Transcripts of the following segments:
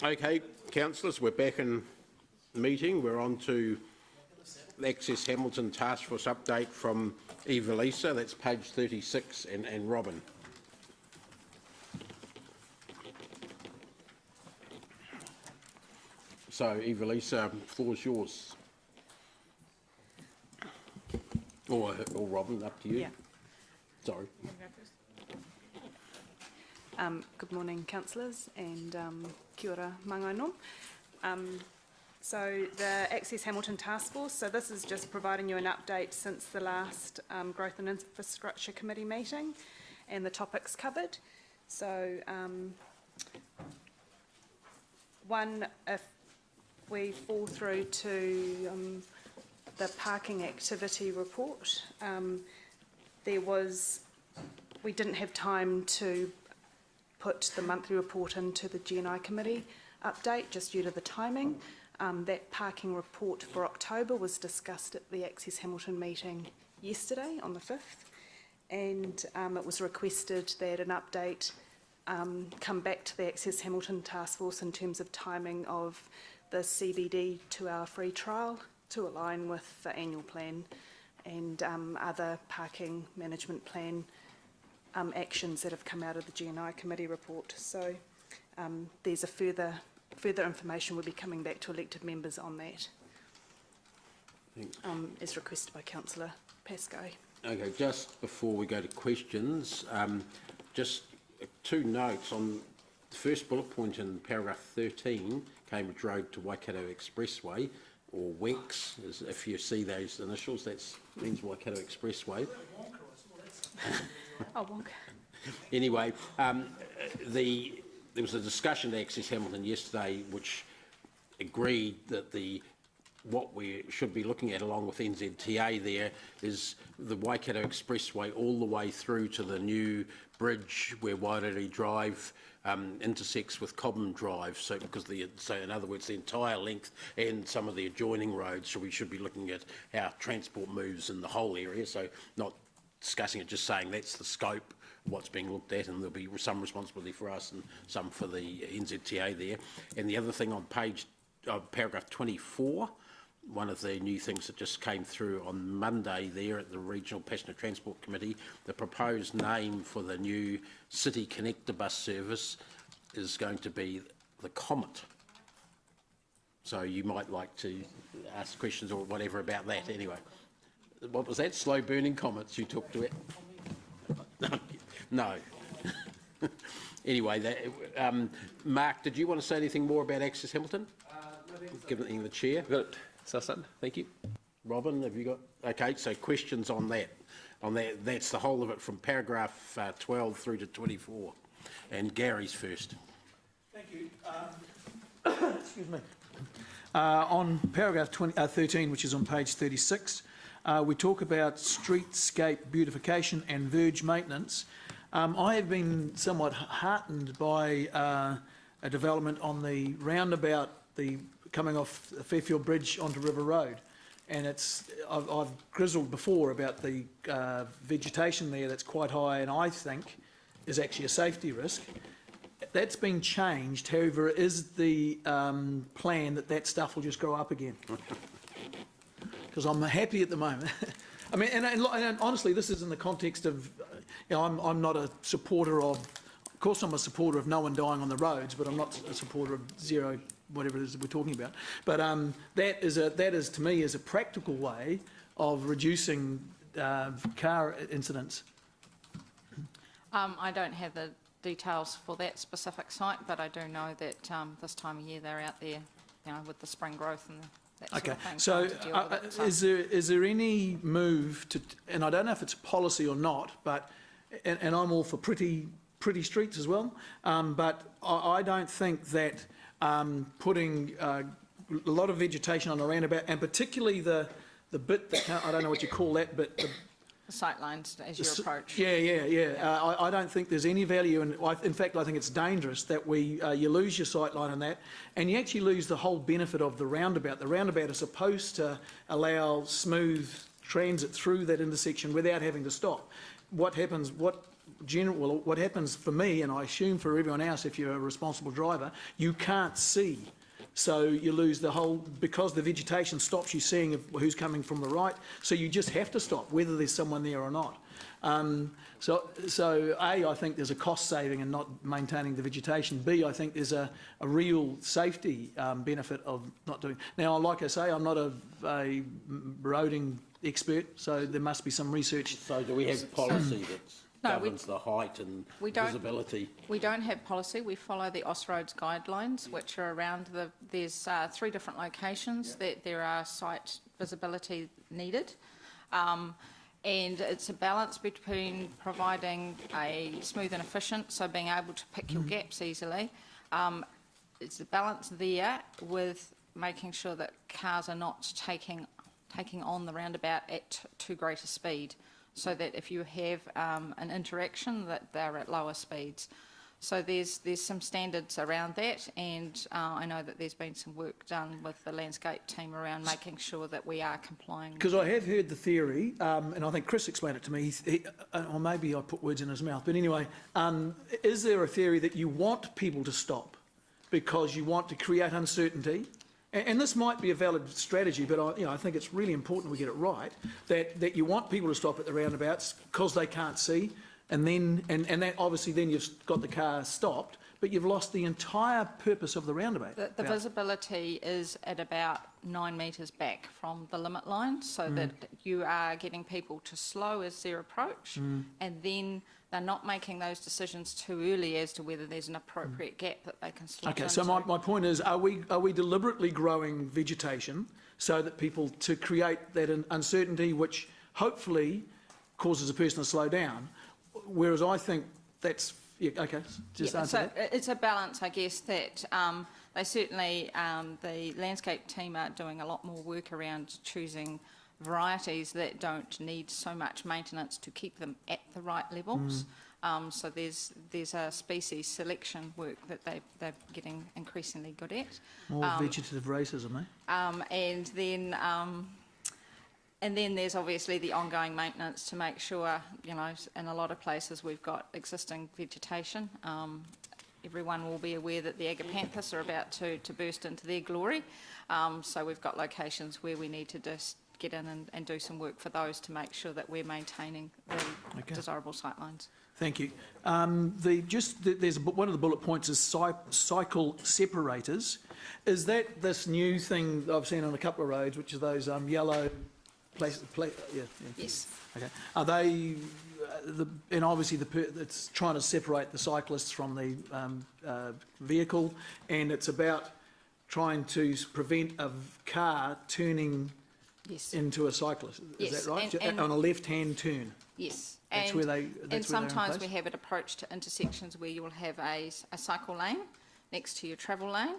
Okay, councillors, we're back in meeting. We're on to the Access Hamilton Task Force update from Eva-Lisa. That's page 36, and Robin. So, Eva-Lisa, floor is yours. Or Robin, up to you. Yeah. Sorry. Good morning, councillors, and kia ora mangainum. So the Access Hamilton Task Force, so this is just providing you an update since the last Growth and Infrastructure Committee meeting and the topics covered. So one, if we fall through to the parking activity report, we didn't have time to put the monthly report into the GNI committee update just due to the timing. That parking report for October was discussed at the Access Hamilton meeting yesterday on the 5th, and it was requested that an update come back to the Access Hamilton Task Force in terms of timing of the CBD 2-hour free trial to align with the annual plan and other parking management plan actions that have come out of the GNI committee report. So there's a further information will be coming back to elected members on that, as requested by Councillor Pascoe. Okay, just before we go to questions, just two notes on the first bullet point in paragraph 13, Cambridge Road to Waikato Expressway, or WEX, as if you see those initials, that means Waikato Expressway. Oh, wonk. Anyway, there was a discussion at Access Hamilton yesterday which agreed that what we should be looking at along with NZTA there is the Waikato Expressway all the way through to the new bridge where Wairere Drive intersects with Cobham Drive. So in other words, the entire length and some of the adjoining roads. So we should be looking at how transport moves in the whole area. So not discussing it, just saying that's the scope of what's being looked at, and there'll be some responsibility for us and some for the NZTA there. And the other thing on paragraph 24, one of the new things that just came through on Monday there at the Regional Passenger Transport Committee, the proposed name for the new City Connector bus service is going to be the Comet. So you might like to ask questions or whatever about that anyway. What was that? Slow burning comets you talked to it? No. Anyway, Mark, did you want to say anything more about Access Hamilton? Given the chair. Got it. Thank you. Robin, have you got? Okay, so questions on that. That's the whole of it from paragraph 12 through to 24. And Gary's first. Thank you. Excuse me. On paragraph 13, which is on page 36, we talk about streetscape beautification and verge maintenance. I have been somewhat heartened by a development on the roundabout, coming off the Fairfield Bridge onto River Road, and I've grizzled before about the vegetation there that's quite high, and I think is actually a safety risk. That's been changed, however, is the plan that stuff will just grow up again. Because I'm happy at the moment. I mean, and honestly, this is in the context of, I'm not a supporter of course I'm a supporter of no one dying on the roads, but I'm not a supporter of zero, whatever it is that we're talking about. But that is to me is a practical way of reducing car incidents. I don't have the details for that specific site, but I do know that this time of year they're out there, with the spring growth and that sort of thing. So is there any move to, and I don't know if it's policy or not, but and I'm all for pretty streets as well, but I don't think that putting a lot of vegetation on the roundabout, and particularly the bit that I don't know what you call that, but the sight lines as you approach. Yeah. I don't think there's any value, and in fact I think it's dangerous that you lose your sight line on that, and you actually lose the whole benefit of the roundabout. The roundabout is supposed to allow smooth transit through that intersection without having to stop. What happens? What well, what happens for me, and I assume for everyone else, if you're a responsible driver, you can't see. So you lose the whole, because the vegetation stops you seeing who's coming from the right, so you just have to stop, whether there's someone there or not. So A, I think there's a cost saving in not maintaining the vegetation. B, I think there's a real safety benefit of not doing. Now, like I say, I'm not a roading expert, so there must be some research. So do we have policy that No, governs the height and we don't. visibility? We don't have policy. We follow the Austroads guidelines, which are around there's 3 different locations that there are site visibility needed. And it's a balance between providing a smooth and efficient, so being able to pick your gaps easily. It's a balance there with making sure that cars are not taking on the roundabout at too great a speed, so that if you have an interaction, that they're at lower speeds. So there's some standards around that, and I know that there's been some work done with the landscape team around making sure that we are complying. Because I have heard the theory, and I think Chris explained it to me, or maybe I put words in his mouth, but anyway, is there a theory that you want people to stop because you want to create uncertainty? And this might be a valid strategy, but I think it's really important we get it right, that you want people to stop at the roundabouts because they can't see, and that obviously then you've got the car stopped, but you've lost the entire purpose of the roundabout. The visibility is at about 9 metres back from the limit line, so that you are getting people to slow as they approach, and then they're not making those decisions too early as to whether there's an appropriate gap that they can slot Okay, into. so my point is, are we deliberately growing vegetation so that people, to create that uncertainty which hopefully causes a person to slow down, whereas I think that's, okay, just answer so that. it's a balance, I guess, that they certainly, the landscape team are doing a lot more work around choosing varieties that don't need so much maintenance to keep them at the right levels. So there's a species selection work that they're getting increasingly good at. More vegetative racism, eh? And then there's obviously the ongoing maintenance to make sure, in a lot of places we've got existing vegetation. Everyone will be aware that the agapanthus are about to burst into their glory. So we've got locations where we need to just get in and do some work for those to make sure that we're maintaining the desirable sightlines. Thank you. There's one of the bullet points is cycle separators. Is that this new thing I've seen on a couple of roads, which are those yellow Yes. Okay. Are they, and obviously it's trying to separate the cyclists from the vehicle, and it's about trying to prevent a car turning into a cyclist. Is that right? And on a left-hand turn. Yes. And sometimes we have it approached to intersections where you will have a cycle lane next to your travel lane.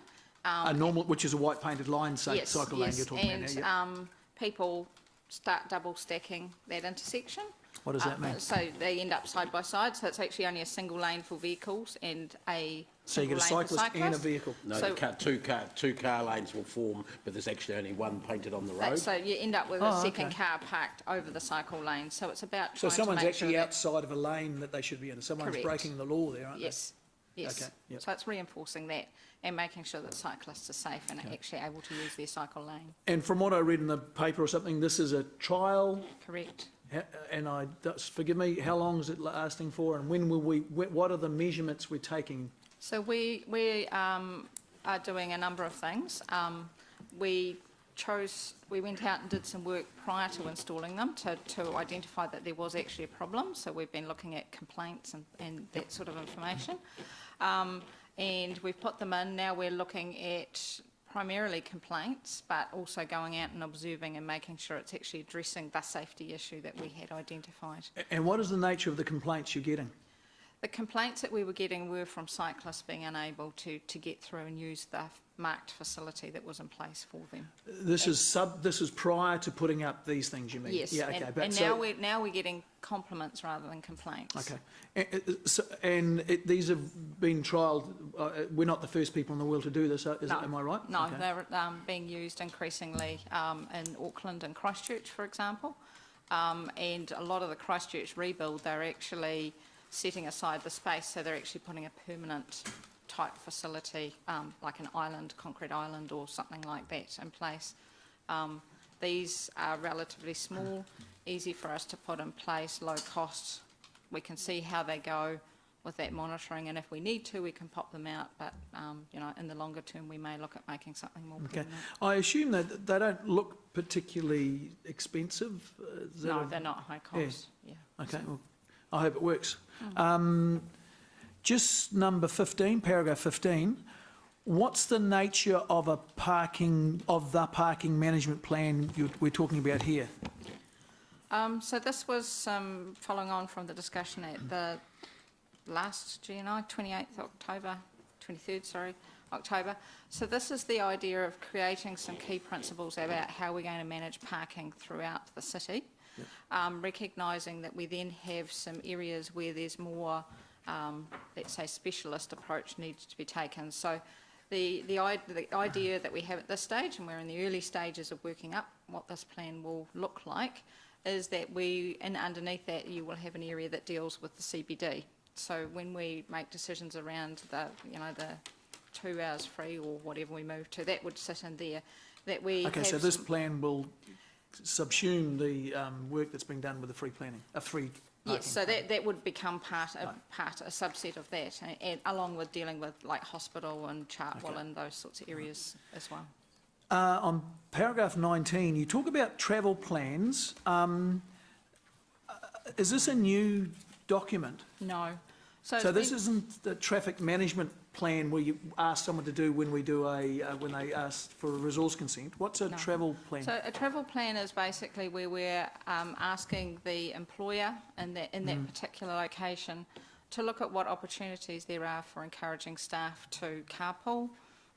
A normal, which is a white painted line, cycle lane you're talking about now. And people start double stacking that intersection. What does that mean? So they end up side by side, so it's actually only a single lane for vehicles and a So you get a cyclist and a vehicle. No, So- two car lanes will form, but there's actually only one painted on the road. So you end up with a second car parked over the cycle lane. So it's about So trying someone's to make actually sure that- outside of a lane that they should be in. Someone's Correct. breaking the law there, aren't Yes. Yes. Okay, yep. So it's reinforcing that and making sure that cyclists are safe and are actually able to use their cycle lane. they? And from what I read in the paper or something, this is a trial, Correct. and forgive me, how long is it lasting for, and when will what are the measurements we're taking? So we are doing a number of things. We went out and did some work prior to installing them to identify that there was actually a problem. So we've been looking at complaints and that sort of information. And we've put them in. Now we're looking at primarily complaints, but also going out and observing and making sure it's actually addressing the safety issue that we had identified. And what is the nature of the complaints you're getting? The complaints that we were getting were from cyclists being unable to get through and use the marked facility that was in place for them. This is prior to putting up these things, you mean? Yes, Yeah, okay. and now we're getting compliments rather than complaints. Okay. These have been trialled. We're not the first people in the world to do this, am I right? No, Okay. they're being used increasingly in Auckland and Christchurch, for example. And a lot of the Christchurch rebuild, they're actually setting aside the space, so they're actually putting a permanent type facility, like an island, concrete island or something like that in place. These are relatively small, easy for us to put in place, low cost. We can see how they go with that monitoring, and if we need to, we can pop them out, but you know, in the longer term, we may look at making something more Okay. permanent. I assume that they don't look particularly expensive? Is that No, a- they're not high cost, yeah. Okay, well, I hope it works. Just number 15, paragraph 15, what's the nature of the parking management plan we're talking about here? So this was following on from the discussion at the last GNI, 23rd October. So this is the idea of creating some key principles about how we're going to manage parking throughout the city, recognising that we then have some areas where there's more, let's say, specialist approach needs to be taken. So the idea that we have at this stage, and we're in the early stages of working up what this plan will look like, is that underneath that you will have an area that deals with the CBD. So when we make decisions around the 2 hours free or whatever we move to, that would sit in there. That we Okay, have so this some- plan will subsume the work that's being done with the free parking. Yes, so plan. that would become a subset of that, and along with dealing with like hospital and Chartwell Okay. and those sorts of areas as well. On paragraph 19, you talk about travel plans. Is this a new document? No. So it's this been- isn't the traffic management plan where you ask someone to do when they ask for a resource consent. What's a No. travel plan? So a travel plan is basically where we're asking the employer in that particular location to look at what opportunities there are for encouraging staff to carpool,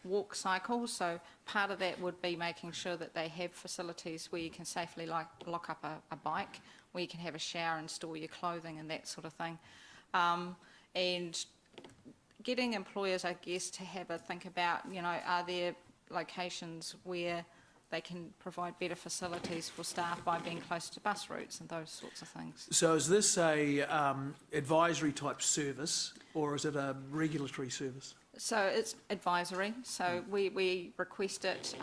walk, cycle. So part of that would be making sure that they have facilities where you can safely lock up a bike, where you can have a shower and store your clothing and that sort of thing. And getting employers, I guess, to have a think about, are there locations where they can provide better facilities for staff by being close to bus routes and those sorts of things. So is this a advisory type service or is it a regulatory service? So it's advisory, so we request it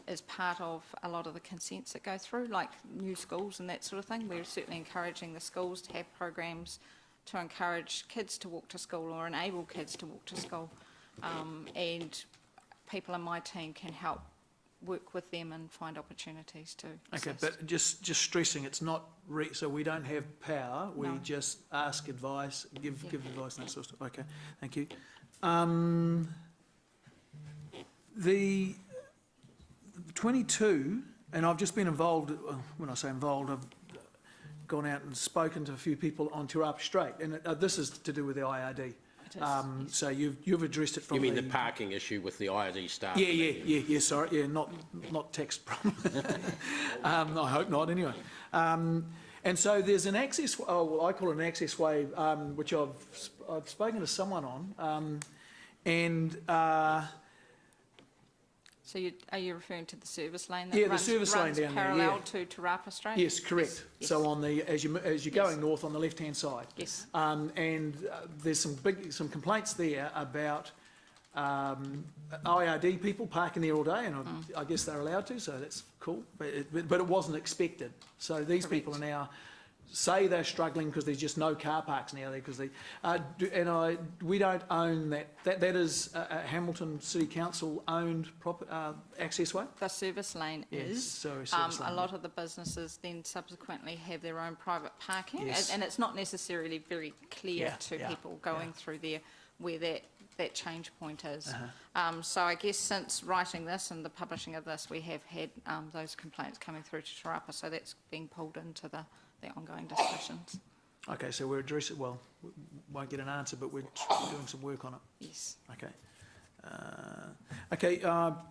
as part of a lot of the consents that go through, like new schools and that sort of thing. We're certainly encouraging the schools to have programs to encourage kids to walk to school or enable kids to walk to school. And people in my team can help work with them and find opportunities to Okay, assist. but just stressing, it's not, so we don't have power, we No. just ask advice, give advice and that sort of stuff. Okay, thank you. The 22, and I've just been involved, when I say involved, I've gone out and spoken to a few people on Te Rapa Strait, and this is to do with the IRD. It is, yes. So you've addressed it from You mean the parking issue with the IRD staff? Yeah, sorry, yeah, not text problem. I hope not, anyway. And so there's an access, I call it an access way, which I've spoken to someone on, So are you referring to the service lane Yeah, that the runs, service lane runs down there, parallel yeah. to Te Rapa Strait? yes, correct. Yes, So on the, as you're going north on the left-hand side. yes. There's some complaints there about IRD people parking there all day, and I guess they're allowed to, so that's cool. But it wasn't expected. So these people are now say they're struggling because there's just no car parks now there because we don't own that. That is a Hamilton City Council owned access way. The service lane Yes, is. sorry, service lane, a lot of the businesses then subsequently have their own private parking, Yes. and it's not necessarily very clear to people going through there where that change point is. So I guess since writing this and the publishing of this, we have had those complaints coming through to Te Rapa, so that's being pulled into the ongoing discussions. Okay, so we're addressing. Well, we won't get an answer, but we're doing some work on it. Yes. Okay.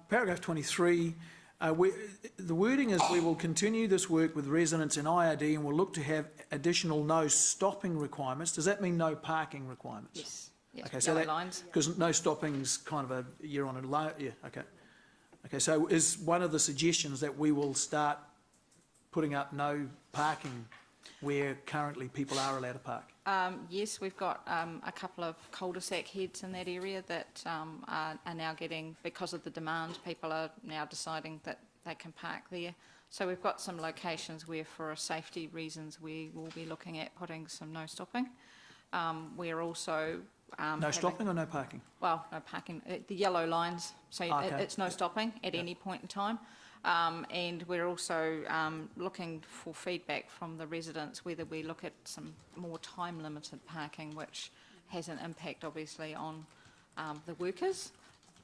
Paragraph 23. The wording is we will continue this work with residents in IRD and we'll look to have additional no stopping requirements. Does that mean no parking requirements? Yes. Yes. Okay, so Yellow that, lines. because no stopping's kind of you're on a low, yeah, okay. Okay, so is one of the suggestions that we will start putting up no parking where currently people are allowed to park? Yes, we've got a couple of cul-de-sac heads in that area that are now getting, because of the demand, people are now deciding that they can park there. So we've got some locations where, for safety reasons, we will be looking at putting some no stopping. We're also No stopping or no parking? well, no parking, the yellow lines, so Okay. it's no stopping at any point in time. And we're also looking for feedback from the residents, whether we look at some more time-limited parking, which has an impact, obviously, on the workers.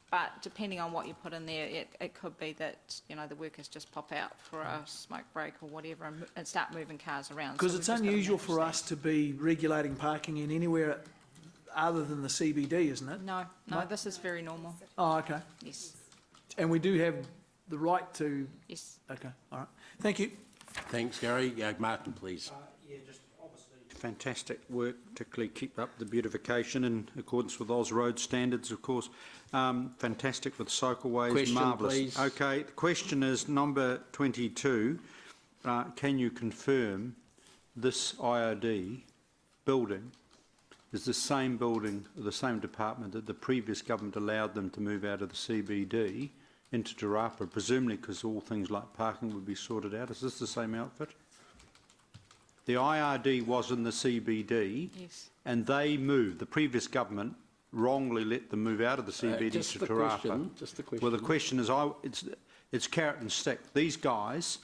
But depending on what you put in there, it could be that, you know, the workers just pop out for a smoke break or whatever and start moving cars around. Because So it's we've just gotta unusual manage for that. us to be regulating parking in anywhere other than the CBD, isn't it? No, No? this is very normal. Oh, okay. Yes, And we do have the right to... yes. Okay, all right. Thank you. Thanks, Gary. Martin, please. Fantastic work, particularly keep up the beautification in accordance with Oz Road standards, of course. Fantastic with cycleways, Question, marvellous. please. Okay, the question is number 22. Can you confirm this IRD building is the same building, or the same department that the previous government allowed them to move out of the CBD into Te Rapa, presumably because all things like parking would be sorted out? Is this the same outfit? The IRD was in the CBD, Yes. and they moved. The previous government wrongly let them move out of the CBD Just to the Te Rapa. question, just the question. Well, the question is, it's carrot and stick. These guys,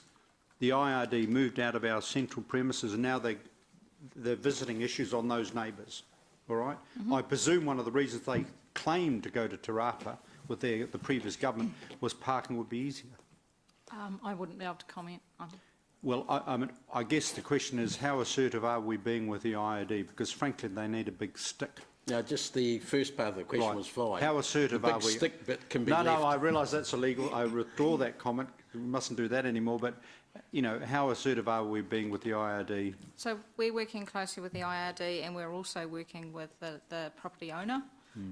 the IRD moved out of our central premises, and now they're visiting issues on those neighbours. All right. I presume one of the reasons they claimed to go to Te Rapa with the previous government was parking would be easier. I wouldn't be able to comment on. Well, I guess the question is, how assertive are we being with the IRD? Because frankly, they need a big stick. Now, just the first part of the question Right. was fine. How assertive The are big we? stick bit can be No, left. no, I realise that's illegal. I withdraw that comment. We mustn't do that anymore. But, you know, how assertive are we being with the IRD? So we're working closely with the IRD, and we're also working with the property owner,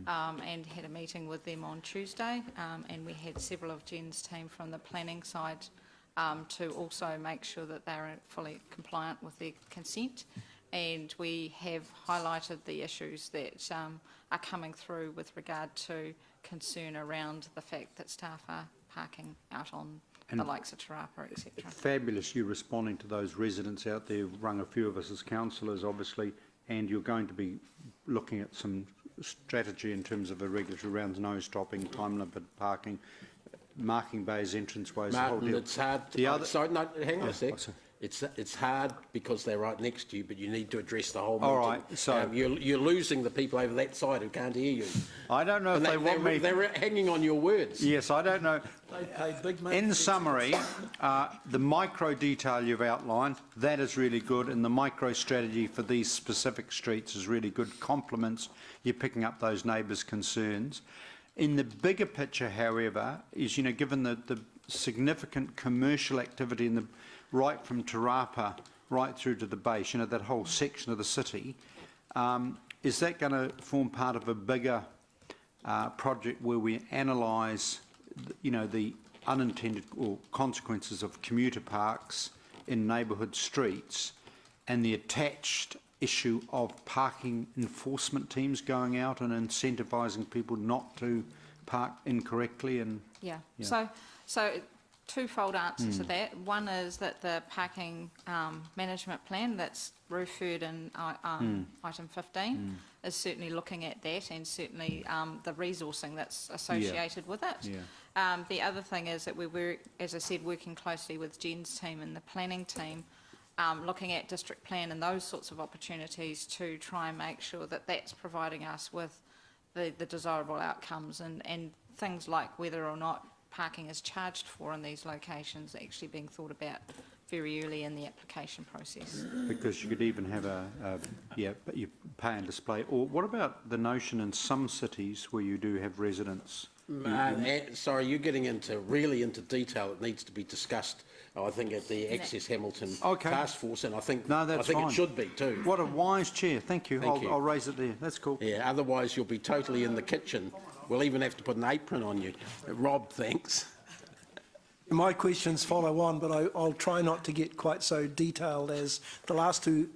and had a meeting with them on Tuesday, and we had several of Jen's team from the planning side to also make sure that they're fully compliant with their consent. And we have highlighted the issues that are coming through with regard to concern around the fact that staff are parking out on the likes of Te Rapa, etc. Fabulous you responding to those residents out there. Rung a few of us as councillors, obviously, and you're going to be looking at some strategy in terms of a regulatory around no stopping, time limit parking, marking bays, entranceways, the whole Martin, deal. it's hard. The other- Sorry, no, hang on a sec. sorry. It's hard because they're right next to you, but you need to address the whole meeting. All right, so- you're losing the people over that side who can't hear you. I don't know if And they want me... They're hanging on your words. Yes, I don't know. They pay big money. In summary, the micro detail you've outlined, that is really good, and the micro strategy for these specific streets is really good. Compliments, you're picking up those neighbours' concerns. In the bigger picture, however, is, you know, given the significant commercial activity in the right from Te Rapa right through to the base, you know, that whole section of the city, is that going to form part of a bigger project where we analyse, you know, the unintended or consequences of commuter parks in neighbourhood streets and the attached issue of parking enforcement teams going out and incentivising people not to park incorrectly? And Yeah. Yeah. So twofold answer to that. One is that the parking management plan that's referred in item 15 is certainly looking at that, and certainly the resourcing that's associated with it. Yeah. The other thing is that we were, as I said, working closely with Jen's team and the planning team, looking at district plan and those sorts of opportunities to try and make sure that that's providing us with the desirable outcomes, and things like whether or not parking is charged for in these locations actually being thought about very early in the application process. because you could even have you pay and display. Or what about the notion in some cities where you do have residents? Sorry, you're getting really into detail. It needs to be discussed, I think, at the Access Hamilton Okay. Task Force, and I think No, that's fine. it should be too. What a wise chair. Thank you. Thank you. I'll raise it there. That's cool. Yeah, otherwise you'll be totally in the kitchen. We'll even have to put an apron on you. Rob, thanks. My questions follow on, but I'll try not to get quite so detailed as the last two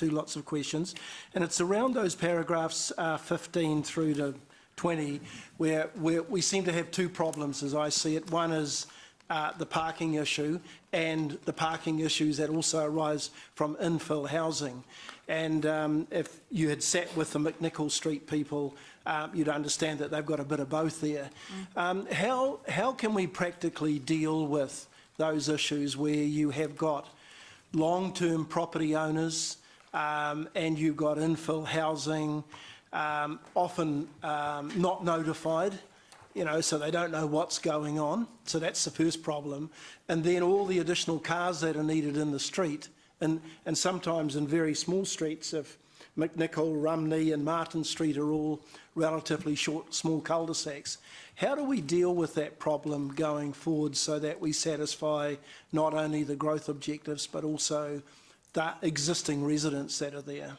lots of questions. And it's around those paragraphs 15 through to 20, where we seem to have two problems as I see it. One is the parking issue and the parking issues that also arise from infill housing. And if you had sat with the McNichol Street people, you'd understand that they've got a bit of both there. How can we practically deal with those issues where you have got long-term property owners and you've got infill housing, often not notified, you know, so they don't know what's going on. So that's the first problem. And then all the additional cars that are needed in the street, and sometimes in very small streets, if McNichol, Rumney and Martin Street are all relatively short, small cul-de-sacs. How do we deal with that problem going forward so that we satisfy not only the growth objectives but also the existing residents that are there?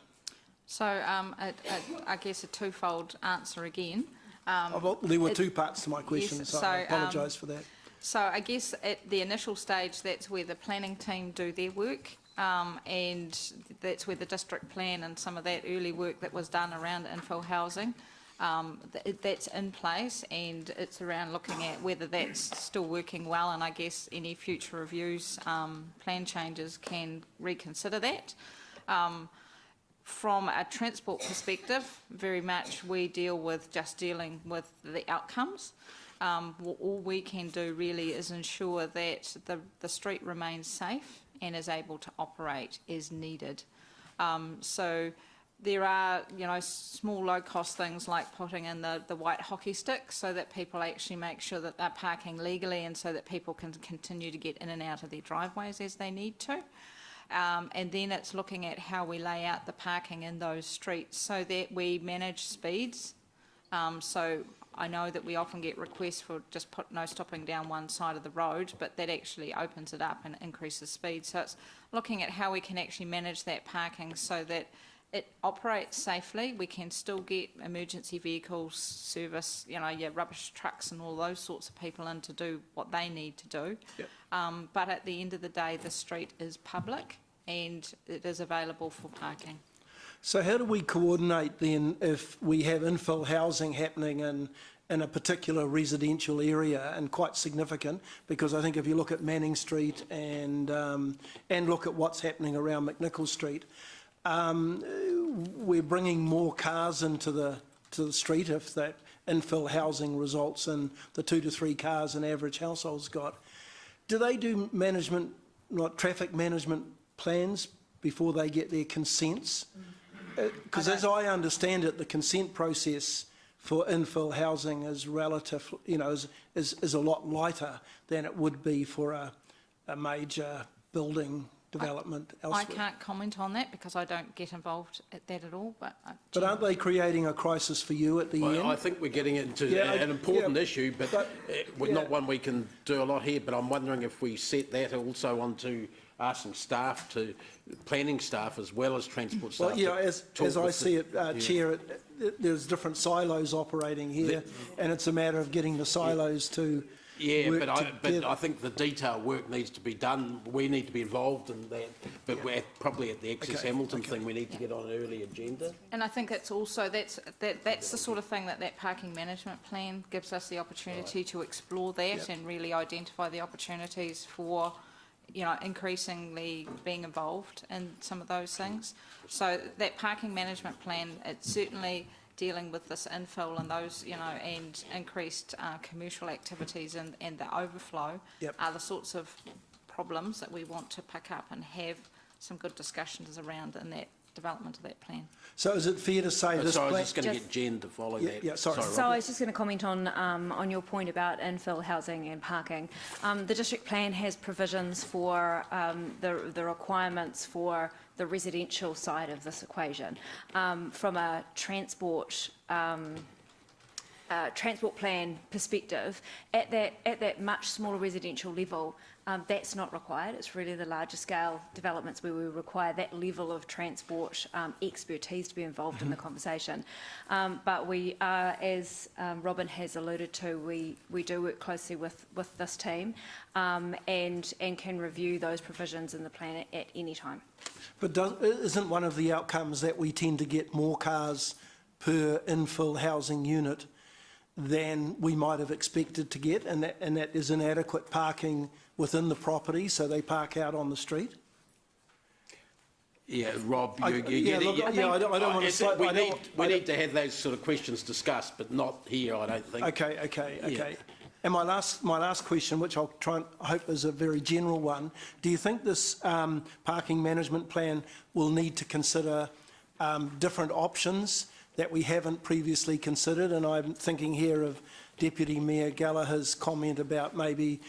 So I guess a twofold answer again. Well, there were two parts to my question, yes, so so, I apologise for that. So I guess at the initial stage, that's where the planning team do their work, and that's where the district plan and some of that early work that was done around infill housing, that's in place, and it's around looking at whether that's still working well, and I guess any future reviews, plan changes can reconsider that. From a transport perspective, very much we dealing with the outcomes. All we can do really is ensure that the street remains safe and is able to operate as needed. So there are, you know, small low-cost things like putting in the white hockey stick so that people actually make sure that they're parking legally and so that people can continue to get in and out of their driveways as they need to. And then it's looking at how we lay out the parking in those streets so that we manage speeds. So I know that we often get requests for just no stopping down one side of the road, but that actually opens it up and increases speed. So it's looking at how we can actually manage that parking so that it operates safely. We can still get emergency vehicles, service, you know, your rubbish trucks and all those sorts of people in to do what they need to do. Yep. But at the end of the day, the street is public and it is available for parking. So how do we coordinate then if we have infill housing happening in a particular residential area, and quite significant, because I think if you look at Manning Street and look at what's happening around McNichol Street, we're bringing more cars into the street if that infill housing results in the 2 to 3 cars an average household's got. Do they do management, like traffic management plans before they get their consents? Because as I understand it, the consent process for infill housing is relative, you know, is a lot lighter than it would be for a major building development elsewhere. I can't comment on that because I don't get involved at that at all. But aren't they creating a crisis for you at the end? I think we're getting into an important issue, but not one we can do a lot here. But I'm wondering if we set that also onto asking staff to, planning staff as well as transport staff. Well, yeah, as I see it, Chair, there's different silos operating here, and it's a matter of getting the silos to work but I think the detailed work needs to be done. We need to be involved in that, but we're probably at the Access Hamilton thing. We need to get on an early agenda. And I think it's also that's the sort of thing that parking management plan gives us the opportunity to explore that and really identify the opportunities for, you know, increasingly being involved in some of those things. So that parking management plan, it's certainly dealing with this infill and those, you know, and increased commercial activities and the overflow are the sorts of problems that we want to pick up and have some good discussions around in that development of that plan. So is it fair to say this plan... I was just going to get Jen to follow that. Yeah, sorry. So I was just going to comment on your point about infill housing and parking. The district plan has provisions for the requirements for the residential side of this equation. From a transport transport plan perspective, at that much smaller residential level, that's not required. It's really the larger scale developments where we require that level of transport expertise to be involved in the conversation. But we are, as Robin has alluded to, we do work closely with this team and can review those provisions in the plan at any time. But isn't one of the outcomes that we tend to get more cars per infill housing unit than we might have expected to get, and that is inadequate parking within the property, so they park out on the street? Yeah, Rob, I don't want to... We need to have those sort of questions discussed, but not here, I don't think. Okay. Yeah. And my last question, which I'll try and hope is a very general one, do you think this parking management plan will need to consider different options that we haven't previously considered? And I'm thinking here of Deputy Mayor Gallagher's comment about maybe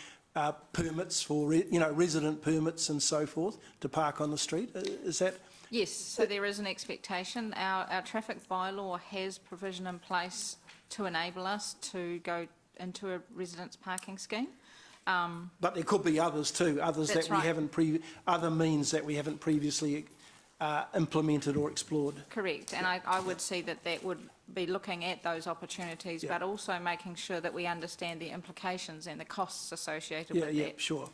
permits for, resident permits and so forth to park on the street. Is that... Yes, so there is an expectation. Our traffic bylaw has provision in place to enable us to go into a residence parking scheme. But there could be others too, other means that we haven't previously implemented or explored. Correct, and I would see that would be looking at those opportunities, but also making sure that we understand the implications and the costs associated with that. Yeah, sure.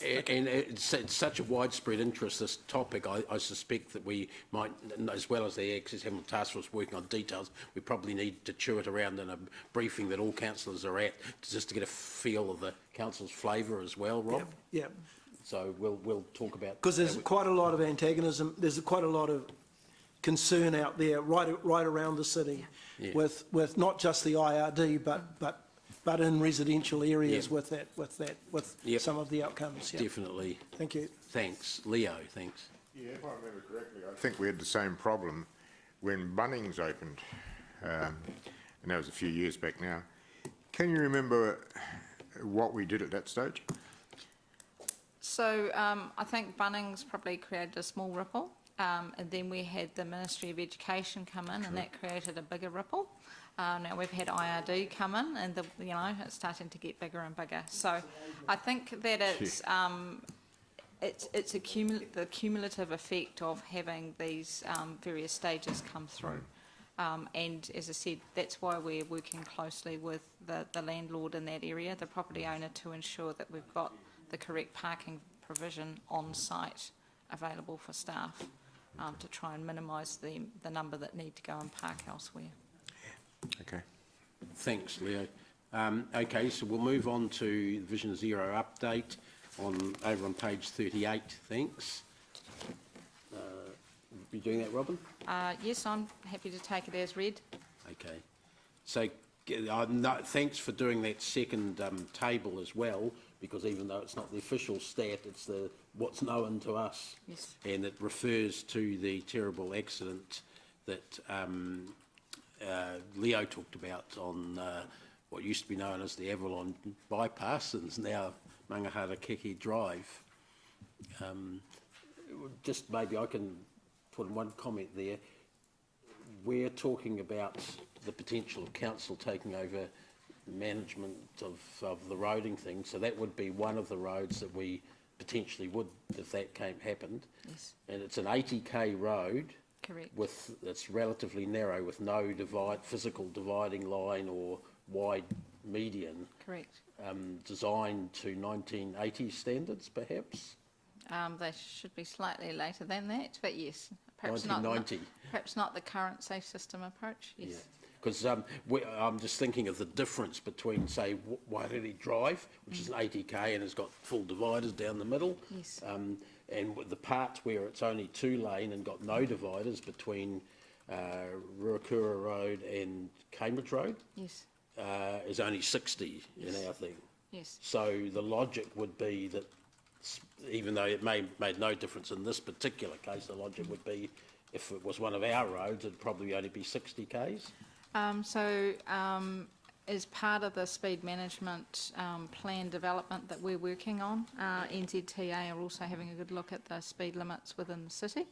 And it's such a widespread interest, this topic, I suspect that we might, as well as the Access Hamilton Task Force working on details, we probably need to chew it around in a briefing that all councillors are at, just to get a feel of the council's flavour as well, Rob. Yeah. So we'll talk about... Because there's quite a lot of antagonism, there's quite a lot of concern out there right around the city with not just the IRD but in residential areas with some of the outcomes. Yeah. Definitely. Thank you. Thanks. Leo, thanks. Yeah, if I remember correctly, I think we had the same problem when Bunnings opened, and that was a few years back now. Can you remember what we did at that stage? So I think Bunnings probably created a small ripple, and then we had the Ministry of Education come in, and that created a bigger ripple. Now we've had IRD come in, and it's starting to get bigger and bigger. So I think that it's the cumulative effect of having these various stages come through. And as I said, that's why we're working closely with the landlord in that area, the property owner, to ensure that we've got the correct parking provision on site available for staff to try and minimise the number that need to go and park elsewhere. Okay. Thanks, Leo. Okay, so we'll move on to Vision Zero update over on page 38. Thanks. You doing that, Robin? Yes, I'm happy to take it as read. Okay. So thanks for doing that second table as well, because even though it's not the official stat, it's what's known to us. Yes. And it refers to the terrible accident that Leo talked about on what used to be known as the Avalon Bypass and is now Mangahara Keke Drive. Just maybe I can put in one comment there. We're talking about the potential of council taking over management of the roading thing, so that would be one of the roads that we potentially would, if that happened. Yes. And it's an 80k road. Correct. It's relatively narrow with no physical dividing line or wide median. Correct. Designed to 1980 standards, perhaps. They should be slightly later than that, but yes, perhaps 1990. Perhaps not the current safe system approach. Yes. Yeah. Because I'm just thinking of the difference between, say, Wairere Drive, which is an 80k and has got full dividers down the middle, Yes. And with the part where it's only 2-lane and got no dividers between Ruakura Road and Cambridge Road, Yes. is only 60 in our thing. Yes. So the logic would be that, even though it made no difference in this particular case, the logic would be if it was one of our roads, it'd probably only be 60 k's. As part of the speed management plan development that we're working on, NZTA are also having a good look at the speed limits within the city.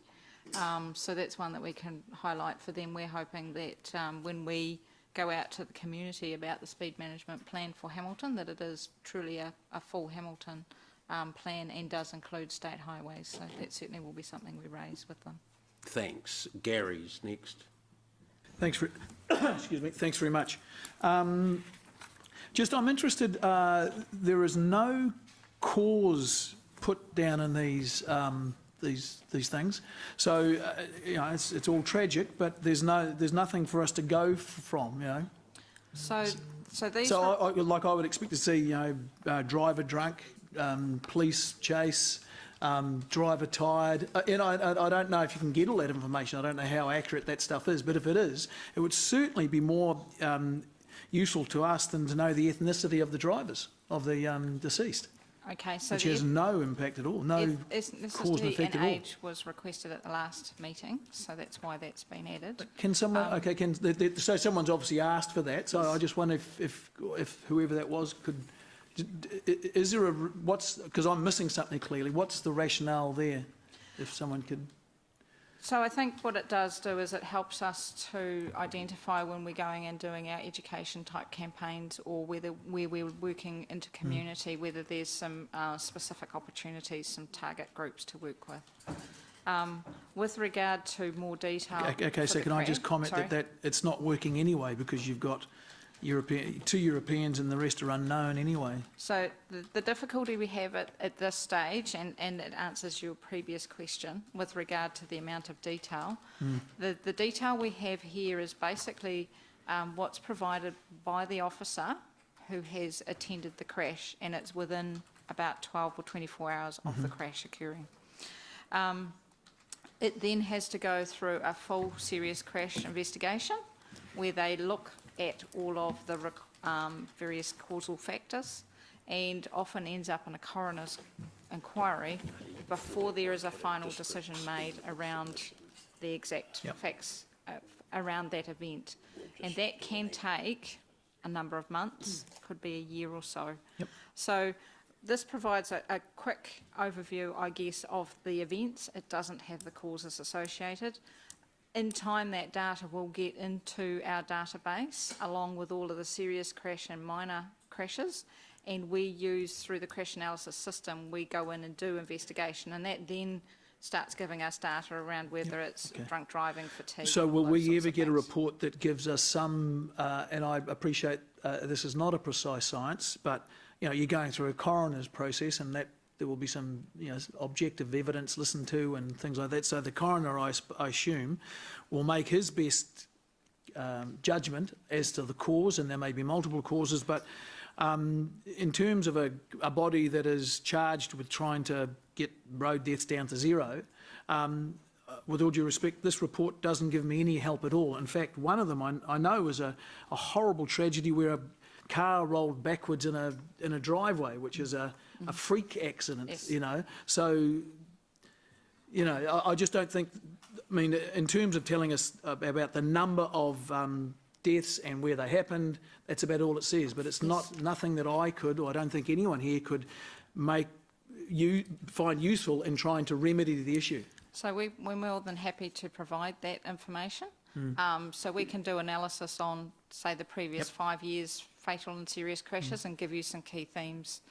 So that's one that we can highlight for them. We're hoping that when we go out to the community about the speed management plan for Hamilton, that it is truly a full Hamilton plan and does include state highways. So that certainly will be something we raise with them. Thanks. Gary's next. Thanks for, excuse me, thanks very much. Just, I'm interested, there is no cause put down in these things. So, you know, it's all tragic, but there's nothing for us to go from, you know. So these. So, I would expect to see, you know, driver drunk, police chase, driver tired. And I don't know if you can get all that information. I don't know how accurate that stuff is, but if it is, it would certainly be more useful to us than to know the ethnicity of the drivers, of the deceased. Okay, so Which has no impact at all, no cause and ethnicity effect and at all. age was requested at the last meeting, so that's why that's been added. Can someone, so someone's obviously asked for that, so I just wonder if whoever that was could, is there because I'm missing something clearly, what's the rationale there, if someone could? So I think what it does do is it helps us to identify when we're going and doing our education type campaigns, or where we're working into community, whether there's some specific opportunities, some target groups to work with. With regard to more detail. Okay, so can I just comment that it's not working anyway, because you've got two Europeans and the rest are unknown anyway. So the difficulty we have at this stage, and it answers your previous question with regard to the amount of detail, the detail we have here is basically what's provided by the officer who has attended the crash, and it's within about 12 or 24 hours of the crash occurring. It then has to go through a full serious crash investigation where they look at all of the various causal factors, and often ends up in a coroner's inquiry before there is a final decision made around the exact facts around that event. And that can take a number of months, could be a year or so. So this provides a quick overview, I guess, of the events. It doesn't have the causes associated. In time, that data will get into our database along with all of the serious crash and minor crashes, and we use, through the crash analysis system, we go in and do investigation, and that then starts giving us data around whether it's drunk driving, fatigue. So will we ever get a report that gives us some, and I appreciate this is not a precise science, but you know, you're going through a coroner's process, and that there will be some, you know, objective evidence listened to and things like that. So the coroner, I assume, will make his best judgment as to the cause, and there may be multiple causes, but in terms of a body that is charged with trying to get road deaths down to zero, with all due respect, this report doesn't give me any help at all. In fact, one of them I know was a horrible tragedy where a car rolled backwards in a driveway, which is a freak accident, you know. So, you know, I just don't think, I mean, in terms of telling us about the number of deaths and where they happened, that's about all it says. But it's nothing that I could, or I don't think anyone here could find useful in trying to remedy the issue. So we're more than happy to provide that information. So we can do analysis on, say, the previous 5 years fatal and serious crashes and give you some key themes,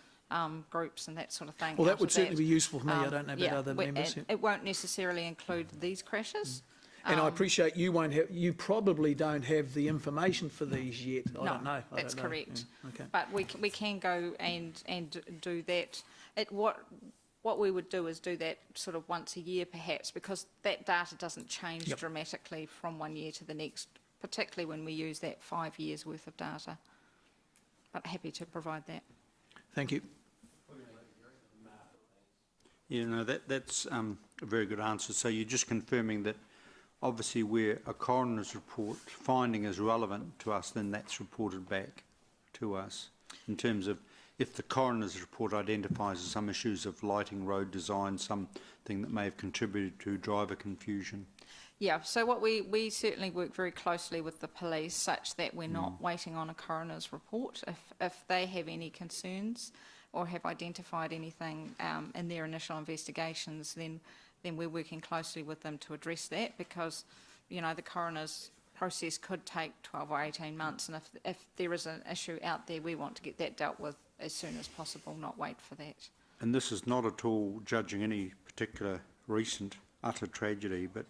groups and that sort of thing. Well, that would certainly be useful for me. I don't know about other members. It won't necessarily include these crashes. And I appreciate you probably don't have the information for these yet. I don't know. That's correct. Yeah. Okay. But we can go and do that. What we would do is do that sort of once a year perhaps, because that data doesn't change dramatically from one year to the next, particularly when we use that 5 years worth of data. But happy to provide that. Thank you. Yeah, no, that's a very good answer. So you're just confirming that obviously where a coroner's report finding is relevant to us, then that's reported back to us in terms of if the coroner's report identifies some issues of lighting, road design, something that may have contributed to driver confusion. Yeah, so what we certainly work very closely with the police such that we're not waiting on a coroner's report. If they have any concerns or have identified anything in their initial investigations, then we're working closely with them to address that, because, you know, the coroner's process could take 12 or 18 months, and if there is an issue out there, we want to get that dealt with as soon as possible, not wait for that. And this is not at all judging any particular recent utter tragedy, but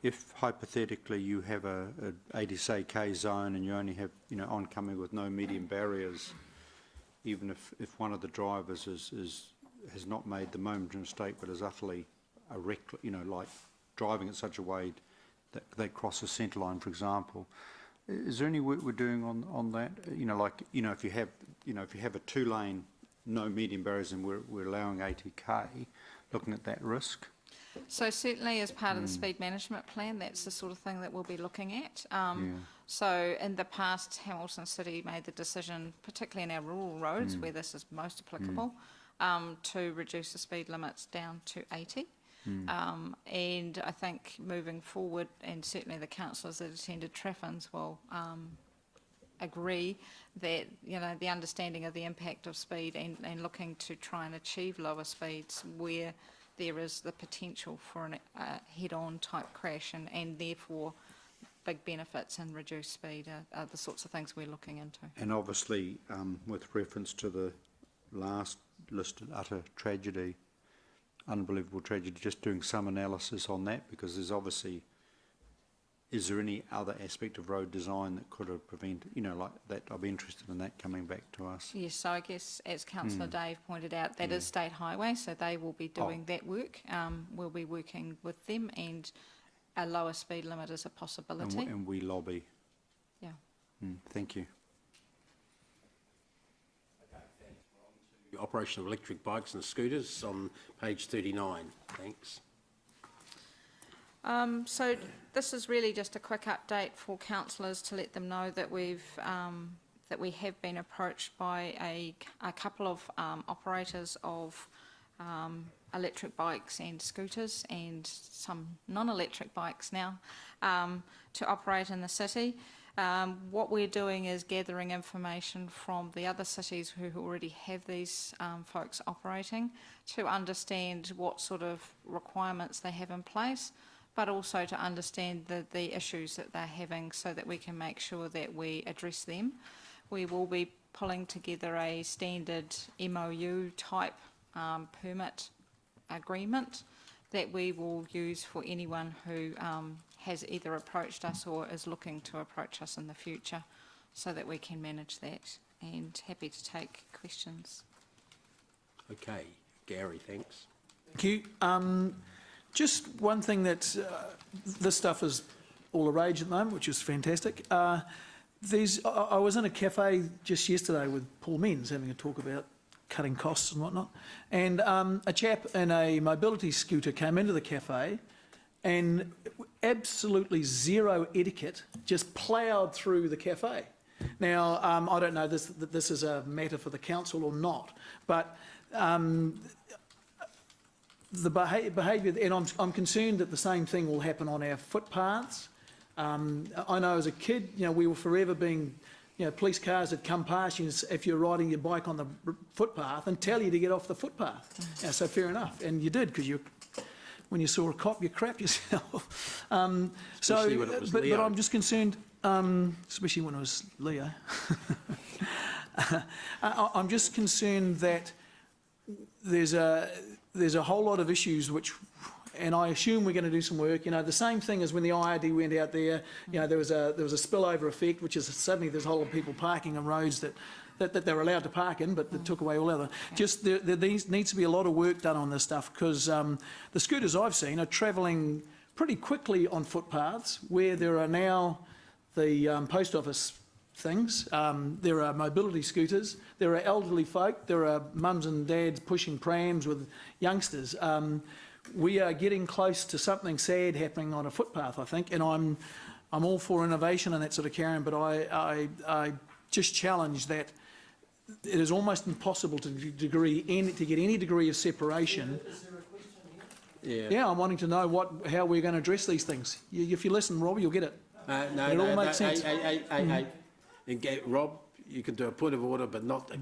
if hypothetically you have a 80 K zone and you only have, you know, oncoming with no median barriers, even if one of the drivers has not made the momentary mistake but is utterly a you know, like driving in such a way that they cross a centre line, for example, is there any work we're doing on that? You know, like, you know, if you have a 2-lane, no median barriers and we're allowing 80 K, looking at that risk? So certainly as part of the speed management plan, that's the sort of thing that we'll be looking at. So in the past, Hamilton City made the decision, particularly in our rural roads where this is most applicable, to reduce the speed limits down to 80. And I think moving forward, and certainly the councillors that attended Traffins will agree that, you know, the understanding of the impact of speed and looking to try and achieve lower speeds where there is the potential for a head-on type crash and therefore big benefits and reduced speed are the sorts of things we're looking into. And obviously, with reference to the last listed utter tragedy, unbelievable tragedy, just doing some analysis on that, because there's obviously, is there any other aspect of road design that could have prevented, you know, like that? I'll be interested in that coming back to us. Yes, so I guess as Councillor Dave pointed out, that is state highway, so they will be doing that work. We'll be working with them, and a lower speed limit is a possibility. And we lobby. Yeah. Thank you. The operation of electric bikes and scooters on page 39. Thanks. So this is really just a quick update for councillors to let them know that we have been approached by a couple of operators of electric bikes and scooters and some non-electric bikes now to operate in the city. What we're doing is gathering information from the other cities who already have these folks operating to understand what sort of requirements they have in place, but also to understand the issues that they're having so that we can make sure that we address them. We will be pulling together a standard MOU type permit agreement that we will use for anyone who has either approached us or is looking to approach us in the future, so that we can manage that. And happy to take questions. Okay, Gary, thanks. Thank you. Just one thing that this stuff is all the rage at the moment, which is fantastic. I was in a cafe just yesterday with Paul Menz having a talk about cutting costs and whatnot, and a chap in a mobility scooter came into the cafe and absolutely zero etiquette just ploughed through the cafe. Now, I don't know that this is a matter for the council or not, but the behaviour, and I'm concerned that the same thing will happen on our footpaths. I know as a kid, you know, we were forever being, you know, police cars had come past you if you're riding your bike on the footpath and tell you to get off the footpath. Yeah, so fair enough, and you did, because when you saw a cop, you crapped yourself. Especially when it was Leo. But I'm just concerned, especially when it was Leo. I'm just concerned that there's a whole lot of issues which, and I assume we're going to do some work. You know, the same thing as when the IRD went out there. You know, there was a spillover effect, which is suddenly there's a whole lot of people parking on roads that they're allowed to park in, but that took away all other. Just there needs to be a lot of work done on this stuff, because the scooters I've seen are travelling pretty quickly on footpaths where there are now the post office things. There are mobility scooters, there are elderly folk, there are mums and dads pushing prams with youngsters. We are getting close to something sad happening on a footpath, I think, and I'm all for innovation and that sort of carrying, but I just challenge that it is almost impossible to get any degree of separation. Is there a question here? Yeah, I'm wanting to know how we're going to address these things. If you listen, Rob, you'll get it. It all makes sense. And Rob, you can do a point of order, but not a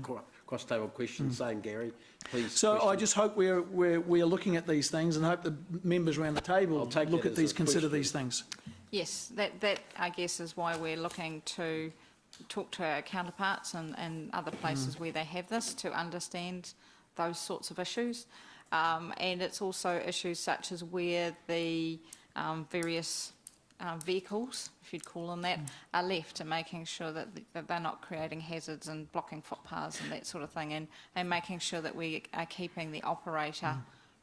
cross-table question. Same, Gary. Please. So question. I just hope we're looking at these things, and hope the members around the table look at these, consider these things. Yes, that I guess is why we're looking to talk to our counterparts and other places where they have this to understand those sorts of issues. And it's also issues such as where the various vehicles, if you'd call them that, are left, and making sure that they're not creating hazards and blocking footpaths and that sort of thing, and making sure that we are keeping the operator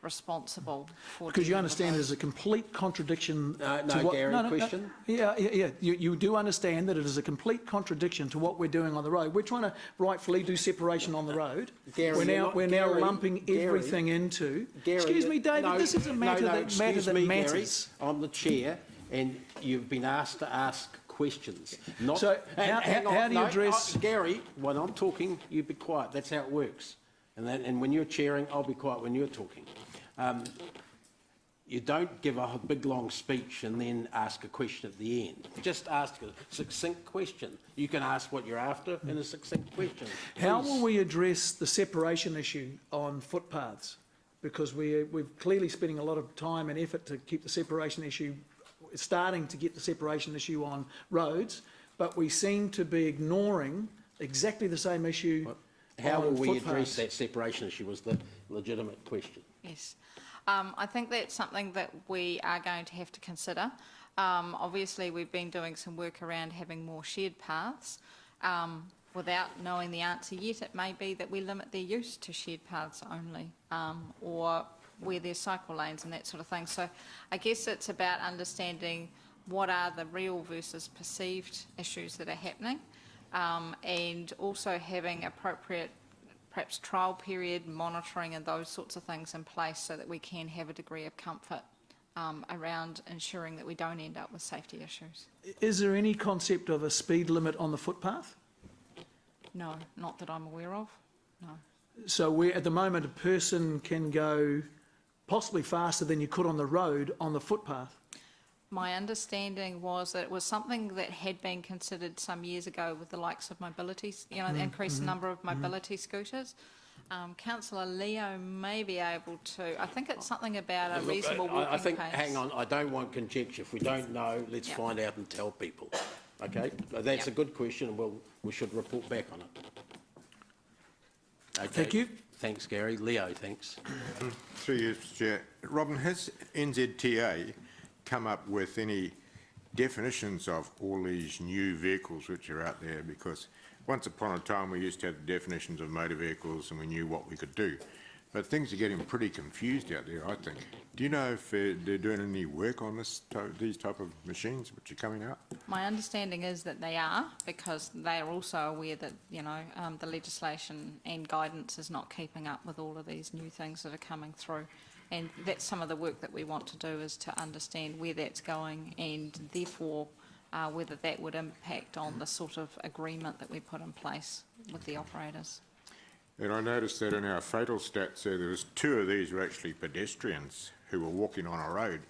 responsible for. Because you dealing with understand those. there's a complete contradiction to No, what... Gary, question? Yeah. You do understand that it is a complete contradiction to what we're doing on the road. We're trying to rightfully do separation on the road. Gary, We're now Gary, lumping Gary, everything into... Gary, Excuse me, David, no, this is a matter that excuse me, Gary, matters. I'm the chair, and you've been asked to ask questions. Not, So hang on, how do you no, address... Gary, when I'm talking, you be quiet. That's how it works. And when you're chairing, I'll be quiet when you're talking. You don't give a big long speech and then ask a question at the end. Just ask a succinct question. You can ask what you're after in a succinct question. How Please. will we address the separation issue on footpaths? Because we're clearly spending a lot of time and effort to keep the separation issue, starting to get the separation issue on roads, but we seem to be ignoring exactly the same issue How will on we address footpaths. that separation issue was the legitimate question. Yes. I think that's something that we are going to have to consider. Obviously, we've been doing some work around having more shared paths. Without knowing the answer yet, it may be that we limit their use to shared paths only, or where there's cycle lanes and that sort of thing. So I guess it's about understanding what are the real versus perceived issues that are happening, and also having appropriate perhaps trial period monitoring and those sorts of things in place so that we can have a degree of comfort around ensuring that we don't end up with safety issues. Is there any concept of a speed limit on the footpath? No, not that I'm aware of, no. So at the moment, a person can go possibly faster than you could on the road on the footpath. My understanding was that it was something that had been considered some years ago with the likes of mobility, the increased number of mobility scooters. Councillor Leo may be able to, I think it's something about a reasonable walking I think, pace. hang on, I don't want conjecture. If we don't know, let's Yep. find out and tell people. Okay? That's a good question, and we should report back on it. Okay. Thank you. Thanks, Gary. Leo, thanks. Through you, Mr. Chair. Robin, has NZTA come up with any definitions of all these new vehicles which are out there? Because once upon a time we used to have the definitions of motor vehicles and we knew what we could do. But things are getting pretty confused out there, I think. Do you know if they're doing any work on these type of machines which are coming out? My understanding is that they are, because they are also aware that, the legislation and guidance is not keeping up with all of these new things that are coming through. And that's some of the work that we want to do, is to understand where that's going and therefore whether that would impact on the sort of agreement that we put in place with the operators. And I noticed that in our fatal stats there was 2 of these were actually pedestrians who were walking on a road.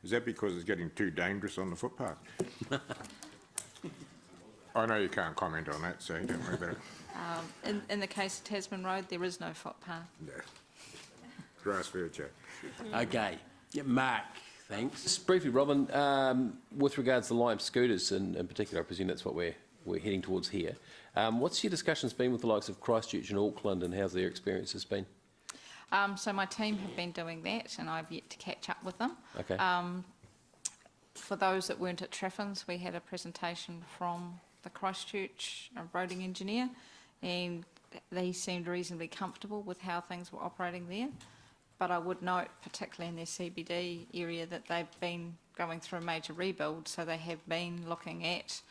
Is that because it's getting too dangerous on the footpath? I know you can't comment on that, so don't worry about it. In the case of Tasman Road, there is no footpath. No. Grassfield, Chair. Okay. Yeah, Mark, thanks. Just briefly, Robin, with regards to Lime scooters in particular, I presume that's what we're heading towards here. What's your discussions been with the likes of Christchurch and Auckland, and how's their experiences been? So my team have been doing that, and I've yet to catch up with them. Okay. For those that weren't at Triffin's, we had a presentation from the Christchurch roading engineer, and they seemed reasonably comfortable with how things were operating there. But I would note, particularly in their CBD area, that they've been going through a major rebuild, so they have been looking at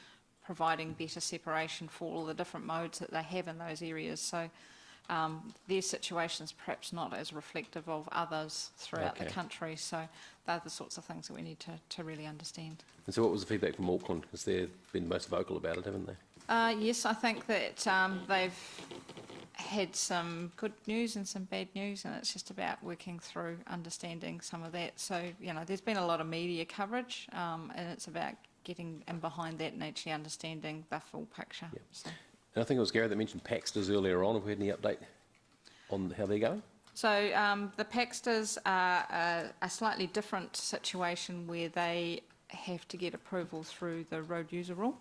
providing better separation for all the different modes that they have in those areas. So their situation's perhaps not as reflective of others throughout the country. So they're the sorts of things that we need to really understand. And so what was the feedback from Auckland? Because they've been most vocal about it, haven't they? Yes, I think that they've had some good news and some bad news, and it's just about working through understanding some of that. So, there's been a lot of media coverage, and it's about getting in behind that and actually understanding the full picture. Yep. So. And I think it was Gary that mentioned Paxters earlier on. Have we had any update on how they're going? So the Paxters are a slightly different situation, where they have to get approval through the road user rule.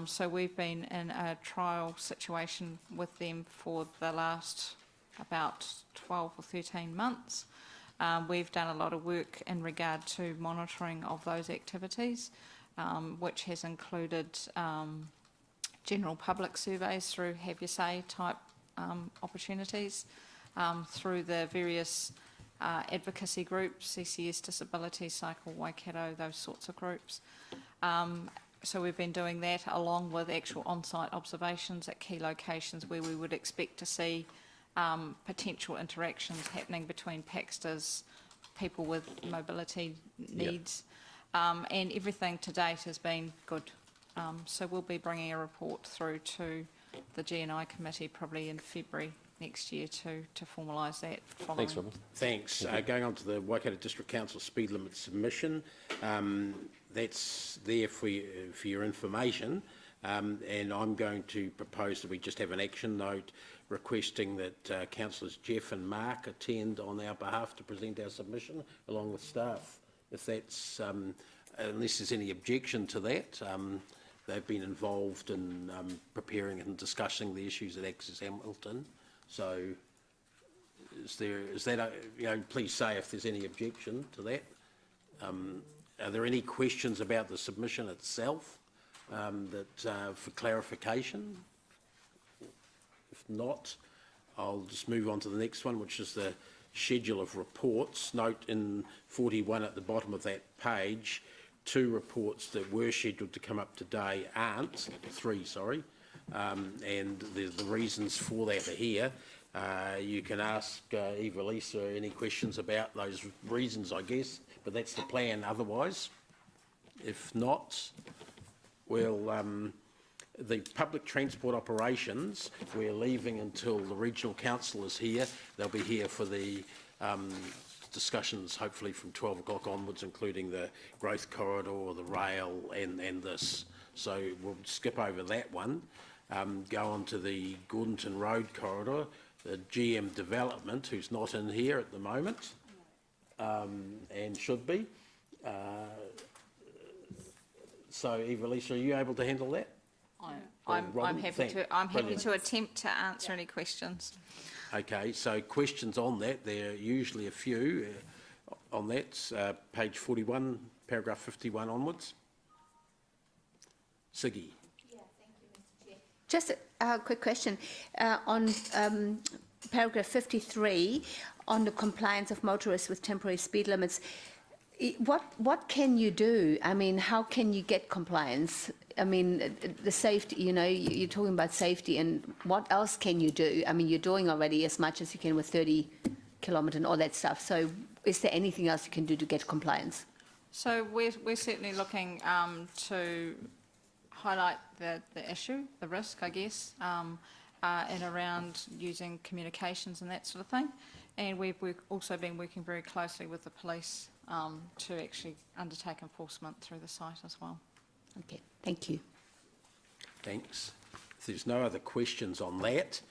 So we've been in a trial situation with them for the last about 12 or 13 months. We've done a lot of work in regard to monitoring of those activities, which has included general public surveys through Have Your Say type opportunities, through the various advocacy groups, CCS, Disability, Cycle, Waikato, those sorts of groups. So we've been doing that along with actual on-site observations at key locations where we would expect to see potential interactions happening between Paxters, people with mobility needs, and everything to date has been good. So we'll be bringing a report through to the G&I committee probably in February next year to formalise that following. Thanks, Robin. Thanks. Going on to the Waikato District Council speed limit submission, that's there for your information, and I'm going to propose that we just have an action note requesting that Councillors Jeff and Mark attend on our behalf to present our submission along with staff. If that's, unless there's any objection to that, they've been involved in preparing and discussing the issues at Access Hamilton. So, is that please say if there's any objection to that. Are there any questions about the submission itself for clarification? If not, I'll just move on to the next one, which is the schedule of reports. Note in 41 at the bottom of that page, 2 reports that were scheduled to come up today aren't, 3, sorry, and the reasons for that are here. You can ask Eva-Lisa any questions about those reasons, I guess, but that's the plan otherwise. If not, we'll, the public transport operations, we're leaving until the regional council is here. They'll be here for the discussions, hopefully from 12 o'clock onwards, including the growth corridor, the rail, and this. So we'll skip over that one. Go on to the Gordonton Road corridor, the GM Development, who's not in here at the moment, and should be. So, Eva-Lisa, are you able to handle that? I'm happy to attempt to answer any questions. Okay, so questions on that, there are usually a few on that, page 41, paragraph 51 onwards. Siggy. Yeah, thank you, Mr. Chair. Just a quick question. On paragraph 53, on the compliance of motorists with temporary speed limits, what can you do? I mean, how can you get compliance? I mean, the safety, you're talking about safety, and what else can you do? I mean, you're doing already as much as you can with 30 kilometre and all that stuff. So is there anything else you can do to get compliance? So we're certainly looking to highlight the issue, the risk, I guess, and around using communications and that sort of thing. And we've also been working very closely with the police to actually undertake enforcement through the site as well. Okay, thank you. Thanks. If there's no other questions on that,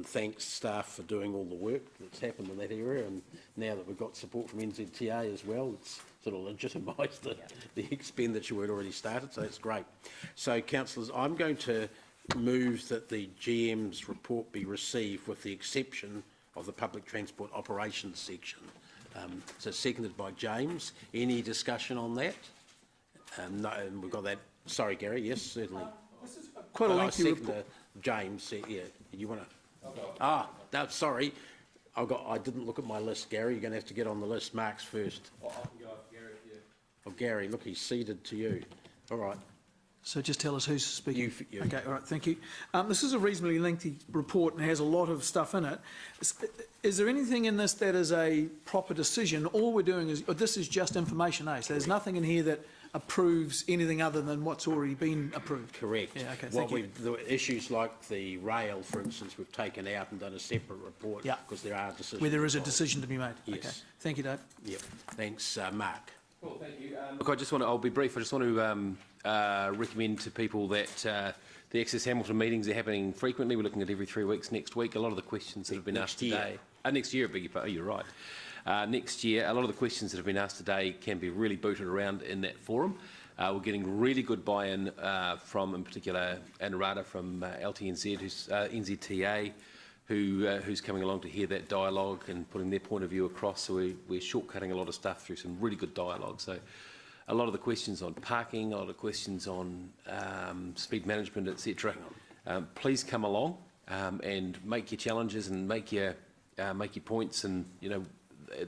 thanks staff for doing all the work that's happened in that area, and now that we've got support from NZTA as well, it's sort of legitimised the expenditure we'd already started, so that's great. So, councillors, I'm going to move that the GM's report be received with the exception of the public transport operations section. So seconded by James. Any discussion on that? No, we've got that. Sorry, Gary. Yes, certainly. This is quite a lengthy report. James, yeah. You want to? No, sorry. I didn't look at my list, Gary. You're going to have to get on the list. Mark's first. I can go after Gary if you... Oh, Gary, look, he's ceded to you. All right. So just tell us who's speaking. You. Okay, all right, thank you. This is a reasonably lengthy report and has a lot of stuff in it. Is there anything in this that is a proper decision? All we're doing is, this is just information, So there's nothing in here that approves anything other than what's already been approved? Correct. Yeah, okay, thank you. The issues like the rail, for instance, we've taken out and done a separate report because there are decisions. Where there is a involved. decision to be made? Yes. Okay, thank you, Dave. Yep. Thanks, Mark. Cool, thank you. Look, I'll be brief. I just want to recommend to people that The Access Hamilton meetings are happening frequently. We're looking at every 3 weeks next week. A lot of the questions that have been asked today... next year, beg your pardon, you're right. Next year, a lot of the questions that have been asked today can be really booted around in that forum. We're getting really good buy-in from, in particular, Anurada from LTNZ, who's NZTA, who's coming along to hear that dialogue and putting their point of view across. So we're shortcutting a lot of stuff through some really good dialogue. So a lot of the questions on parking, a lot of questions on speed management, etc. Please come along and make your challenges and make your points, and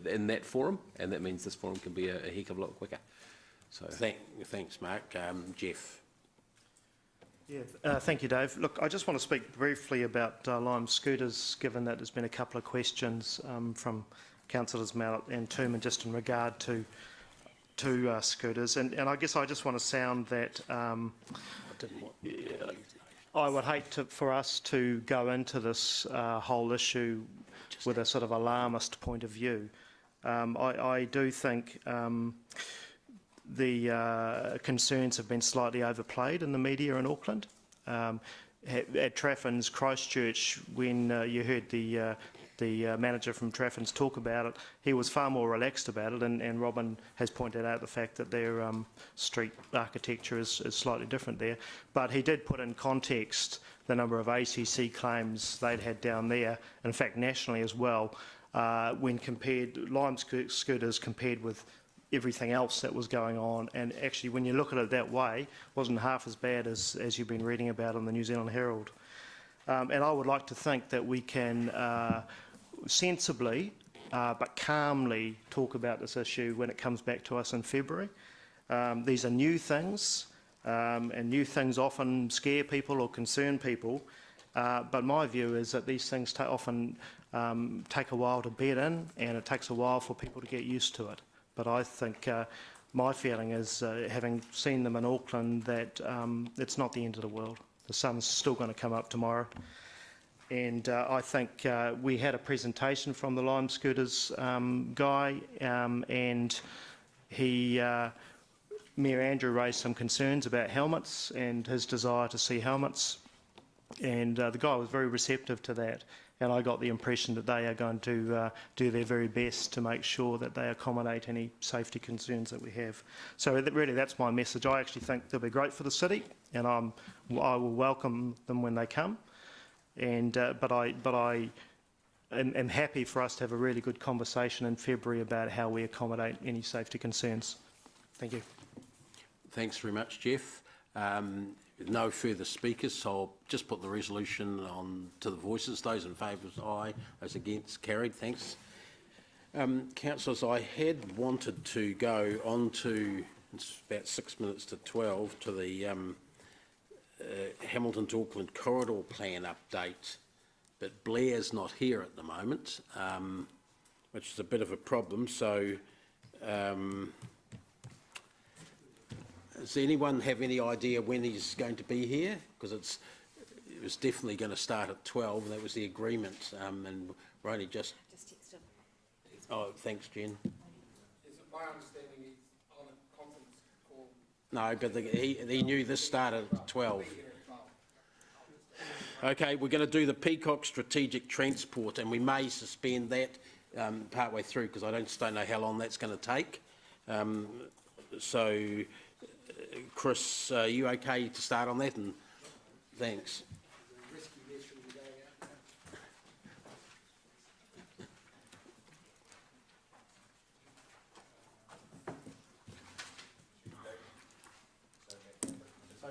in that forum, and that means this forum can be a heck of a lot quicker. So thanks, Mark. Jeff. Yeah, thank you, Dave. Look, I just want to speak briefly about Lime scooters, given that there's been a couple of questions from Councillors Mallet and Toomey just in regard to scooters. And I guess I just want to sound that I would hate for us to go into this whole issue with a sort of alarmist point of view. I do think the concerns have been slightly overplayed in the media in Auckland. At Traffin's Christchurch, when you heard the manager from Traffin's talk about it, he was far more relaxed about it, and Robin has pointed out the fact that their street architecture is slightly different there. But he did put in context the number of HCC claims they'd had down there, in fact nationally as well, when compared, Lime scooters compared with everything else that was going on. And actually, when you look at it that way, it wasn't half as bad as you've been reading about in the New Zealand Herald. And I would like to think that we can sensibly but calmly talk about this issue when it comes back to us in February. These are new things, and new things often scare people or concern people. But my view is that these things often take a while to bed in, and it takes a while for people to get used to it. But I think my feeling is, having seen them in Auckland, that it's not the end of the world. The sun's still going to come up tomorrow. And I think we had a presentation from the Lime Scooters guy, and Mayor Andrew raised some concerns about helmets and his desire to see helmets. And the guy was very receptive to that. And I got the impression that they are going to do their very best to make sure that they accommodate any safety concerns that we have. So really, that's my message. I actually think they'll be great for the city, and I will welcome them when they come. And but I am happy for us to have a really good conversation in February about how we accommodate any safety concerns. Thank you. Thanks very much, Jeff. No further speakers, so I'll just put the resolution on to the voices. Those in favour, aye. Those against, carried. Thanks. Councillors, I had wanted to go on to, it's about 6 minutes to 12, to the Hamilton to Auckland Corridor Plan update, but Blair's not here at the moment, which is a bit of a problem. So does anyone have any idea when he's going to be here? Because it was definitely going to start at 12, and that was the agreement, and we're only just text him. Oh, thanks, Jen. Is it my understanding he's on a conference call? No, but he knew this started at 12. Okay, we're going to do the Peacock Strategic Transport, and we may suspend that partway through, because I don't know how long that's going to take. So, Chris, are you okay to start on that? And thanks.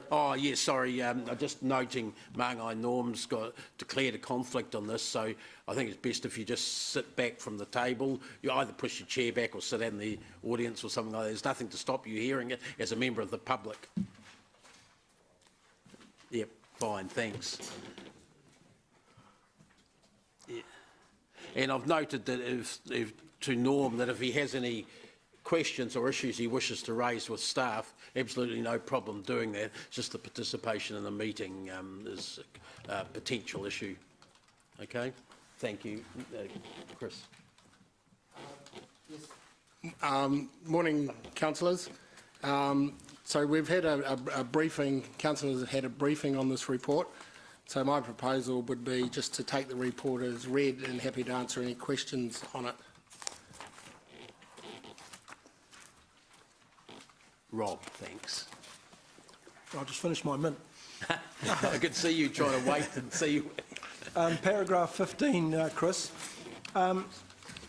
Oh, yes, sorry. I'm just noting Māngai Norm's got declared a conflict on this, so I think it's best if you just sit back from the table. You either push your chair back or sit in the audience or something like that. There's nothing to stop you hearing it as a member of the public. Yep, fine, thanks. Yeah. And I've noted that if to Norm that if he has any questions or issues he wishes to raise with staff, absolutely no problem doing that. It's just the participation in the meeting is a potential issue. Okay, thank you. Chris. Morning, councillors. So we've had a briefing, councillors have had a briefing on this report. So my proposal would be just to take the report as read and happy to answer any questions on it. Rob, thanks. I'll just finish my mint. I could see you trying to wait and see. Paragraph 15, Chris.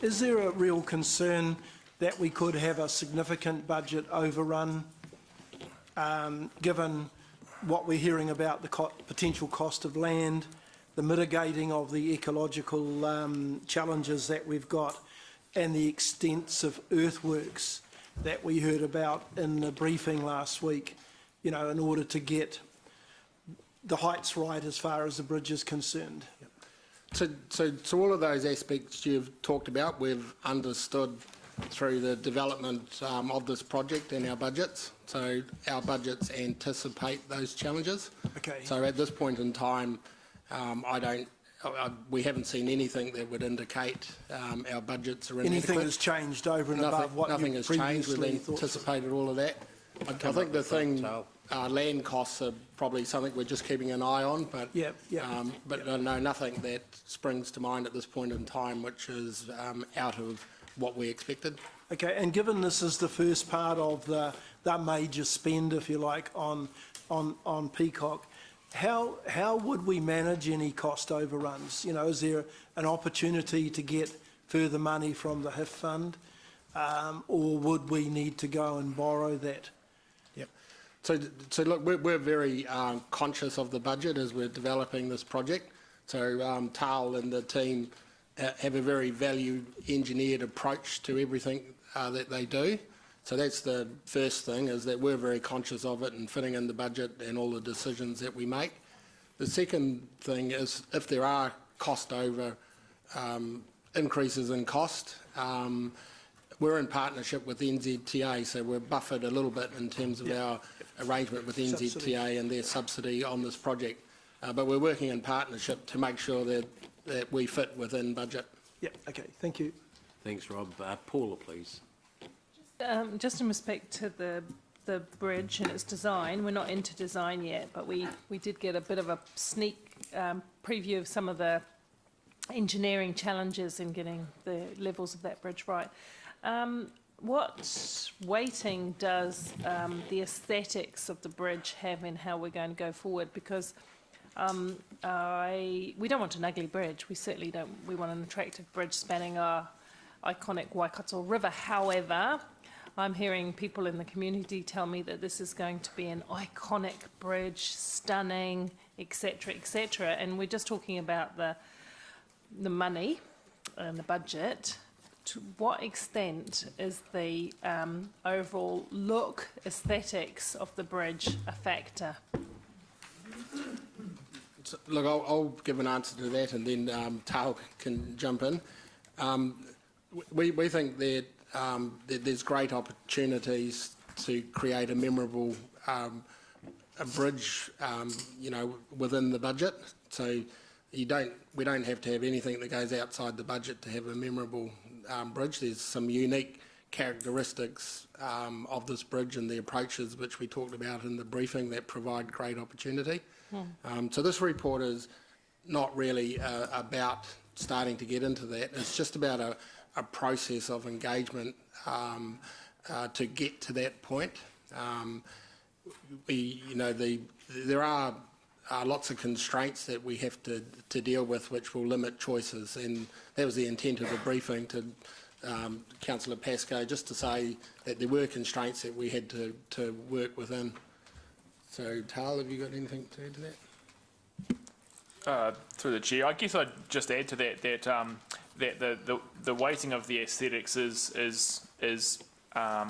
Is there a real concern that we could have a significant budget overrun, given what we're hearing about the potential cost of land, the mitigating of the ecological challenges that we've got, and the extensive earthworks that we heard about in the briefing last week, you know, in order to get the heights right as far as the bridge is concerned? So all of those aspects you've talked about, we've understood through the development of this project and our budgets. So our budgets anticipate those challenges. Okay. So at this point in time, we haven't seen anything that would indicate our budgets are inadequate. Anything has changed over and above what Nothing you has changed. previously We've thought? anticipated all of that. I think the thing, land costs are probably something we're just keeping an eye on, but no, nothing that springs to mind at this point in time, which is out of what we expected. Okay, and given this is the first part of the major spend, if you like, on Peacock, how would we manage any cost overruns? You know, is there an opportunity to get further money from the HIF fund, or would we need to go and borrow that? Yep. So look, we're very conscious of the budget as we're developing this project. So Tal and the team have a very value engineered approach to everything that they do. So that's the first thing, is that we're very conscious of it and fitting in the budget and all the decisions that we make. The second thing is, if there are cost over increases in cost, we're in partnership with NZTA, so we're buffered a little bit in terms of our arrangement with NZTA and their subsidy on this project. But we're working in partnership to make sure that we fit within budget. Yeah, okay, thank you. Thanks, Rob. Paula, please. Just in respect to the bridge and its design, we're not into design yet, but we did get a bit of a sneak preview of some of the engineering challenges in getting the levels of that bridge right. What weighting does the aesthetics of the bridge have in how we're going to go forward? Because we don't want an ugly bridge. We certainly don't. We want an attractive bridge spanning our iconic Waikato River. However, I'm hearing people in the community tell me that this is going to be an iconic bridge, stunning, etc., etc. And we're just talking about the money and the budget. To what extent is the overall look, aesthetics of the bridge a factor? So, look, I'll give an answer to that, and then Tal can jump in. We think that there's great opportunities to create a memorable a bridge, you know, within the budget. So we don't have to have anything that goes outside the budget to have a memorable bridge. There's some unique characteristics of this bridge and the approaches which we talked about in the briefing that provide great opportunity. So this report is not really about starting to get into that. It's just about a process of engagement to get to that point. There are lots of constraints that we have to deal with, which will limit choices, and that was the intent of the briefing to Councillor Pascoe, just to say that there were constraints that we had to work within. So, Tal, have you got anything to add to that? Through the chair, I guess I'd just add to that that the weighting of the aesthetics is a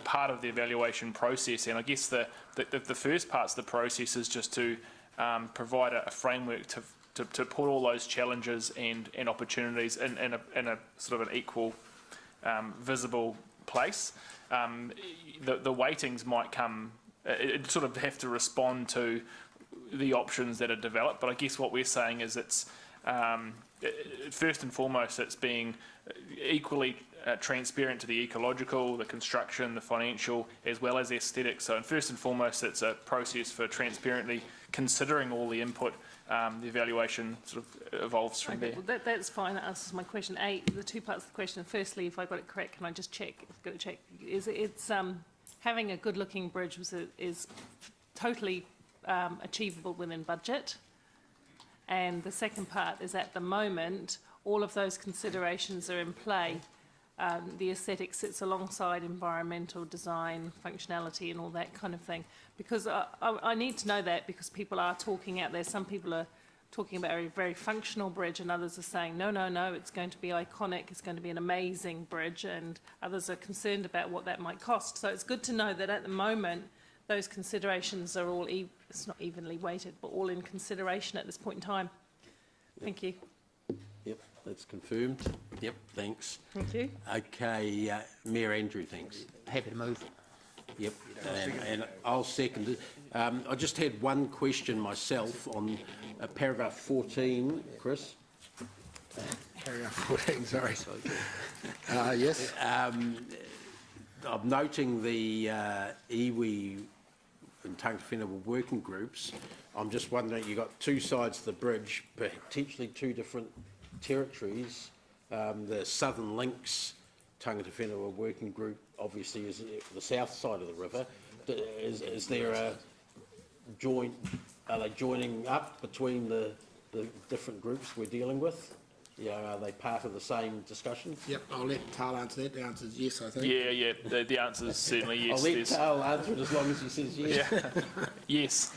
part of the evaluation process, and I guess the first parts of the process is just to provide a framework to put all those challenges and opportunities in a sort of an equal, visible place. The weightings might come. It sort of have to respond to the options that are developed, but I guess what we're saying is it's first and foremost, it's being equally transparent to the ecological, the construction, the financial, as well as aesthetics. So first and foremost, it's a process for transparently considering all the input. The evaluation sort of evolves from Okay, there. well, that's fine. That answers my question. The two parts of the question. Firstly, if I got it correct, can I just check? If I've got to check, it's having a good-looking bridge is totally achievable within budget. And the second part is, at the moment, all of those considerations are in play. The aesthetic sits alongside environmental design, functionality and all that kind of thing. Because I need to know that, because people are talking out there. Some people are talking about a very functional bridge and others are saying, no, no, no, it's going to be iconic, it's going to be an amazing bridge, and others are concerned about what that might cost. So it's good to know that at the moment those considerations are all, it's not evenly weighted, but all in consideration at this point in time. Thank you. Yep, that's confirmed. Yep, thanks. Thank you. Okay, Mayor Andrew, thanks. Happy to move. Yep, and I'll second it. I just had one question myself on paragraph 14, Chris. Paragraph 14, sorry. Yes. I'm noting the iwi and Tangata Whenua working groups. I'm just wondering, you've got two sides of the bridge, potentially two different territories. The Southern Links Tangata Whenua working group obviously is the south side of the river. Is there a joint, are they joining up between the different groups we're dealing with? Yeah, are they part of the same discussion? Yep, I'll let Tal answer that. The answer is yes, I think. Yeah, the answer is certainly yes. I'll let Tal answer it as long as he says yes. Yeah. Yes.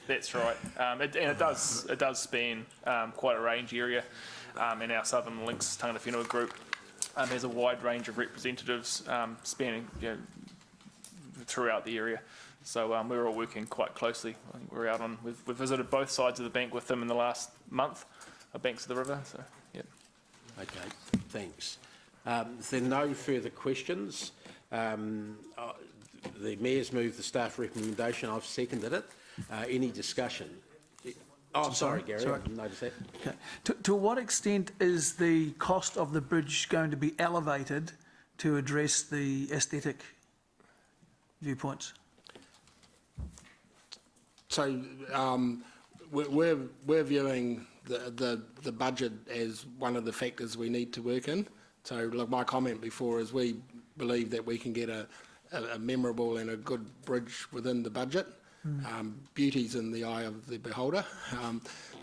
That's right. And it does span quite a range area. In our Southern Links Tangata Whenua group, has a wide range of representatives spanning throughout the area. So we're all working quite closely. I think we're out on. We've visited both sides of the bank with them in the last month. Banks of the river, so yeah. Okay, thanks. If there are no further questions, the Mayor's moved the staff recommendation. I've seconded it. Any discussion? Oh, sorry, Gary, I didn't notice that. Okay. To what extent is the cost of the bridge going to be elevated to address the aesthetic viewpoints? So we're viewing the budget as one of the factors we need to work in. So like my comment before is we believe that we can get a memorable and a good bridge within the budget. Beauty's in the eye of the beholder.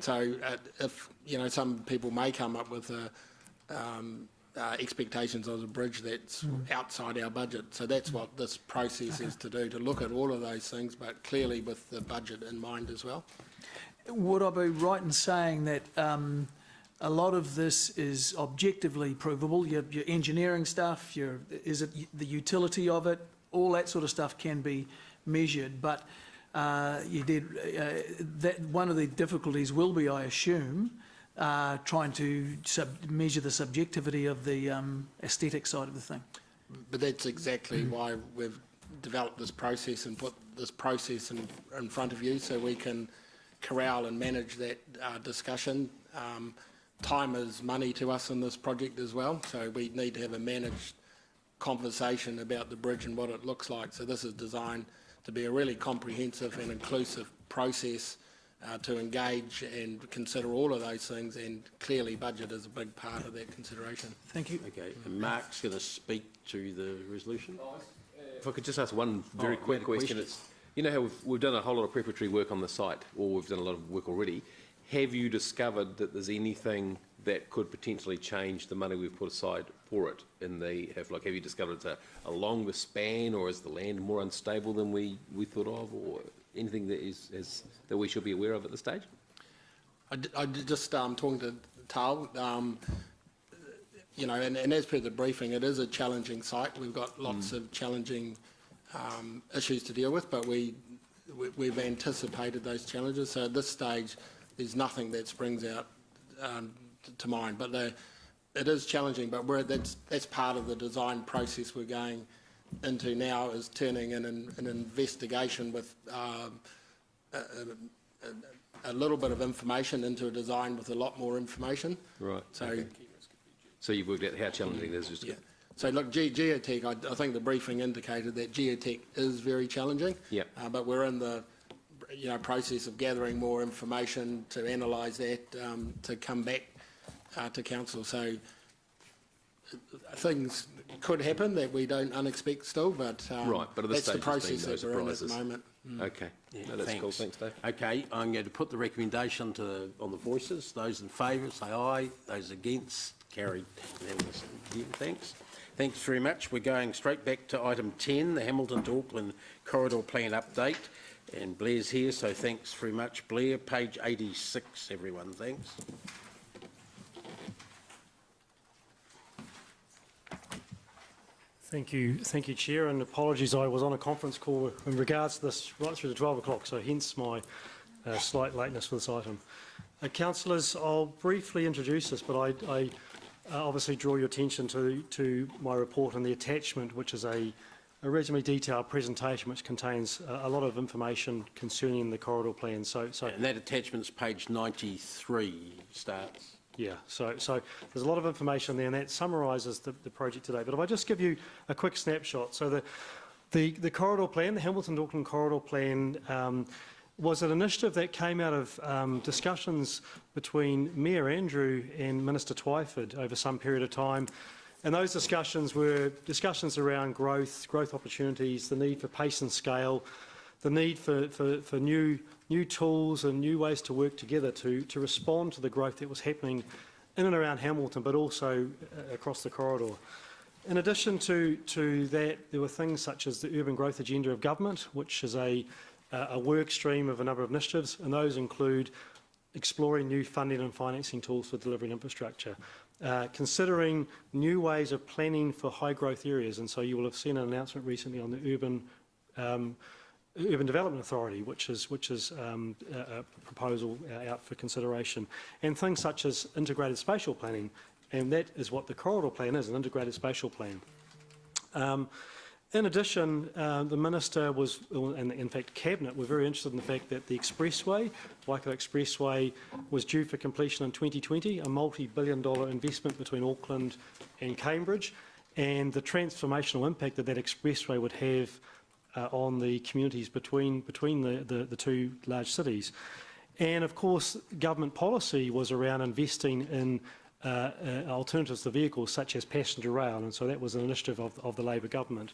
So if, you know, some people may come up with expectations of a bridge that's outside our budget. So that's what this process is to do, to look at all of those things, but clearly with the budget in mind as well. Would I be right in saying that a lot of this is objectively provable? Your engineering stuff, is it the utility of it? All that sort of stuff can be measured, but that one of the difficulties will be, I assume, trying to measure the subjectivity of the aesthetic side of the thing. But that's exactly why we've developed this process and put this process in front of you, so we can corral and manage that discussion. Time is money to us in this project as well, so we need to have a managed conversation about the bridge and what it looks like. So this is designed to be a really comprehensive and inclusive process to engage and consider all of those things, and clearly budget is a big part of that consideration. Thank you. Okay, and Mark's going to speak to the resolution. If I could just ask one very quick question. It's, you know how we've done a whole lot of preparatory work on the site, or we've done a lot of work already. Have you discovered that there's anything that could potentially change the money we've put aside for it? Have you discovered it's a longer span, or is the land more unstable than we thought of, or anything that that we should be aware of at this stage? I just talking to Tal, you know, and as per the briefing, it is a challenging site. We've got lots of challenging issues to deal with, but we've anticipated those challenges. So at this stage, there's nothing that springs out to mind. But it is challenging, but that's part of the design process we're going into now, is turning in an investigation with a little bit of information into a design with a lot more information. Right. So, Okay. So you've worked out how challenging it is. Just yeah. So look, geotech, I think the briefing indicated that geotech is very challenging. Yep. But we're in the process of gathering more information to analyse that, to come back to council. So things could happen that we don't unexpect still, but, Right, but at this that's the stage there's been process no that we're in at the surprises. moment. Okay. No, that's cool. Thanks, Dave. Okay, I'm going to put the recommendation on the voices. Those in favour say aye. Those against, carried unanimously. Yeah, thanks. Thanks very much. We're going straight back to item 10, the Hamilton to Auckland Corridor Plan Update. And Blair's here, so thanks very much, Blair. Page 86, everyone, thanks. Thank you, Chair, and apologies, I was on a conference call in regards to this right through to 12 o'clock, so hence my slight lateness for this item. Councillors, I'll briefly introduce this, but I obviously draw your attention to my report and the attachment, which is a reasonably detailed presentation which contains a lot of information concerning the corridor plan. So and that attachment's page 93 starts. Yeah, so there's a lot of information there, and that summarises the project today. But if I just give you a quick snapshot, so the corridor plan, the Hamilton to Auckland corridor plan, was an initiative that came out of discussions between Mayor Andrew and Minister Twyford over some period of time. And those discussions were discussions around growth opportunities, the need for pace and scale, the need for new tools and new ways to work together to respond to the growth that was happening in and around Hamilton, but also across the corridor. In addition to that, there were things such as the Urban Growth Agenda of Government, which is a work stream of a number of initiatives, and those include exploring new funding and financing tools for delivering infrastructure, considering new ways of planning for high growth areas, and so you will have seen an announcement recently on the Urban Development Authority, which is a proposal out for consideration, and things such as integrated spatial planning, and that is what the corridor plan is, an integrated spatial plan. In addition, the Minister was, and in fact Cabinet, were very interested in the fact that the expressway, Waikato Expressway, was due for completion in 2020, a multi-billion-dollar investment between Auckland and Cambridge, and the transformational impact that expressway would have on the communities between the two large cities. And of course, government policy was around investing in alternatives to vehicles such as passenger rail, and so that was an initiative of the Labour government.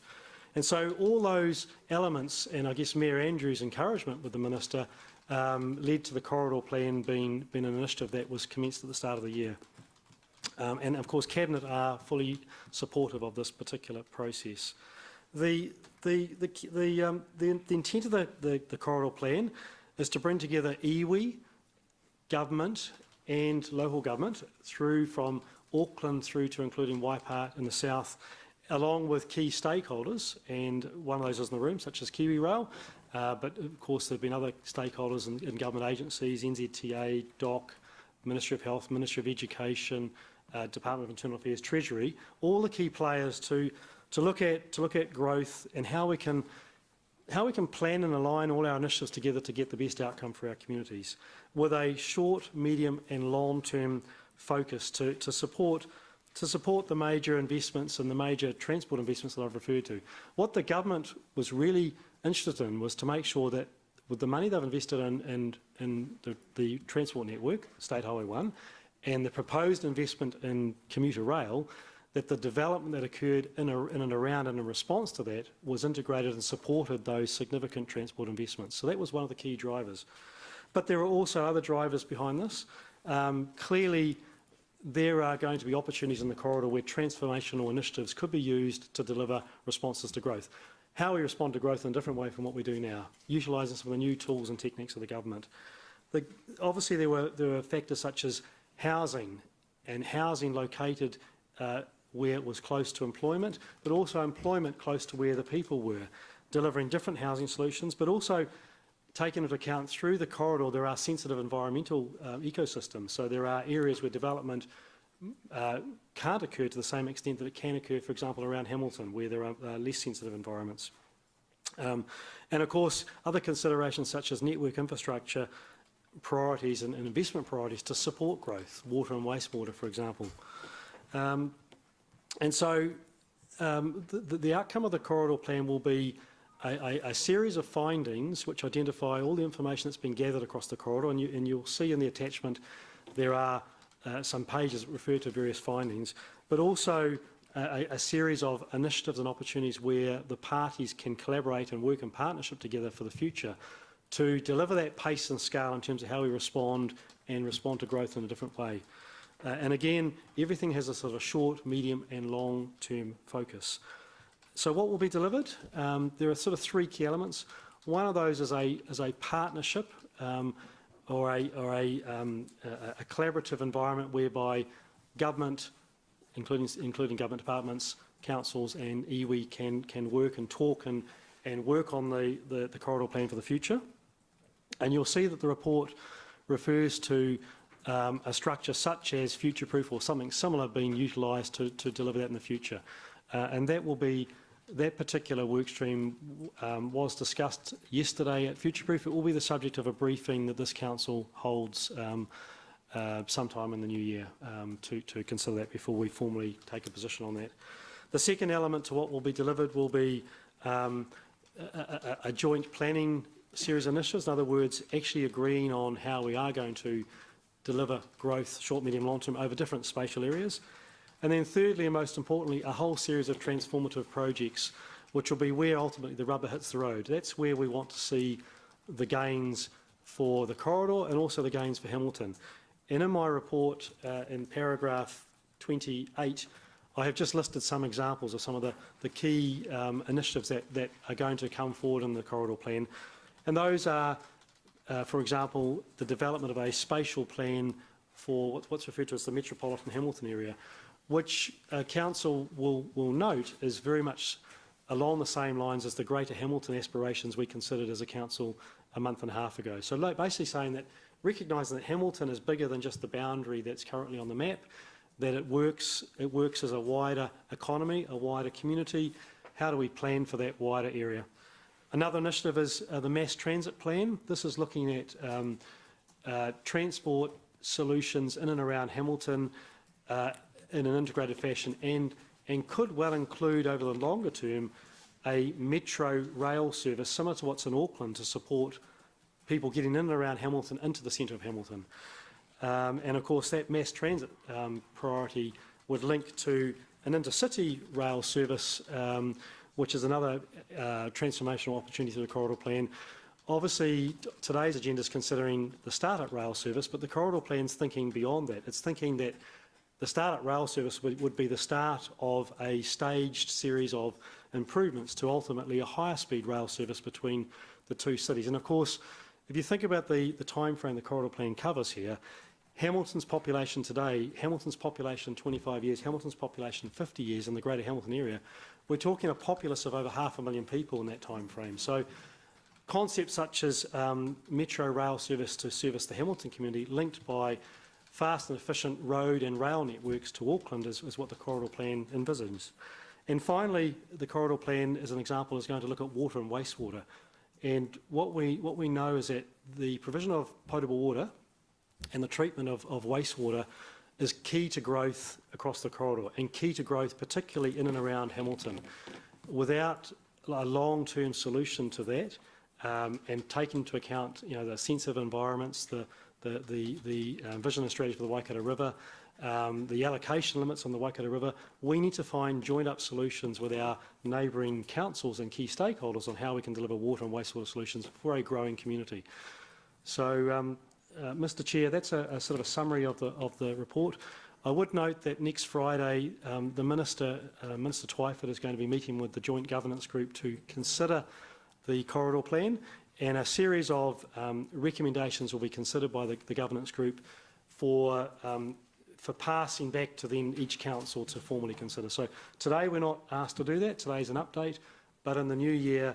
And so all those elements, and I guess Mayor Andrews' encouragement with the Minister, led to the corridor plan being an initiative that was commenced at the start of the year. And of course, Cabinet are fully supportive of this particular process. The intent of the corridor plan is to bring together iwi, government and local government from Auckland through to including Waipart in the south, along with key stakeholders, and one of those is in the room, such as Kiwi Rail, but of course there have been other stakeholders in government agencies, NZTA, DOC, Ministry of Health, Ministry of Education, Department of Internal Affairs, Treasury, all the key players to look at growth and how we can plan and align all our initiatives together to get the best outcome for our communities, with a short, medium and long-term focus to support the major investments and the major transport investments that I've referred to. What the government was really interested in was to make sure that with the money they've invested in the transport network, State Highway 1, and the proposed investment in commuter rail, that the development that occurred in and around and in response to that was integrated and supported those significant transport investments. So that was one of the key drivers. But there are also other drivers behind this. Clearly, there are going to be opportunities in the corridor where transformational initiatives could be used to deliver responses to growth. How we respond to growth in a different way from what we do now, utilising some of the new tools and techniques of the government. Obviously, there were factors such as housing, and housing located where it was close to employment, but also employment close to where the people were, delivering different housing solutions, but also taking into account through the corridor there are sensitive environmental ecosystems. So there are areas where development can't occur to the same extent that it can occur, for example, around Hamilton, where there are less sensitive environments. And of course, other considerations such as network infrastructure priorities and investment priorities to support growth, water and wastewater, for example. And so the outcome of the corridor plan will be a series of findings which identify all the information that's been gathered across the corridor, and you'll see in the attachment there are some pages that refer to various findings, but also a series of initiatives and opportunities where the parties can collaborate and work in partnership together for the future to deliver that pace and scale in terms of how we respond to growth in a different way. And again, everything has a sort of short, medium and long-term focus. So what will be delivered? There are sort of three key elements. One of those is a partnership or a collaborative environment whereby government, including government departments, councils and iwi can work and talk and work on the corridor plan for the future. And you'll see that the report refers to a structure such as future-proof or something similar being utilised to deliver that in the future. And that particular workstream was discussed yesterday at Future-Proof. It will be the subject of a briefing that this council holds sometime in the new year to consider that before we formally take a position on that. The second element to what will be delivered will be a joint planning series of initiatives. In other words, actually agreeing on how we are going to deliver growth, short, medium, long term, over different spatial areas. And then thirdly, and most importantly, a whole series of transformative projects, which will be where ultimately the rubber hits the road. That's where we want to see the gains for the corridor and also the gains for Hamilton. And in my report, in paragraph 28, I have just listed some examples of some of the key initiatives that are going to come forward in the corridor plan. And those are, for example, the development of a spatial plan for what's referred to as the metropolitan Hamilton area, which Council will note is very much along the same lines as the Greater Hamilton aspirations we considered as a council a month and a half ago. So basically saying that, recognising that Hamilton is bigger than just the boundary that's currently on the map, that it works as a wider economy, a wider community. How do we plan for that wider area? Another initiative is the mass transit plan. This is looking at transport solutions in and around Hamilton in an integrated fashion and could well include over the longer term a metro rail service similar to what's in Auckland to support people getting in and around Hamilton into the centre of Hamilton. And of course that mass transit priority would link to an intercity rail service which is another transformational opportunity through the corridor plan. Obviously, today's agenda is considering the start-up rail service, but the corridor plan's thinking beyond that. It's thinking that the start-up rail service would be the start of a staged series of improvements to ultimately a higher speed rail service between the two cities. And of course, if you think about the time frame the corridor plan covers here, Hamilton's population today, Hamilton's population 25 years, Hamilton's population 50 years in the Greater Hamilton area, we're talking a populace of over 500,000 people in that time frame. So concepts such as metro rail service to service the Hamilton community linked by fast and efficient road and rail networks to Auckland is what the corridor plan envisages. And finally, the corridor plan, as an example, is going to look at water and wastewater. And what we know is that the provision of potable water and the treatment of wastewater is key to growth across the corridor and key to growth particularly in and around Hamilton. Without a long-term solution to that and taking into account the sensitive environments, the vision and strategy for the Waikato River, the allocation limits on the Waikato River, we need to find joined-up solutions with our neighbouring councils and key stakeholders on how we can deliver water and wastewater solutions for a growing community. So, Mr Chair, that's a sort of a summary of the report. I would note that next Friday, the Minister Twyford, is going to be meeting with the Joint Governance Group to consider the corridor plan, and a series of recommendations will be considered by the Governance Group for passing back to then each council to formally consider. So today we're not asked to do that, today's an update, but in the new year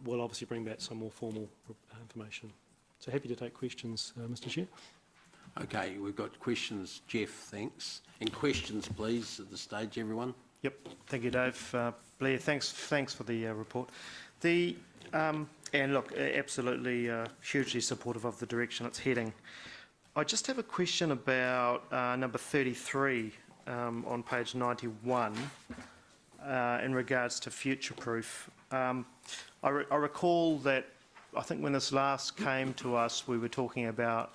we'll obviously bring back some more formal information. So happy to take questions, Mr Chair. Okay, we've got questions, Jeff, thanks. And questions please at this stage, everyone. Yep, thank you Dave. Blair, thanks for the report. The And look, absolutely hugely supportive of the direction it's heading. I just have a question about number 33 on page 91 in regards to future-proof. I recall that I think when this last came to us, we were talking about,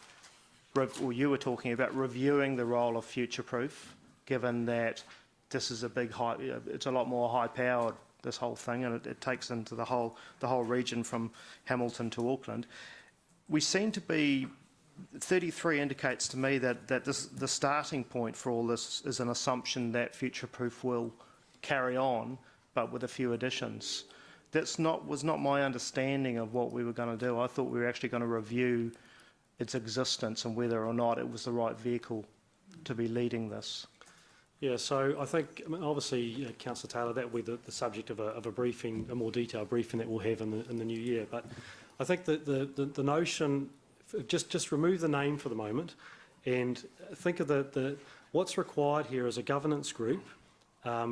or you were talking about reviewing the role of future-proof, given that this is a big it's a lot more high-powered, this whole thing, and it takes into the whole region from Hamilton to Auckland. We seem to be, 33 indicates to me that the starting point for all this is an assumption that future-proof will carry on, but with a few additions. Was not my understanding of what we were going to do. I thought we were actually going to review its existence and whether or not it was the right vehicle to be leading this. Yeah, so I think, obviously, Councillor Taylor, that will be the subject of a briefing, a more detailed briefing that we'll have in the new year. But I think that the notion, just remove the name for the moment, and think of what's required here is a governance group,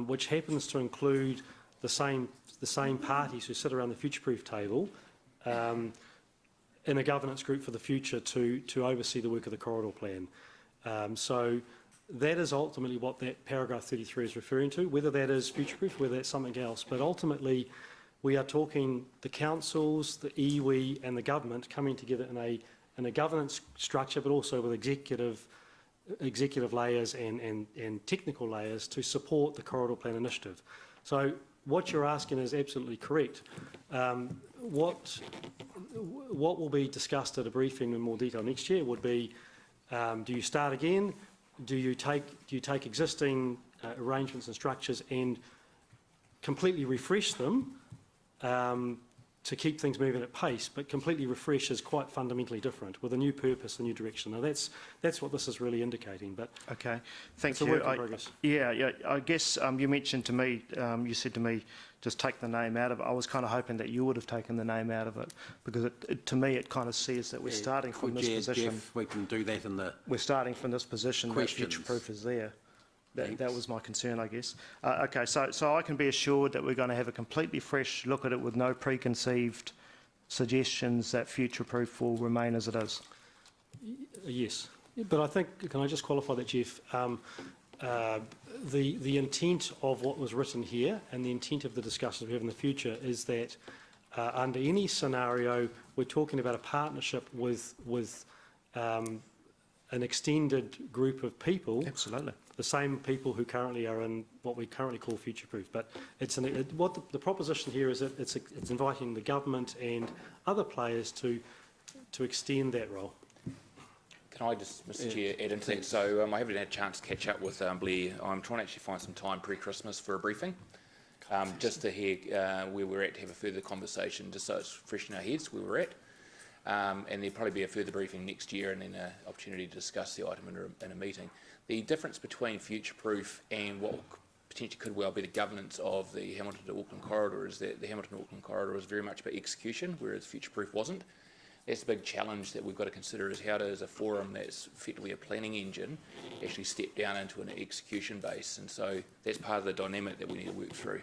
which happens to include the same parties who sit around the future-proof table, in a governance group for the future to oversee the work of the corridor plan. So that is ultimately what that paragraph 33 is referring to, whether that is future-proof, whether that's something else. But ultimately, we are talking the councils, the iwi and the government coming together in a governance structure, but also with executive layers and technical layers to support the corridor plan initiative. So what you're asking is absolutely correct. What will be discussed at a briefing in more detail next year would be, do you start again? Do you take existing arrangements and structures and completely refresh them to keep things moving at pace? But completely refresh is quite fundamentally different with a new purpose, a new direction. Now that's what this is really indicating. But okay, thank you. It's a work in progress. Yeah. I guess you mentioned to me, you said to me, just take the name out of it. I was kind of hoping that you would have taken the name out of it, because to me it kind of says that we're starting from this position. Jeff, we can do that in the We're starting from this position questions. that future-proof is there. That was my concern, I guess. Okay, so I can be assured that we're going to have a completely fresh look at it with no preconceived suggestions that future-proof will remain as it is. Yes, but I think, can I just qualify that, Jeff? The intent of what was written here and the intent of the discussions we have in the future is that under any scenario, we're talking about a partnership with an extended group of people. Absolutely. The same people who currently are in what we currently call future-proof. But it's what the proposition here is that it's inviting the government and other players to extend that role. Can I just, Mr Chair, add into that? So I haven't had a chance to catch up with Blair. I'm trying to actually find some time pre-Christmas for a briefing, just to hear where we're at, to have a further conversation, just so it's fresh in our heads where we're at. And there'll probably be a further briefing next year and then an opportunity to discuss the item in a meeting. The difference between future-proof and what potentially could well be the governance of the Hamilton to Auckland corridor is that the Hamilton to Auckland corridor was very much about execution, whereas future-proof wasn't. That's a big challenge that we've got to consider, is how does a forum that's effectively a planning engine actually step down into an execution base, and so that's part of the dynamic that we need to work through.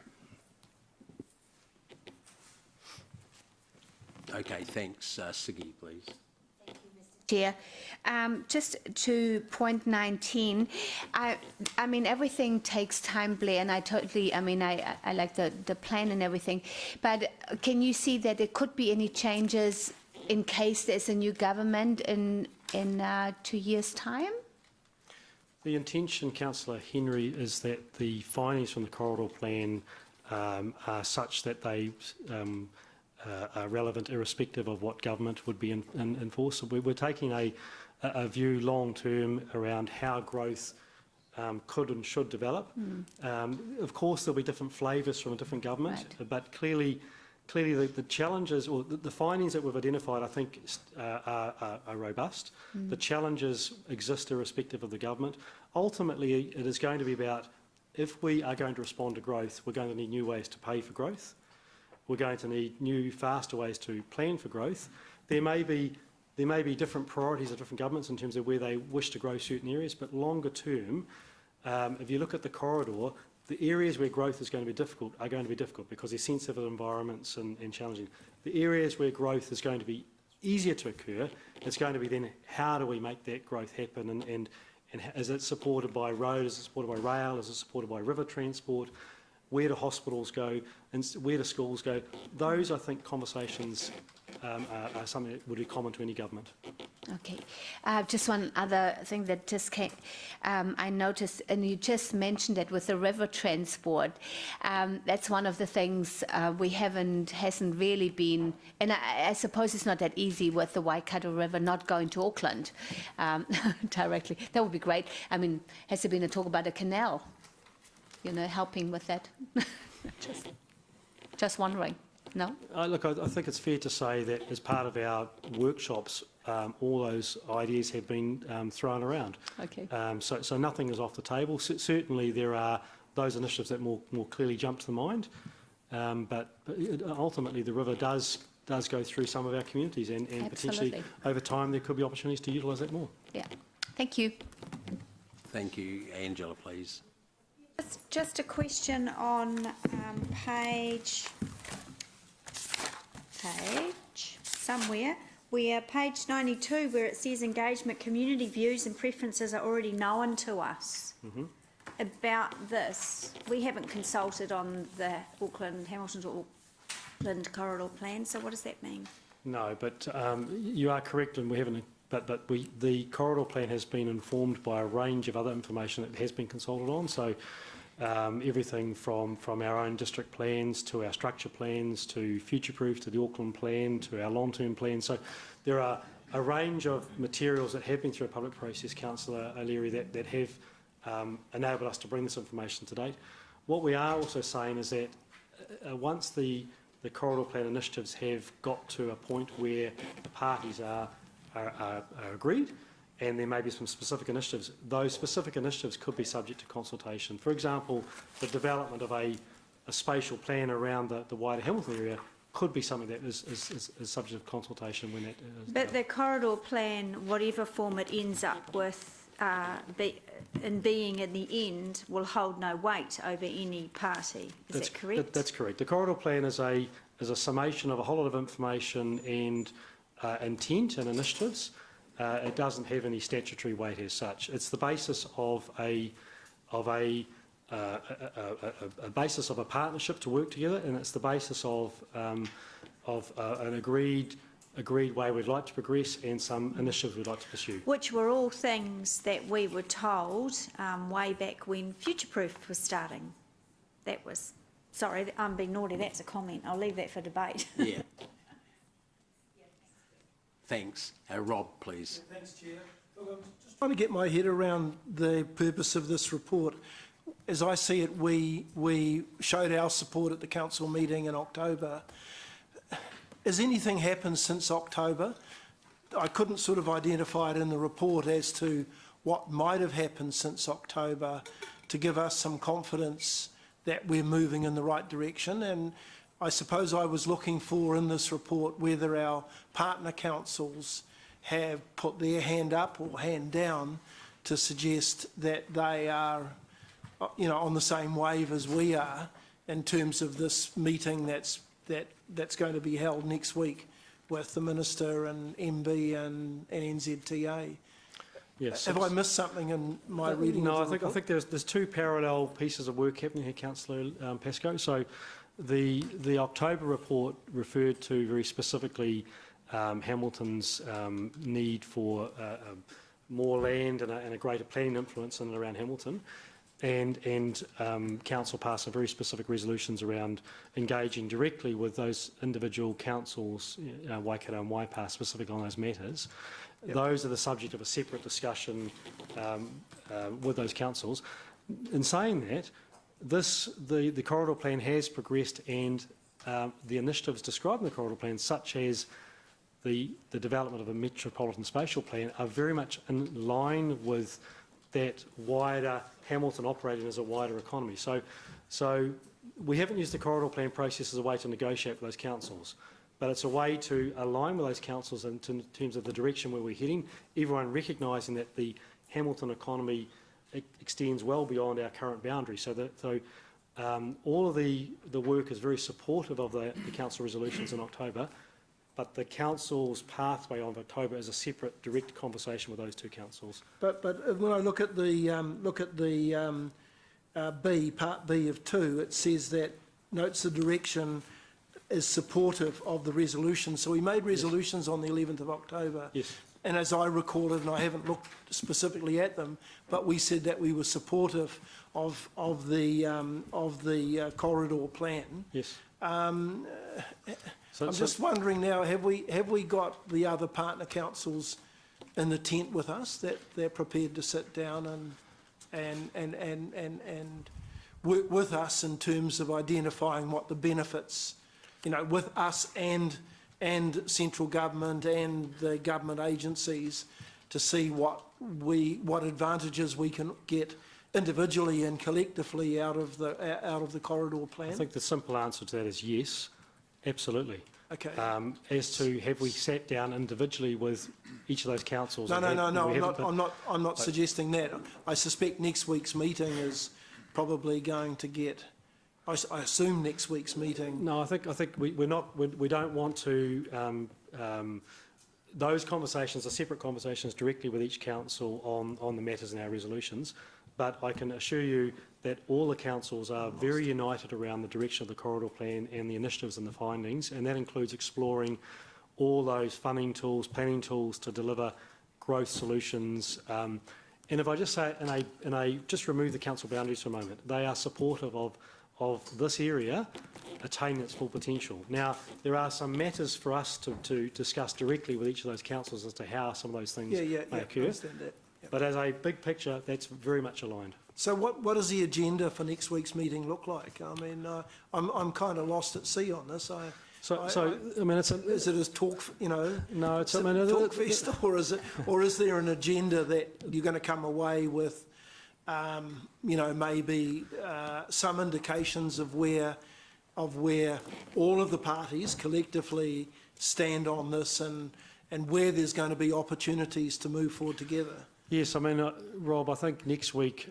Okay, thanks. Siggy, please. Chair. Just to point 19, I mean, everything takes time, Blair, and I like the plan and everything, but can you see that there could be any changes in case there's a new government in 2 years' time? The intention, Councillor Henry, is that the findings from the corridor plan are such that they are relevant irrespective of what government would be in force. So we're taking a view long-term around how growth could and should develop. Of course, there'll be different flavours from a different government, right. But clearly the challenges or the findings that we've identified, I think, are robust. The challenges exist irrespective of the government. Ultimately, it is going to be about, if we are going to respond to growth, we're going to need new ways to pay for growth. We're going to need new, faster ways to plan for growth. There may be different priorities of different governments in terms of where they wish to grow certain areas, but longer term, if you look at the corridor, The areas where growth is going to be difficult are going to be difficult because they're sensitive environments and challenging. The areas where growth is going to be easier to occur, it's going to be then how do we make that growth happen, and is it supported by road, is it supported by rail, is it supported by river transport, where do hospitals go, and where do schools go? Those, I think, conversations are something that would be common to any government. Okay. Just one other thing that just came, I noticed, and you just mentioned it with the river transport. That's one of the things hasn't really been, and I suppose it's not that easy with the Waikato River not going to Auckland directly. That would be great. I mean, has there been a talk about a canal, helping with that? just wondering. No? Look, I think it's fair to say that as part of our workshops, all those ideas have been thrown around. Okay. So nothing is off the table. Certainly there are those initiatives that more clearly jump to the mind, but ultimately the river does go through some of our communities, and potentially over time there could be opportunities to utilise that more. Yeah. Thank you. Thank you. Angela, please. Just a question on page somewhere, where page 92, where it says engagement, community views and preferences are already known to us. Mm-hmm. About this, we haven't consulted on the Hamilton to Auckland corridor plan, so what does that mean? No, but you are correct, and we haven't. But the corridor plan has been informed by a range of other information that has been consulted on. So everything from our own district plans to our structure plans to future-proof to the Auckland plan to our long-term plan. So there are a range of materials that have been through a public process, Councillor O'Leary, that have enabled us to bring this information to date. What we are also saying is that once the corridor plan initiatives have got to a point where the parties are agreed, and there may be some specific initiatives, those specific initiatives could be subject to consultation. For example, the development of a spatial plan around the wider Hamilton area could be something that is subject to consultation when that is. But the corridor plan, whatever form it ends up with, being in the end, will hold no weight over any party. Is that correct? That's correct. The corridor plan is a summation of a whole lot of information and intent and initiatives. It doesn't have any statutory weight as such. It's the basis of a basis of a partnership to work together, and it's the basis of an agreed way we'd like to progress and some initiatives we'd like to pursue. Which were all things that we were told way back when Future-Proof was starting. That was, sorry, I'm being naughty, that's a comment. I'll leave that for debate. Yeah. Thanks. Rob, please. Yeah, thanks, Chair. Look, I'm just trying to get my head around the purpose of this report. As I see it, we showed our support at the council meeting in October. Has anything happened since October? I couldn't sort of identify it in the report as to what might have happened since October to give us some confidence that we're moving in the right direction. And I suppose I was looking for in this report whether our partner councils have put their hand up or hand down to suggest that they are, on the same wave as we are in terms of this meeting that's going to be held next week with the Minister and MB and NZTA. Yes. Have I missed something in my reading? No, of the I think there's two parallel pieces of work happening here, Councillor Pascoe. So the October report referred to very specifically Hamilton's need for more land and a greater planning influence in and around Hamilton. And council passed some very specific resolutions around engaging directly with those individual councils, Waikato and Waipa, specifically on those matters. Yep. Those are the subject of a separate discussion with those councils. In saying that, the corridor plan has progressed, and the initiatives described in the corridor plan, such as the development of a metropolitan spatial plan, are very much in line with that wider Hamilton operating as a wider economy. So we haven't used the corridor plan process as a way to negotiate with those councils, but it's a way to align with those councils in terms of the direction where we're heading, everyone recognising that the Hamilton economy extends well beyond our current boundary. So all of the work is very supportive of the council resolutions in October, but the council's pathway of October is a separate, direct conversation with those two councils. But when I look at the B, part B of 2, it says that notes the direction is supportive of the resolution. So we made resolutions on the 11th of October. Yes. And as I recall it, and I haven't looked specifically at them, but we said that we were supportive of the corridor plan. Yes. I'm just wondering now, have we got the other partner councils in the tent with us, that they're prepared to sit down and work with us in terms of identifying what the benefits, with us and central government and the government agencies, to see what advantages we can get individually and collectively out of the corridor plan? I think the simple answer to that is yes, absolutely. Okay. As to have we sat down individually with each of those councils? No. I'm not suggesting that. I suspect next week's meeting is probably going to get. I assume next week's meeting. No, I think we don't want to. Those conversations are separate conversations directly with each council on the matters in our resolutions. But I can assure you that all the councils are very united around the direction of the corridor plan and the initiatives and the findings, and that includes exploring all those funding tools, planning tools to deliver growth solutions. And if I just say, and I just remove the council boundaries for a moment, they are supportive of this area attaining its full potential. Now, there are some matters for us to discuss directly with each of those councils as to how some of those things may occur. I understand that. Yep. But as a big picture, that's very much aligned. So what does the agenda for next week's meeting look like? I mean, I'm kind of lost at sea on this. Is it a talk? No, it's a talk fest, or is there an agenda that you're going to come away with? Maybe some indications of where all of the parties collectively stand on this, and where there's going to be opportunities to move forward together. Yes, Rob, I think next week,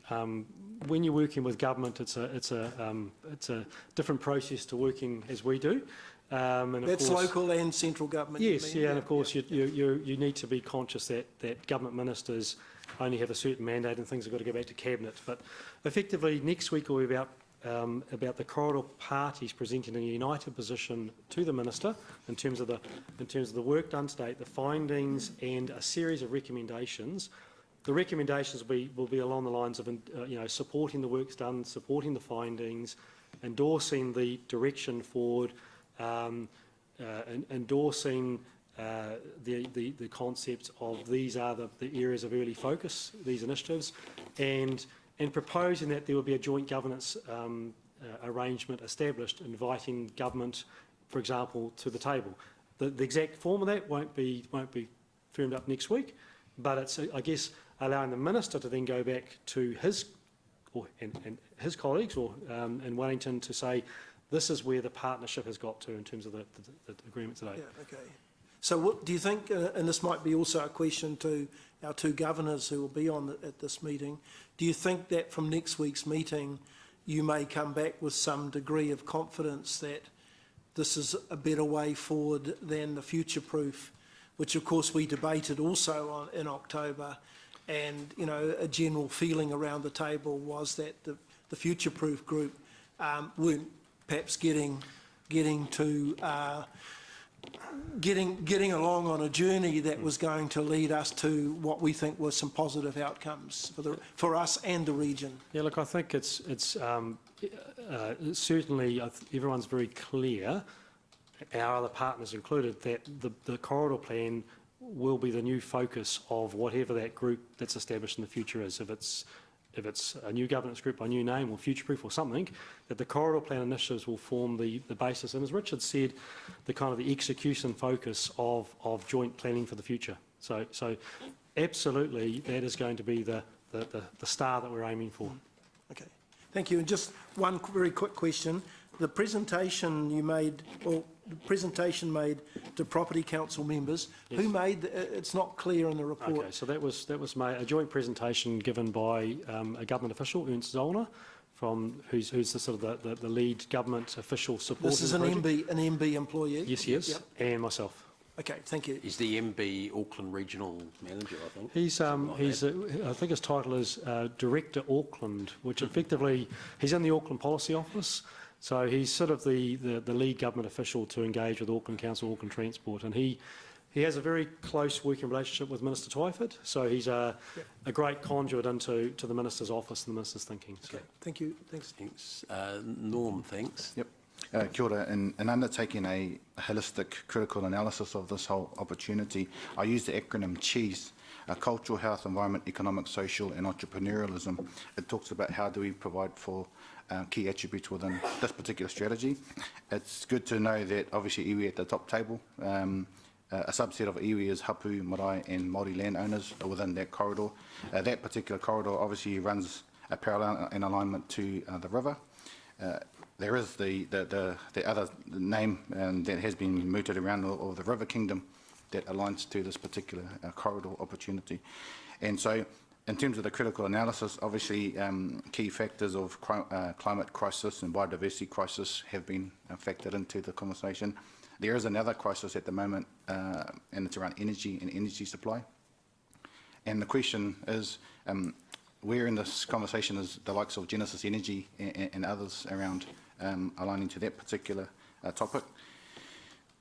when you're working with government, it's a different process to working as we do. And that's local and central government. Yes, and of course you need to be conscious that government ministers only have a certain mandate and things have got to go back to cabinet. But effectively, next week will be about the corridor parties presenting a united position to the minister in terms of the work done to date, the findings, and a series of recommendations. The recommendations will be along the lines of supporting the works done, supporting the findings, endorsing the direction forward, endorsing the concepts of these are the areas of early focus, these initiatives, and proposing that there will be a joint governance arrangement established, inviting government, for example, to the table. The exact form of that won't be firmed up next week, but it's, I guess, allowing the minister to then go back to his colleagues in Wellington to say, this is where the partnership has got to in terms of the agreement today. Yeah, okay. So what do you think, and this might be also a question to our two governors who will be at this meeting, do you think that from next week's meeting you may come back with some degree of confidence that this is a better way forward than the future-proof, which of course we debated also in October, and a general feeling around the table was that the future-proof group weren't perhaps getting along on a journey that was going to lead us to what we think were some positive outcomes for us and the region. Yeah, look, I think it's certainly everyone's very clear, our other partners included, that the corridor plan will be the new focus of whatever that group that's established in the future is. If it's a new governance group by new name or future-proof or something, that the corridor plan initiatives will form the basis. And as Richard said, the execution focus of joint planning for the future. So absolutely, that is going to be the star that we're aiming for. Okay. Thank you. And just one very quick question. The presentation you made, or the presentation made to Property Council members, who made, it's not clear in the report. Okay, so that was a joint presentation given by a government official, Ernst Zollner, who's the sort of the lead government official supporting This is the an project. MB employee? Yes, he is, Yep. and myself. Okay, thank you. Is the MB Auckland Regional Manager, I think? I think his title is Director Auckland, which effectively, he's in the Auckland Policy Office, so he's sort of the lead government official to engage with Auckland Council, Auckland Transport, and he has a very close working relationship with Minister Twyford, so he's a great conduit into the Minister's office and the Minister's thinking. So. Okay, thank you. Thanks. Thanks. Norm, thanks. Yep. Kia ora. In undertaking a holistic critical analysis of this whole opportunity, I use the acronym CHEESE, Cultural, Health, Environment, Economic, Social and Entrepreneurialism. It talks about how do we provide for key attributes within this particular strategy. It's good to know that obviously iwi at the top table. A subset of iwi is hapu, marae and Māori landowners within that corridor. That particular corridor obviously runs a parallel in alignment to the river. There is the other name that has been mooted around of the River Kingdom that aligns to this particular corridor opportunity. And so in terms of the critical analysis, obviously key factors of climate crisis and biodiversity crisis have been factored into the conversation. There is another crisis at the moment and it's around energy and energy supply. And the question is, where in this conversation is the likes of Genesis Energy and others around aligning to that particular topic?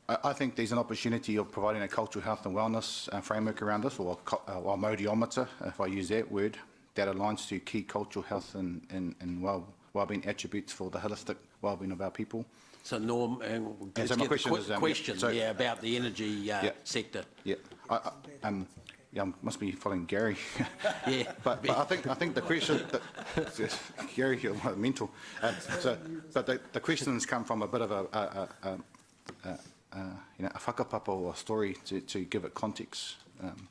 I think there's an opportunity of providing a cultural health and wellness framework around this, or modiometer, if I use that word, that aligns to key cultural health and well-being attributes for the holistic well-being of our people. So Norm, so my question is, about the energy sector. Yeah, I must be following Gary. Yeah, but I think the question, Gary, you're mental. But the questions come from a bit of a whakapapa or a story to give it context.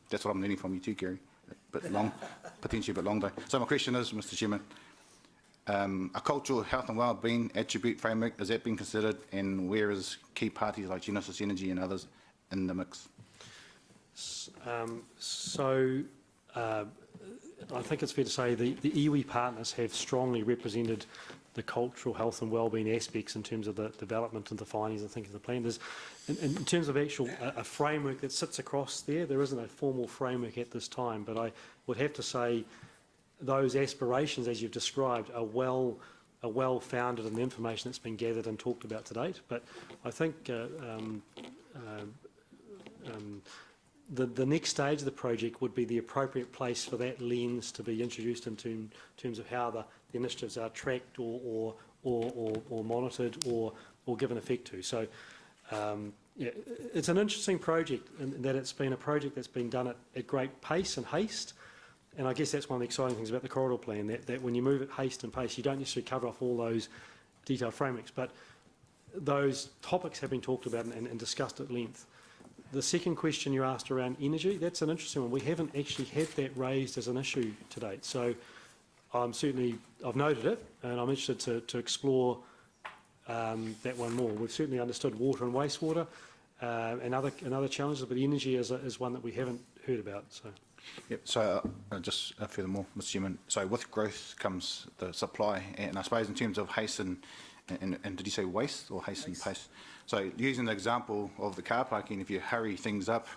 That's what I'm learning from you too, Gary. A bit long, potentially a bit long though. So my question is, Mr. Chairman, a cultural health and wellbeing attribute framework, is that being considered, and where is key parties like Genesis Energy and others in the mix? I think it's fair to say the iwi partners have strongly represented the cultural health and wellbeing aspects in terms of the development and the findings and thinking of the plan. There's, in terms of actual a framework that sits across there isn't a formal framework at this time, but I would have to say those aspirations, as you've described, are well founded in the information that's been gathered and talked about to date. But I think the next stage of the project would be the appropriate place for that lens to be introduced into terms of how the initiatives are tracked or monitored or given effect to. So it's an interesting project in that it's been a project that's been done at great pace and haste. And I guess that's one of the exciting things about the corridor plan, that when you move at haste and pace, you don't necessarily cover off all those detailed frameworks, but those topics have been talked about and discussed at length. The second question you asked around energy, that's an interesting one. We haven't actually had that raised as an issue to date. So I've noted it, and I'm interested to explore that one more. We've certainly understood water and wastewater and other challenges, but energy is one that we haven't heard about. So. Yep. So just furthermore, Mr. Chairman, so with growth comes the supply, and I suppose in terms of haste and did you say waste or haste and pace? So using the example of the car parking, if you hurry things up,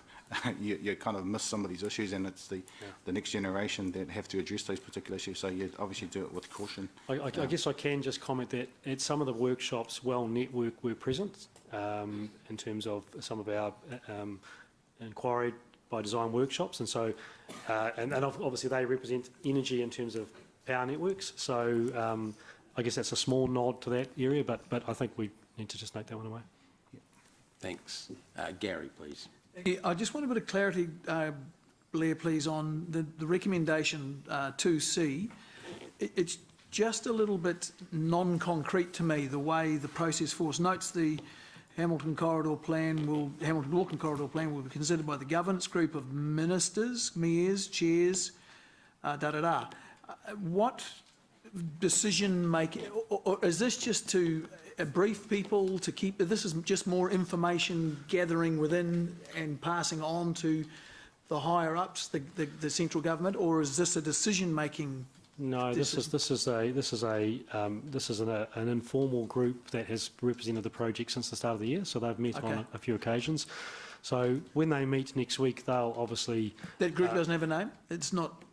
you kind of miss some of these issues, and it's the next generation that have to address those particular issues. So you obviously do it with caution. I guess I can just comment that at some of the workshops, Well Network were present in terms of some of our inquiry by design workshops, and so and obviously they represent energy in terms of power networks. So I guess that's a small nod to that area, but I think we need to just note that one away. Thanks. Gary, please. I just want a bit of clarity, Blair, please, on the recommendation 2C. It's just a little bit non-concrete to me, the way the process force notes the Hamilton Auckland Corridor Plan will be considered by the governance group of ministers, mayors, chairs, What decision making, or is this just to brief people to keep, this is just more information gathering within and passing on to the higher ups, the central government, or is this a decision making? No, this is an informal group that has represented the project since the start of the year. So they've met on a few occasions. So when they meet next week, they'll obviously. That group doesn't have a name. It's not.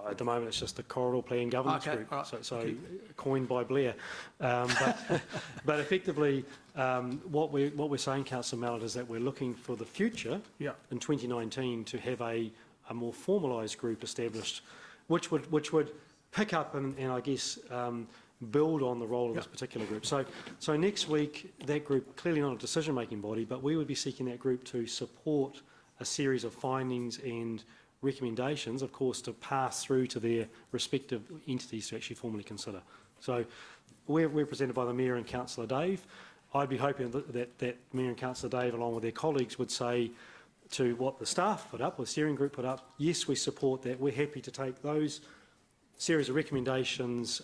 At the moment, it's just the Corridor Plan Governance Group, right. so coined by Blair. But effectively, what we're saying, Councillor Mallett, is that we're looking for the future in 2019 to have a more formalised group established, which would pick up and I guess build on the role of this particular group. So next week, that group, clearly not a decision-making body, but we would be seeking that group to support a series of findings and recommendations, of course, to pass through to their respective entities to actually formally consider. So we're represented by the Mayor and Councillor Dave. I'd be hoping that Mayor and Councillor Dave, along with their colleagues, would say to what the staff put up, or the steering group put up, yes, we support that. We're happy to take those series of recommendations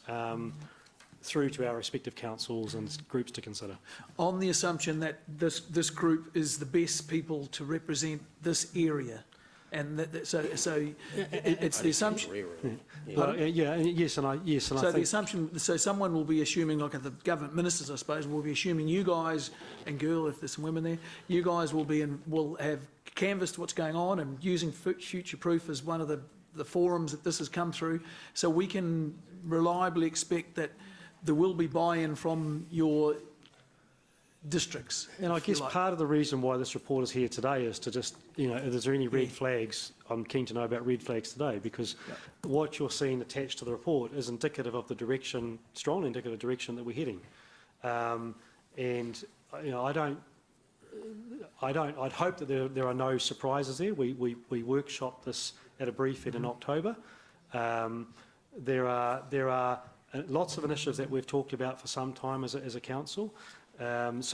through to our respective councils and groups to consider. On the assumption that this group is the best people to represent this area. And so it's the assumption. The assumption. So someone will be assuming, like the government ministers, I suppose, will be assuming you guys and girl, if there's some women there, you guys will have canvassed what's going on and using Future Proof as one of the forums that this has come through, so we can reliably expect that there will be buy-in from your districts. And I guess part of the reason why this report is here today is to just, is there any red flags? I'm keen to know about red flags today, because what you're seeing attached to the report is indicative of the direction, strongly indicative direction that we're heading. I'd hope that there are no surprises there. We workshopped this at a brief in October. There are lots of initiatives that we've talked about for some time as a council. But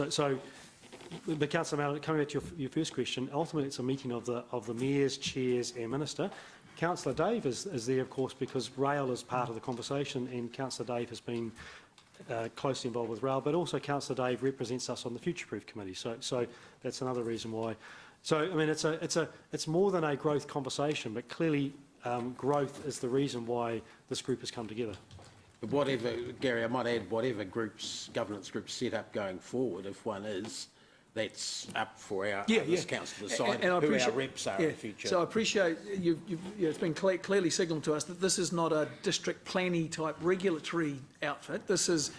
Councillor Mallett, coming back to your first question, ultimately it's a meeting of the mayors, chairs and minister. Councillor Dave is there, of course, because rail is part of the conversation, and Councillor Dave has been closely involved with rail, but also Councillor Dave represents us on the Future Proof Committee. So that's another reason why. So I mean, it's more than a growth conversation, but clearly growth is the reason why this group has come together. Whatever, Gary, I might add, whatever governance groups set up going forward, if one is, that's up for this council to decide who our reps are in the future. So I appreciate it's been clearly signalled to us that this is not a district planning type regulatory outfit. This is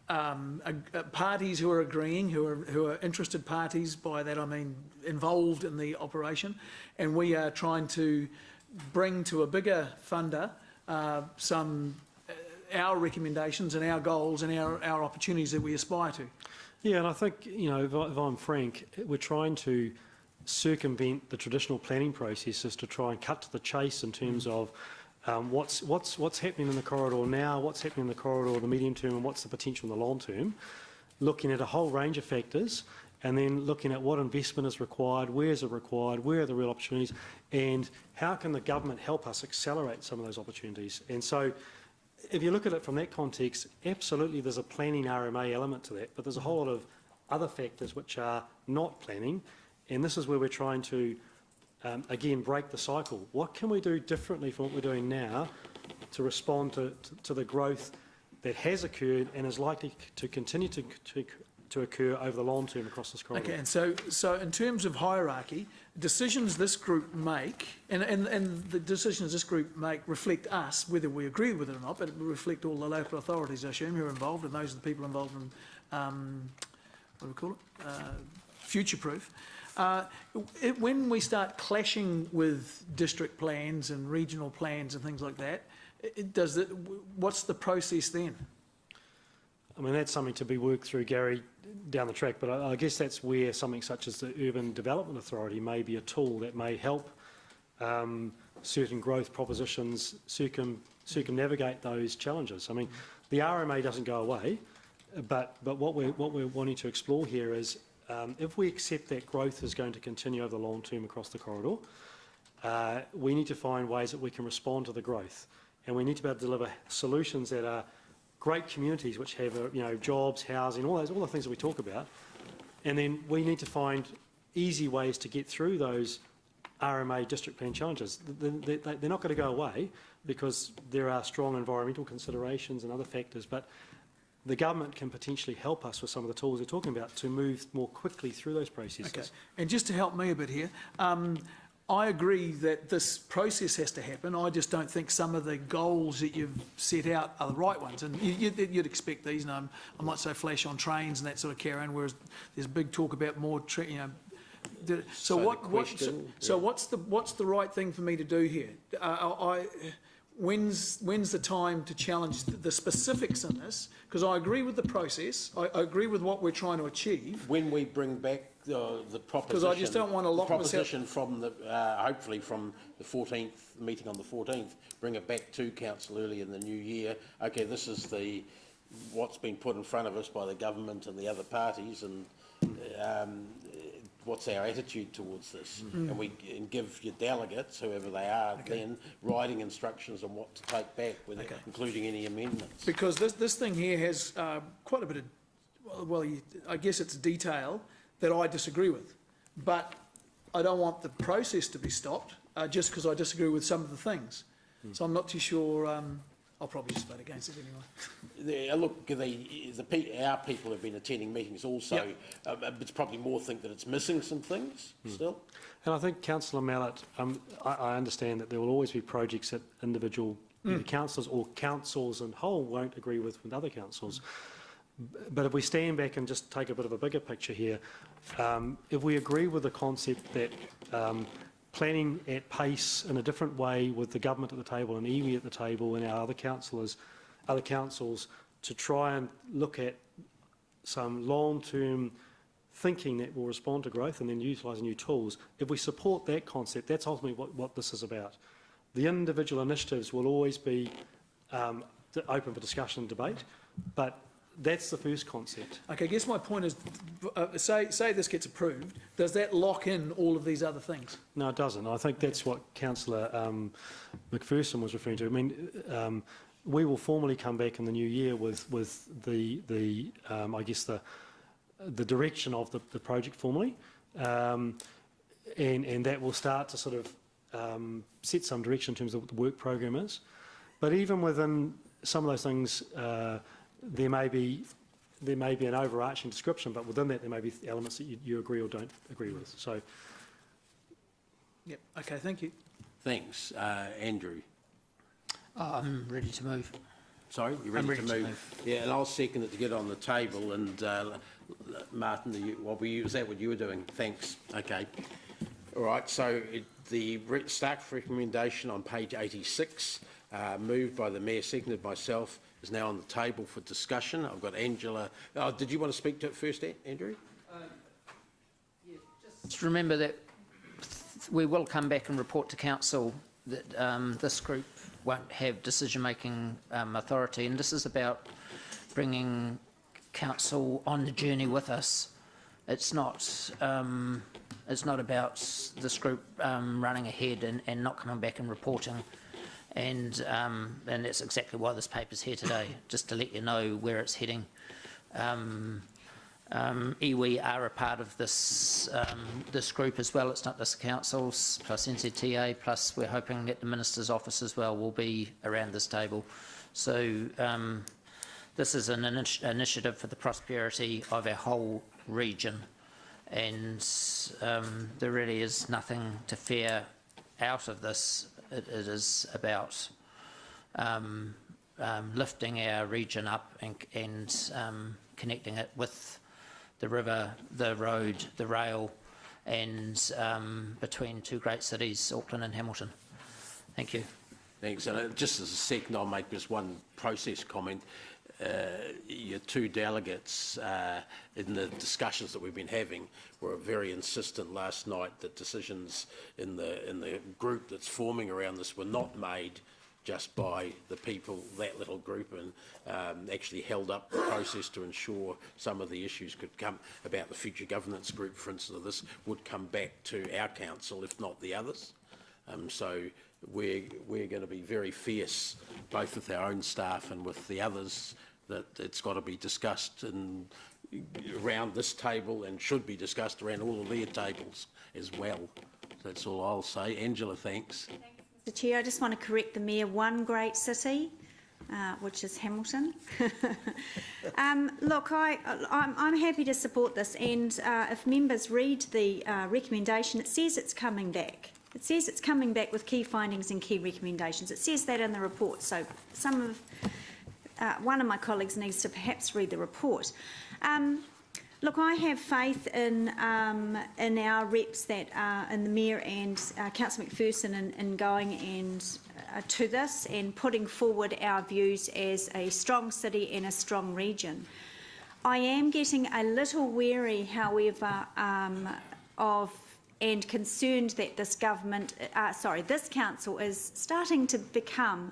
parties who are agreeing, who are interested parties. By that I mean involved in the operation, and we are trying to bring to a bigger funder our recommendations and our goals and our opportunities that we aspire to. Yeah, and I think, if I'm frank, we're trying to circumvent the traditional planning processes to try and cut to the chase in terms of what's happening in the corridor now, what's happening in the corridor in the medium term, and what's the potential in the long term, looking at a whole range of factors, and then looking at what investment is required, where is it required, where are the real opportunities, and how can the government help us accelerate some of those opportunities. And so, if you look at it from that context, absolutely there's a planning RMA element to that, but there's a whole lot of other factors which are not planning, and this is where we're trying to, again, break the cycle. What can we do differently from what we're doing now to respond to the growth that has occurred and is likely to continue to occur over the long term across this corridor? Okay, and so in terms of hierarchy, decisions this group make, and the decisions this group make reflect us, whether we agree with it or not, but it will reflect all the local authorities, I assume, who are involved, and those are the people involved in, what do we call it, Future Proof. When we start clashing with district plans and regional plans and things like that, what's the process then? I mean, that's something to be worked through, Gary, down the track, but I guess that's where something such as the Urban Development Authority may be a tool that may help certain growth propositions circumnavigate those challenges. I mean, the RMA doesn't go away, but what we're wanting to explore here is if we accept that growth is going to continue over the long term across the corridor, we need to find ways that we can respond to the growth. and we need to be able to deliver solutions that are great communities which have jobs, housing, all the things that we talk about, and then we need to find easy ways to get through those RMA district plan challenges. They're not going to go away because there are strong environmental considerations and other factors, but the government can potentially help us with some of the tools we're talking about to move more quickly through those processes. Okay. And just to help me a bit here, I agree that this process has to happen. I just don't think some of the goals that you've set out are the right ones. And you'd expect these, and I might say flash on trains and that sort of carry on, whereas there's big talk about more, So what's the right thing for me to do here? When's the time to challenge the specifics in this? Because I agree with the process. I agree with what we're trying to achieve. When we bring back the proposition, because I just don't want to lock proposition from the hopefully from the 14th meeting on the 14th, bring it back to council early in the new year. Okay, this is what's been put in front of us by the government and the other parties, and what's our attitude towards this? And give your delegates, whoever they are, then writing instructions on what to take back, including any amendments. Because this thing here has quite a bit of, I guess it's detail that I disagree with. But I don't want the process to be stopped just because I disagree with some of the things. So I'm not too sure. I'll probably just vote against it anyway. Look, our people have been attending meetings also. It's probably more think that it's missing some things still. And I think, Councillor Mallett, I understand that there will always be projects that individual either councillors or councils in whole won't agree with other councils. But if we stand back and just take a bit of a bigger picture here, if we agree with the concept that planning at pace in a different way with the government at the table and iwi at the table and our other councils to try and look at some long-term thinking that will respond to growth and then utilise new tools. If we support that concept, that's ultimately what this is about. The individual initiatives will always be open for discussion and debate, but that's the first concept. Okay, I guess my point is, say this gets approved, does that lock in all of these other things? No, it doesn't. I think that's what Councillor McPherson was referring to. I mean, we will formally come back in the new year with the I guess the direction of the project formally, and that will start to sort of set some direction in terms of what the work program is. But even within some of those things, there may be an overarching description, but within that there may be elements that you agree or don't agree with. So, yep. Okay. Thank you. Thanks, Andrew. I'm ready to move. Sorry, you're ready to move? Yeah, and I'll second it to get on the table. And Martin, is that what you were doing? Thanks. Okay. All right. So the staff recommendation on page 86, moved by the Mayor, seconded by myself, is now on the table for discussion. I've got Angela. Did you want to speak to it first, Andrew? Yeah, just remember that we will come back and report to council that this group won't have decision-making authority, and this is about bringing council on the journey with us. It's not about this group running ahead and not coming back and reporting. And that's exactly why this paper's here today, just to let you know where it's heading. Iwi are a part of this this group as well. It's not just councils, plus NZTA, plus we're hoping that the Minister's office as well will be around this table. So this is an initiative for the prosperity of our whole region, and there really is nothing to fear out of this. It is about lifting our region up and connecting it with the river, the road, the rail, and between two great cities, Auckland and Hamilton. Thank you. Thanks. And just as a second, I'll make just one process comment. Your two delegates in the discussions that we've been having were very insistent last night that decisions in the group that's forming around this were not made just by the people, that little group, and actually held up the process to ensure some of the issues could come about the future governance group, for instance, of this would come back to our council, if not the others. So we're going to be very fierce, both with our own staff and with the others, that it's got to be discussed around this table and should be discussed around all of their tables as well. That's all I'll say. Angela, thanks. Mr Chair, I just want to correct the Mayor, one great city, which is Hamilton. Look, I'm happy to support this, and if members read the recommendation, it says it's coming back. It says it's coming back with key findings and key recommendations. It says that in the report, so one of my colleagues needs to perhaps read the report. Look, I have faith in our reps that are in the Mayor and Councillor McPherson in going and to this and putting forward our views as a strong city and a strong region. I am getting a little wary, however, of and concerned that this government, this council is starting to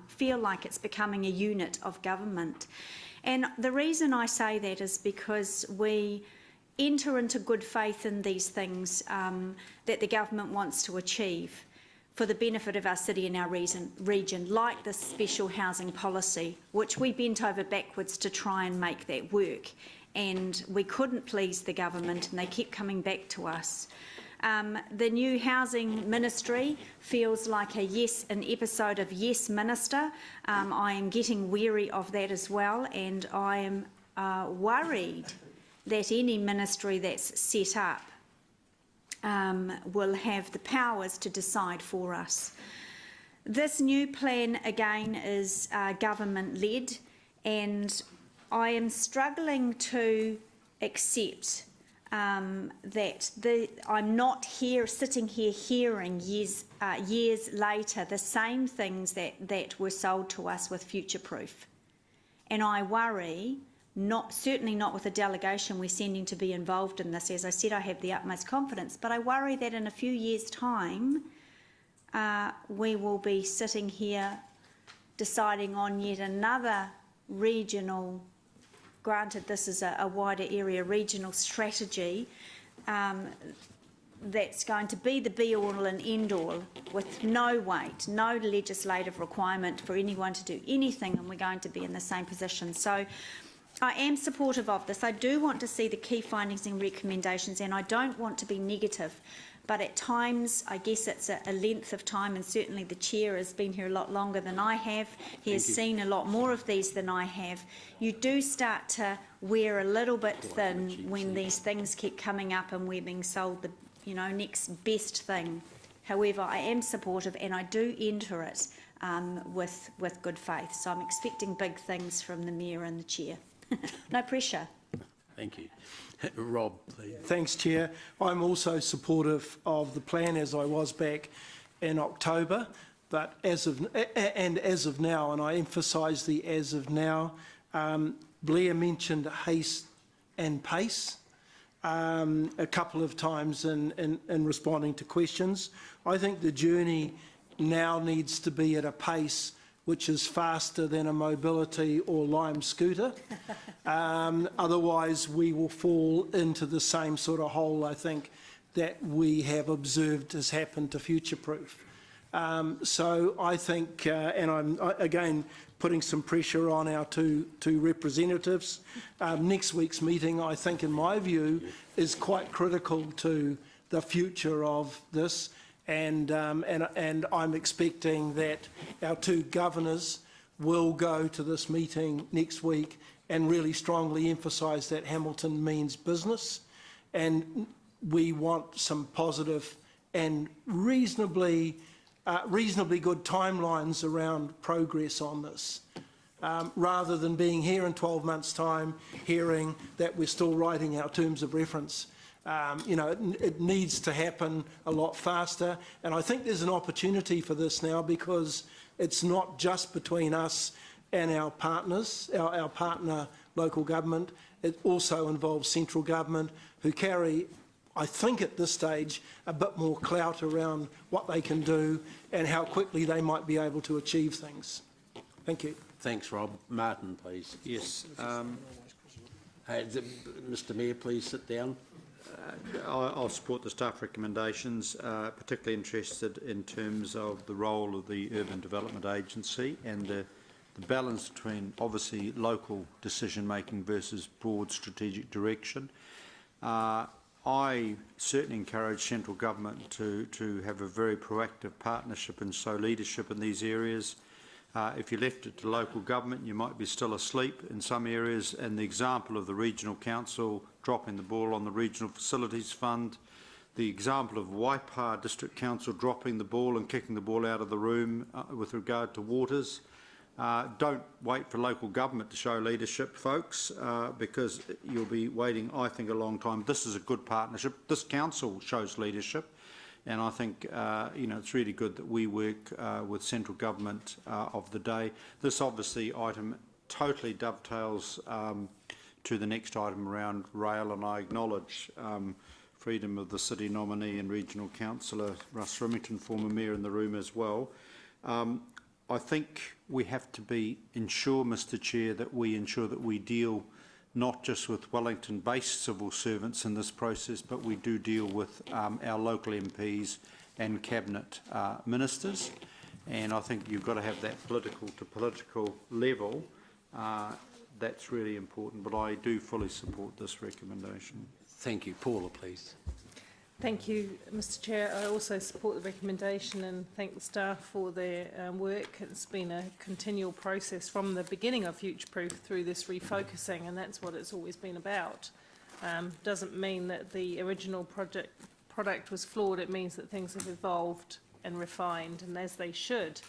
feel like it's becoming a unit of government. And the reason I say that is because we enter into good faith in these things that the government wants to achieve for the benefit of our city and our region, like this special housing policy, which we bent over backwards to try and make that work. And we couldn't please the government, and they kept coming back to us. The new housing ministry feels like an episode of Yes Minister. I am getting wary of that as well, and I am worried that any ministry that's set up will have the powers to decide for us. This new plan, again, is government-led, and I am struggling to accept that I'm not sitting here hearing years later the same things that were sold to us with Future Proof. And I worry, certainly not with the delegation we're sending to be involved in this. As I said, I have the utmost confidence, but I worry that in a few years' time we will be sitting here deciding on yet another regional, granted this is a wider area, regional strategy that's going to be the be-all and end-all with no weight, no legislative requirement for anyone to do anything, and we're going to be in the same position. So I am supportive of this. I do want to see the key findings and recommendations, and I don't want to be negative, but at times I guess it's a length of time, and certainly the chair has been here a lot longer than I have. He has seen a lot more of these than I have. You do start to wear a little bit thin when these things keep coming up and we're being sold the next best thing. However, I am supportive, and I do enter it with good faith. So I'm expecting big things from the Mayor and the Chair. No pressure. Thank you. Rob, please. Thanks, Chair. I'm also supportive of the plan, as I was back in October, but as of now, and I emphasise the as of now, Blair mentioned haste and pace a couple of times in responding to questions. I think the journey now needs to be at a pace which is faster than a mobility or Lime scooter. Otherwise, we will fall into the same sort of hole, I think, that we have observed has happened to Future Proof. So I think, and I'm again putting some pressure on our two representatives, next week's meeting, I think, in my view, is quite critical to the future of this. And I'm expecting that our two governors will go to this meeting next week and really strongly emphasise that Hamilton means business, and we want some positive and reasonably good timelines around progress on this, rather than being here in 12 months' time hearing that we're still writing our terms of reference. It needs to happen a lot faster, and I think there's an opportunity for this now, because it's not just between us and our partners, our partner local government. It also involves central government, who carry, I think at this stage, a bit more clout around what they can do and how quickly they might be able to achieve things. Thank you. Thanks, Rob. Martin, please. Yes. Mr Mayor, please sit down. I'll support the staff recommendations, particularly interested in terms of the role of the Urban Development Agency and the balance between obviously local decision making versus broad strategic direction. I certainly encourage central government to have a very proactive partnership and show leadership in these areas. If you left it to local government, you might be still asleep in some areas, and the example of the Regional Council dropping the ball on the Regional Facilities Fund, the example of Waipa District Council dropping the ball and kicking the ball out of the room with regard to waters. Don't wait for local government to show leadership, folks, because you'll be waiting, I think, a long time. This is a good partnership. This council shows leadership, and I think it's really good that we work with central government of the day. This obviously item totally dovetails to the next item around rail, and I acknowledge freedom of the city nominee and regional councillor Russ Remington, former mayor, in the room as well. I think we have to ensure, Mr Chair, that we deal not just with Wellington-based civil servants in this process, but we do deal with our local MPs and cabinet ministers. And I think you've got to have that political to political level. That's really important, but I do fully support this recommendation. Thank you. Paula, please. Thank you, Mr Chair. I also support the recommendation and thank the staff for their work. It's been a continual process from the beginning of Future Proof through this refocusing, and that's what it's always been about. Doesn't mean that the original product was flawed. It means that things have evolved and refined, and as they should.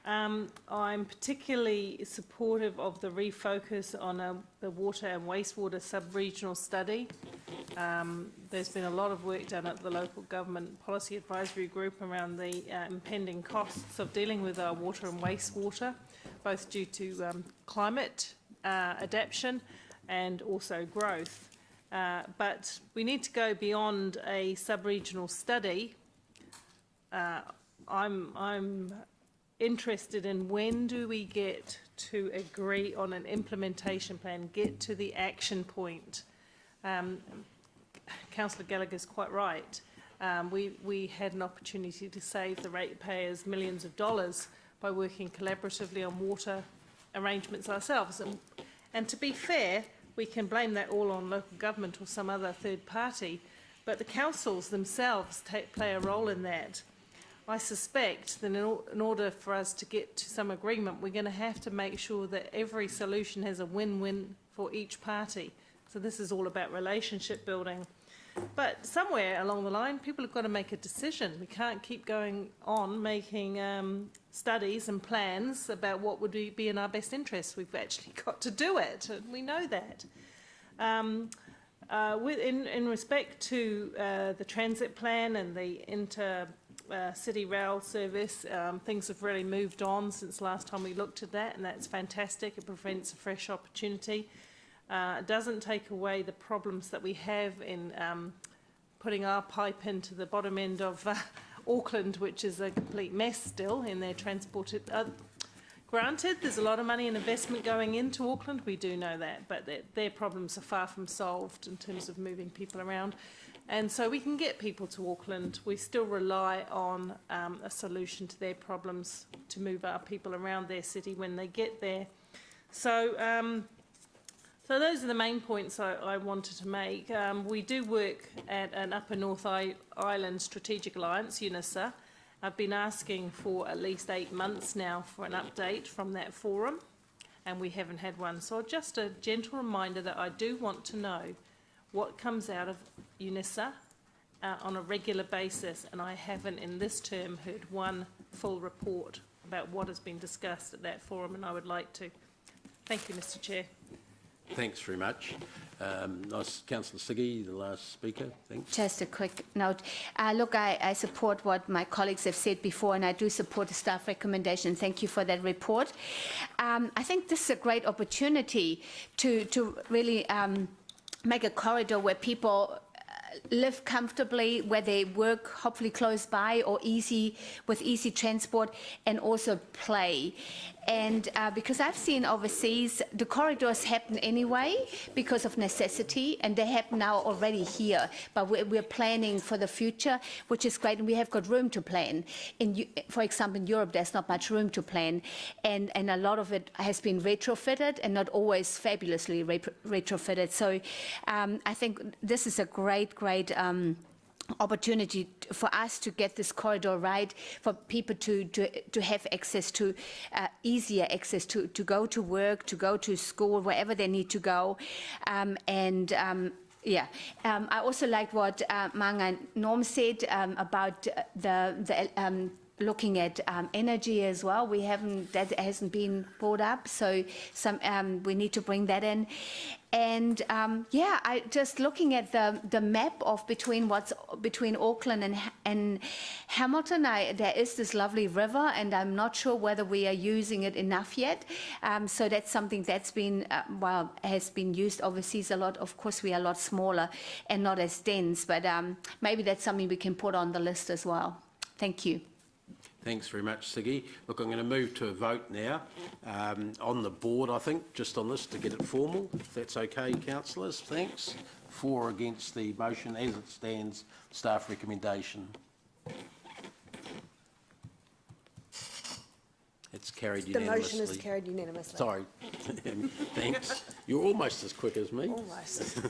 I'm particularly supportive of the refocus on the water and wastewater sub-regional study. There's been a lot of work done at the local government policy advisory group around the impending costs of dealing with our water and wastewater, both due to climate adaptation and also growth. But we need to go beyond a sub-regional study. I'm interested in when do we get to agree on an implementation plan, get to the action point. Councillor Gallagher's quite right. We had an opportunity to save the ratepayers millions of dollars by working collaboratively on water arrangements ourselves. And to be fair, we can blame that all on local government or some other third party, but the councils themselves play a role in that. I suspect that in order for us to get to some agreement, we're going to have to make sure that every solution has a win-win for each party. So this is all about relationship building. But somewhere along the line, people have got to make a decision. We can't keep going on making studies and plans about what would be in our best interests. We've actually got to do it, and we know that. In respect to the transit plan and the city rail service, things have really moved on since last time we looked at that, and that's fantastic. It prevents a fresh opportunity. It doesn't take away the problems that we have in putting our pipe into the bottom end of Auckland, which is a complete mess still in their transport. Granted, there's a lot of money and investment going into Auckland, we do know that, but their problems are far from solved in terms of moving people around. And so we can get people to Auckland. We still rely on a solution to their problems to move our people around their city when they get there. So those are the main points I wanted to make. We do work at an Upper North Island Strategic Alliance, UNISA. I've been asking for at least 8 months now for an update from that forum, and we haven't had one. So just a gentle reminder that I do want to know what comes out of UNISA on a regular basis, and I haven't in this term heard one full report about what has been discussed at that forum, and I would like to. Thank you, Mr Chair. Thanks very much. Councillor Siggy, the last speaker. Thanks. Just a quick note. Look, I support what my colleagues have said before, and I do support the staff recommendation. Thank you for that report. I think this is a great opportunity to really make a corridor where people live comfortably, where they work hopefully close by or with easy transport, and also play. And because I've seen overseas, the corridors happen anyway because of necessity, and they happen now already here. But we're planning for the future, which is great, and we have got room to plan. For example, in Europe, there's not much room to plan, and a lot of it has been retrofitted and not always fabulously retrofitted. So I think this is a great opportunity for us to get this corridor right, for people to have access to, easier access to go to work, to go to school, wherever they need to go. I also liked what Manga Norm said about the looking at energy as well. That hasn't been brought up, so we need to bring that in. And I just looking at the map of between Auckland and Hamilton, there is this lovely river, and I'm not sure whether we are using it enough yet. So that's something that's been has been used overseas a lot. Of course, we are a lot smaller and not as dense, but maybe that's something we can put on the list as well. Thank you. Thanks very much, Siggy. Look, I'm going to move to a vote now on the board, I think, just on this to get it formal. If that's okay, councillors, thanks. For or against the motion as it stands, staff recommendation. It's carried unanimously. The motion is carried unanimously. Sorry. Thanks. You're almost as quick as me. Almost.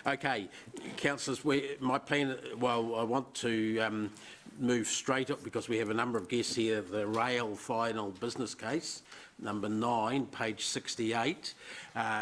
Okay, councillors, my plan, I want to move straight up because we have a number of guests here. The rail final business case, number 9, page 68.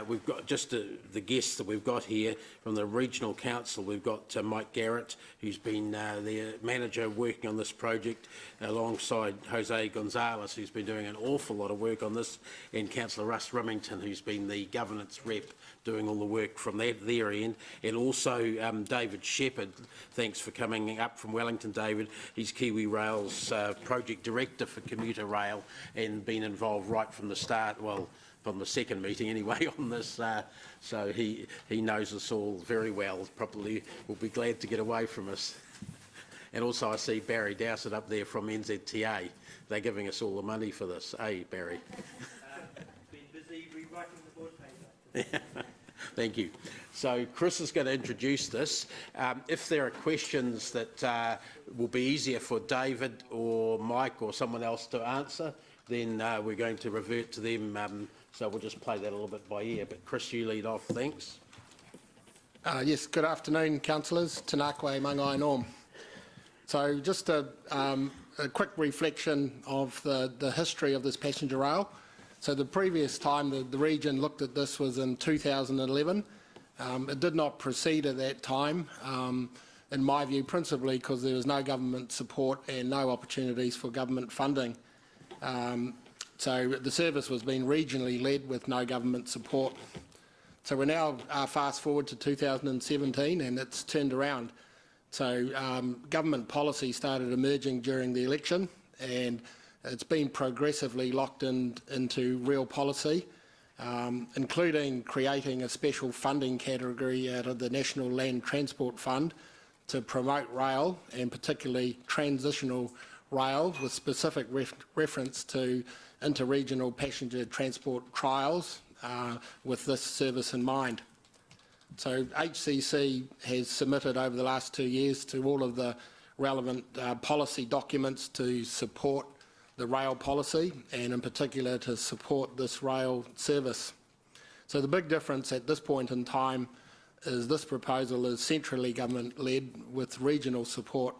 We've got just the guests that we've got here from the regional council. We've got Mike Garrett, who's been their manager working on this project, alongside Jose Gonzalez, who's been doing an awful lot of work on this, and Councillor Russ Remington, who's been the governance rep doing all the work from their end, and also David Shepherd. Thanks for coming up from Wellington, David. He's Kiwi Rail's project director for commuter rail and been involved right from the start, well, from the second meeting anyway on this, so he knows us all very well. Probably will be glad to get away from us. And also I see Barry Dowsett up there from NZTA. They're giving us all the money for this, Barry? Been busy rewriting the board paper. Thank you. So Chris is going to introduce this. If there are questions that will be easier for David or Mike or someone else to answer, then we're going to revert to them. So we'll just play that a little bit by ear. But Chris, you lead off. Thanks. Yes, good afternoon, councillors. Tanakwe Mangai Norm. So just a quick reflection of the history of this passenger rail. So the previous time the region looked at this was in 2011. It did not proceed at that time, in my view, principally because there was no government support and no opportunities for government funding. So the service was being regionally led with no government support. So we're now fast forward to 2017 and it's turned around. So government policy started emerging during the election, and it's been progressively locked into real policy, including creating a special funding category out of the National Land Transport Fund to promote rail, and particularly transitional rail, with specific reference to interregional passenger transport trials with this service in mind. So HCC has submitted over the last 2 years to all of the relevant policy documents to support the rail policy, and in particular to support this rail service. So the big difference at this point in time is this proposal is centrally government-led with regional support.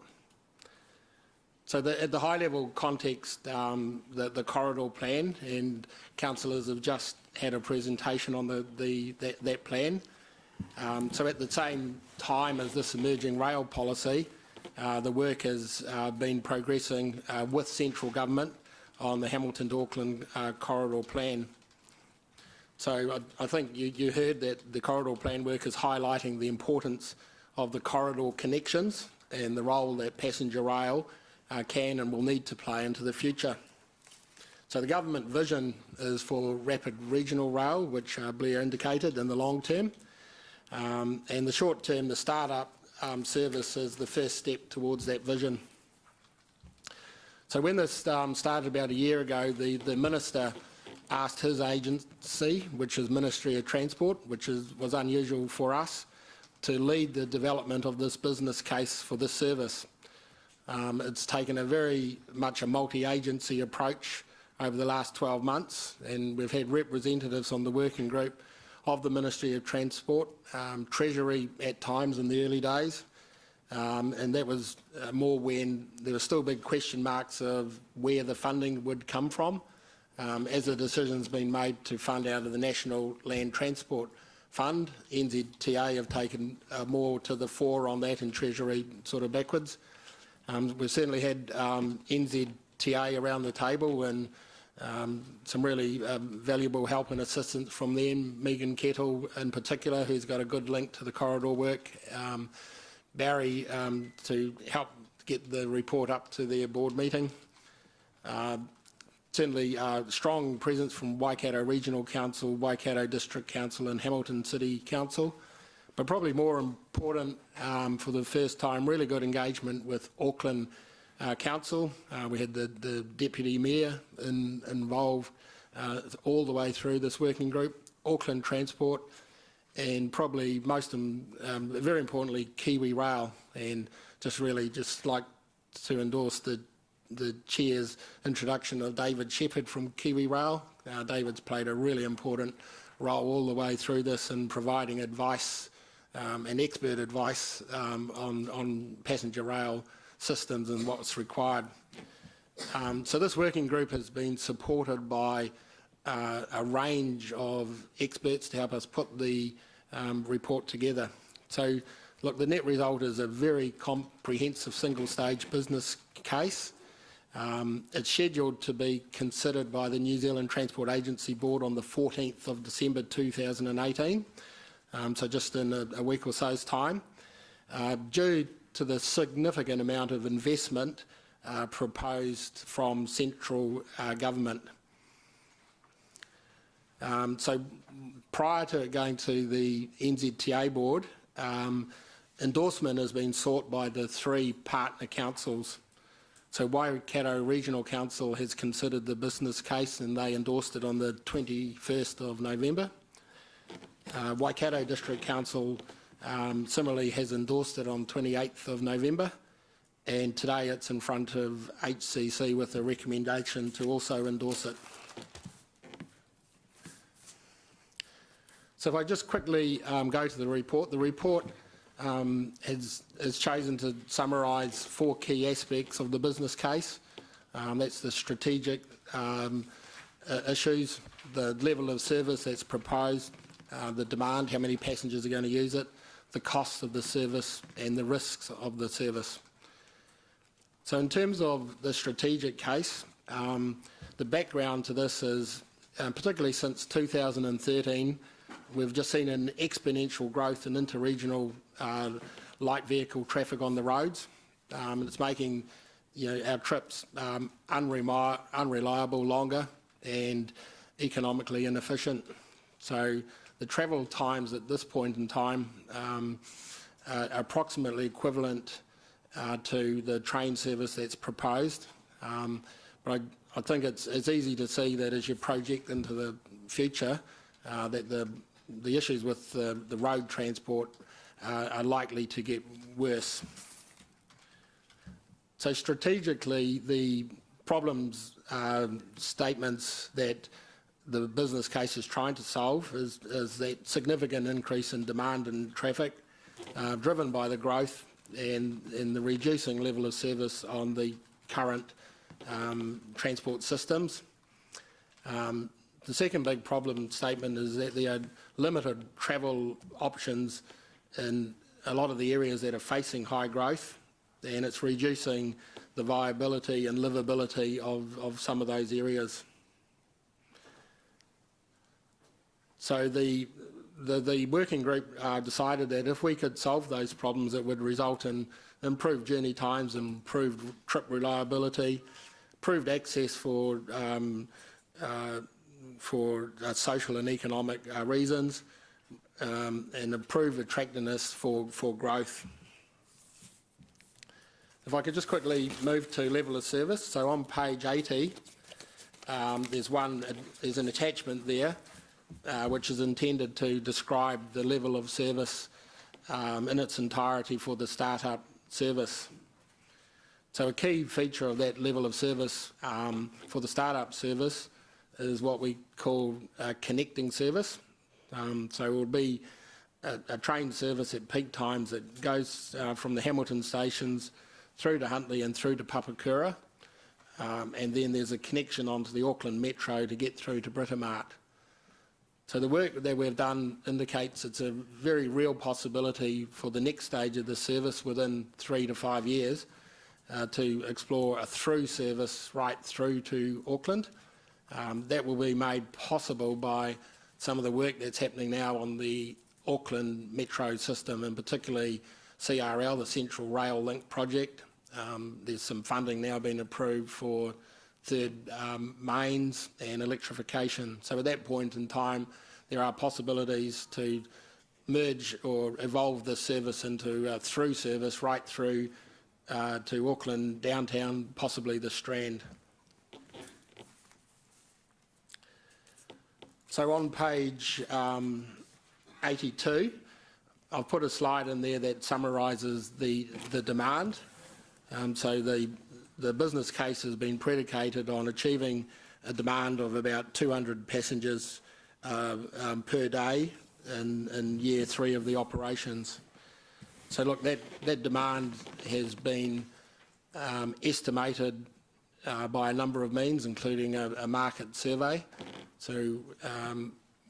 So at the high-level context, the corridor plan, and councillors have just had a presentation on that plan. So at the same time as this emerging rail policy, the work has been progressing with central government on the Hamilton to Auckland corridor plan. So I think you heard that the corridor plan work is highlighting the importance of the corridor connections and the role that passenger rail can and will need to play into the future. So the government vision is for rapid regional rail, which Blair indicated, in the long term. And the short term, the start-up service is the first step towards that vision. So when this started about a year ago, the Minister asked his agency, which is Ministry of Transport, which was unusual for us, to lead the development of this business case for this service. It's taken a very much a multi-agency approach over the last 12 months, and we've had representatives on the working group of the Ministry of Transport, Treasury at times in the early days, and that was more when there were still big question marks of where the funding would come from, as the decision's been made to fund out of the National Land Transport Fund. NZTA have taken more to the fore on that, and Treasury sort of backwards. We've certainly had NZTA around the table, and some really valuable help and assistance from them. Megan Kettle in particular, who's got a good link to the corridor work. Barry to help get the report up to their board meeting. Certainly strong presence from Waikato Regional Council, Waikato District Council and Hamilton City Council. But probably more important, for the first time, really good engagement with Auckland Council. We had the Deputy Mayor involved all the way through this working group, Auckland Transport, and probably most, very importantly, Kiwi Rail. And just like to endorse the Chair's introduction of David Shepherd from Kiwi Rail. David's played a really important role all the way through this in providing advice and expert advice on passenger rail systems and what's required. So this working group has been supported by a range of experts to help us put the report together. So look, the net result is a very comprehensive single-stage business case. It's scheduled to be considered by the New Zealand Transport Agency Board on the 14th of December 2018, so just in a week or so's time. Due to the significant amount of investment proposed from central government. So prior to it going to the NZTA board, endorsement has been sought by the 3 partner councils. So Waikato Regional Council has considered the business case and they endorsed it on the 21st of November. Waikato District Council similarly has endorsed it on 28th of November, and today it's in front of HCC with a recommendation to also endorse it. So if I just quickly go to the report has chosen to summarise 4 key aspects of the business case. That's the strategic issues, the level of service that's proposed, the demand, how many passengers are going to use it, the costs of the service and the risks of the service. So in terms of the strategic case, the background to this is, particularly since 2013, we've just seen an exponential growth in interregional light vehicle traffic on the roads. It's making our trips unreliable, longer and economically inefficient. So the travel times at this point in time are approximately equivalent to the train service that's proposed. But I think it's easy to see that as you project into the future, that the issues with the road transport are likely to get worse. So strategically, the problems statements that the business case is trying to solve is that significant increase in demand and traffic driven by the growth and the reducing level of service on the current transport systems. The second big problem statement is that there are limited travel options in a lot of the areas that are facing high growth, and it's reducing the viability and livability of some of those areas. So the working group decided that if we could solve those problems, it would result in improved journey times, improved trip reliability, improved access for social and economic reasons, and improve attractiveness for growth. If I could just quickly move to level of service. So on page 80, there's an attachment there which is intended to describe the level of service in its entirety for the startup service. So a key feature of that level of service for the startup service is what we call a connecting service. So it will be a train service at peak times that goes from the Hamilton stations through to Huntly and through to Papakura. And then there's a connection onto the Auckland Metro to get through to Britomart. So the work that we've done indicates it's a very real possibility for the next stage of the service within 3 to 5 years to explore a through service right through to Auckland. That will be made possible by some of the work that's happening now on the Auckland Metro system, and particularly CRL, the Central Rail Link project. There's some funding now being approved for third mains and electrification. So at that point in time, there are possibilities to merge or evolve this service into a through service right through to Auckland downtown, possibly the Strand. So on page 82, I've put a slide in there that summarises the demand. So the business case has been predicated on achieving a demand of about 200 passengers per day in year 3 of the operations. So look, that demand has been estimated by a number of means, including a market survey. So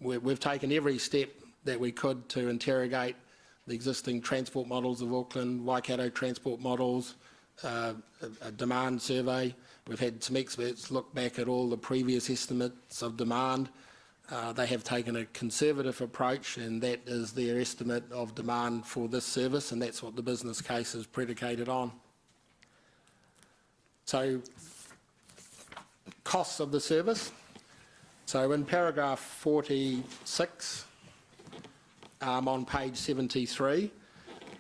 we've taken every step that we could to interrogate the existing transport models of Auckland, Waikato transport models, a demand survey. We've had some experts look back at all the previous estimates of demand. They have taken a conservative approach, and that is their estimate of demand for this service, and that's what the business case is predicated on. So, costs of the service. So in paragraph 46 on page 73,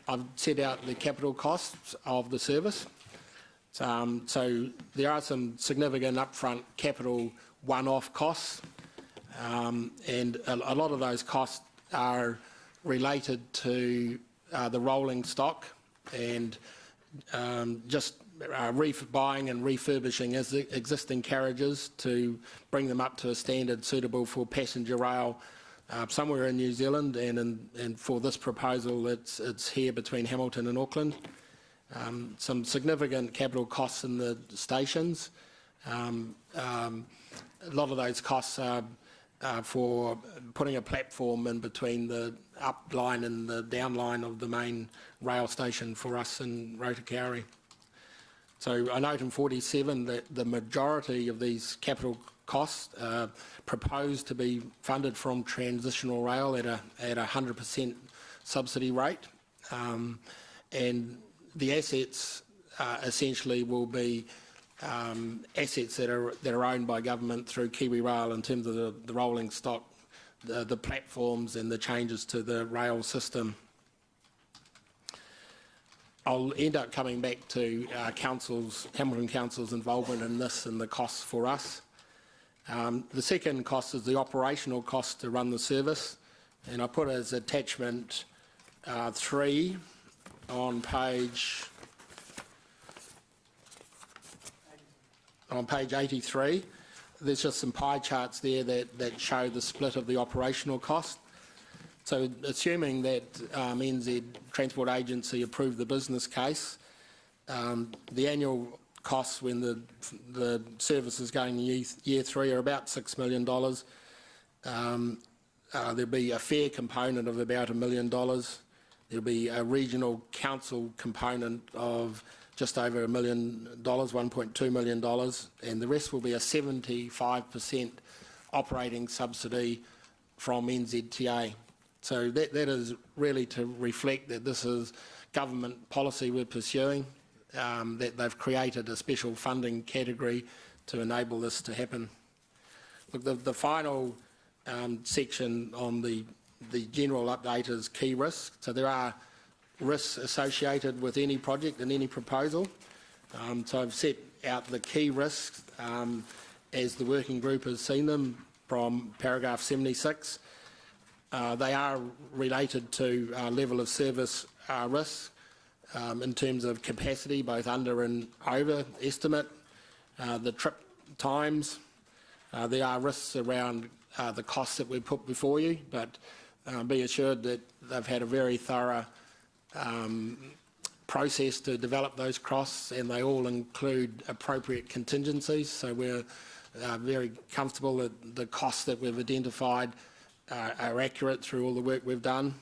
I've set out the capital costs of the service. So there are some significant upfront capital one-off costs, and a lot of those costs are related to the rolling stock and just buying and refurbishing existing carriages to bring them up to a standard suitable for passenger rail somewhere in New Zealand, and for this proposal it's here between Hamilton and Auckland. Some significant capital costs in the stations. A lot of those costs are for putting a platform in between the up line and the down line of the main rail station for us in Rotokauri. So I note in 47 that the majority of these capital costs are proposed to be funded from transitional rail at a 100% subsidy rate, and the assets essentially will be assets that are owned by government through Kiwi Rail in terms of the rolling stock, the platforms and the changes to the rail system. I'll end up coming back to Hamilton Council's involvement in this and the costs for us. The second cost is the operational cost to run the service, and I put as attachment 3 on page 83. There's just some pie charts there that show the split of the operational cost. So assuming that NZ Transport Agency approved the business case, the annual costs when the service is going in year 3 are about $6 million. There'll be a fare component of about $1 million. There'll be a regional council component of just over $1 million, $1.2 million, and the rest will be a 75% operating subsidy from NZTA. So that is really to reflect that this is government policy we're pursuing, that they've created a special funding category to enable this to happen. Look, the final section on the general update is key risk. So there are risks associated with any project and any proposal. So I've set out the key risks as the working group has seen them from paragraph 76. They are related to level of service risk in terms of capacity, both under and over estimate, the trip times. There are risks around the costs that we put before you, but be assured that they've had a very thorough process to develop those costs, and they all include appropriate contingencies. So we're very comfortable that the costs that we've identified are accurate through all the work we've done.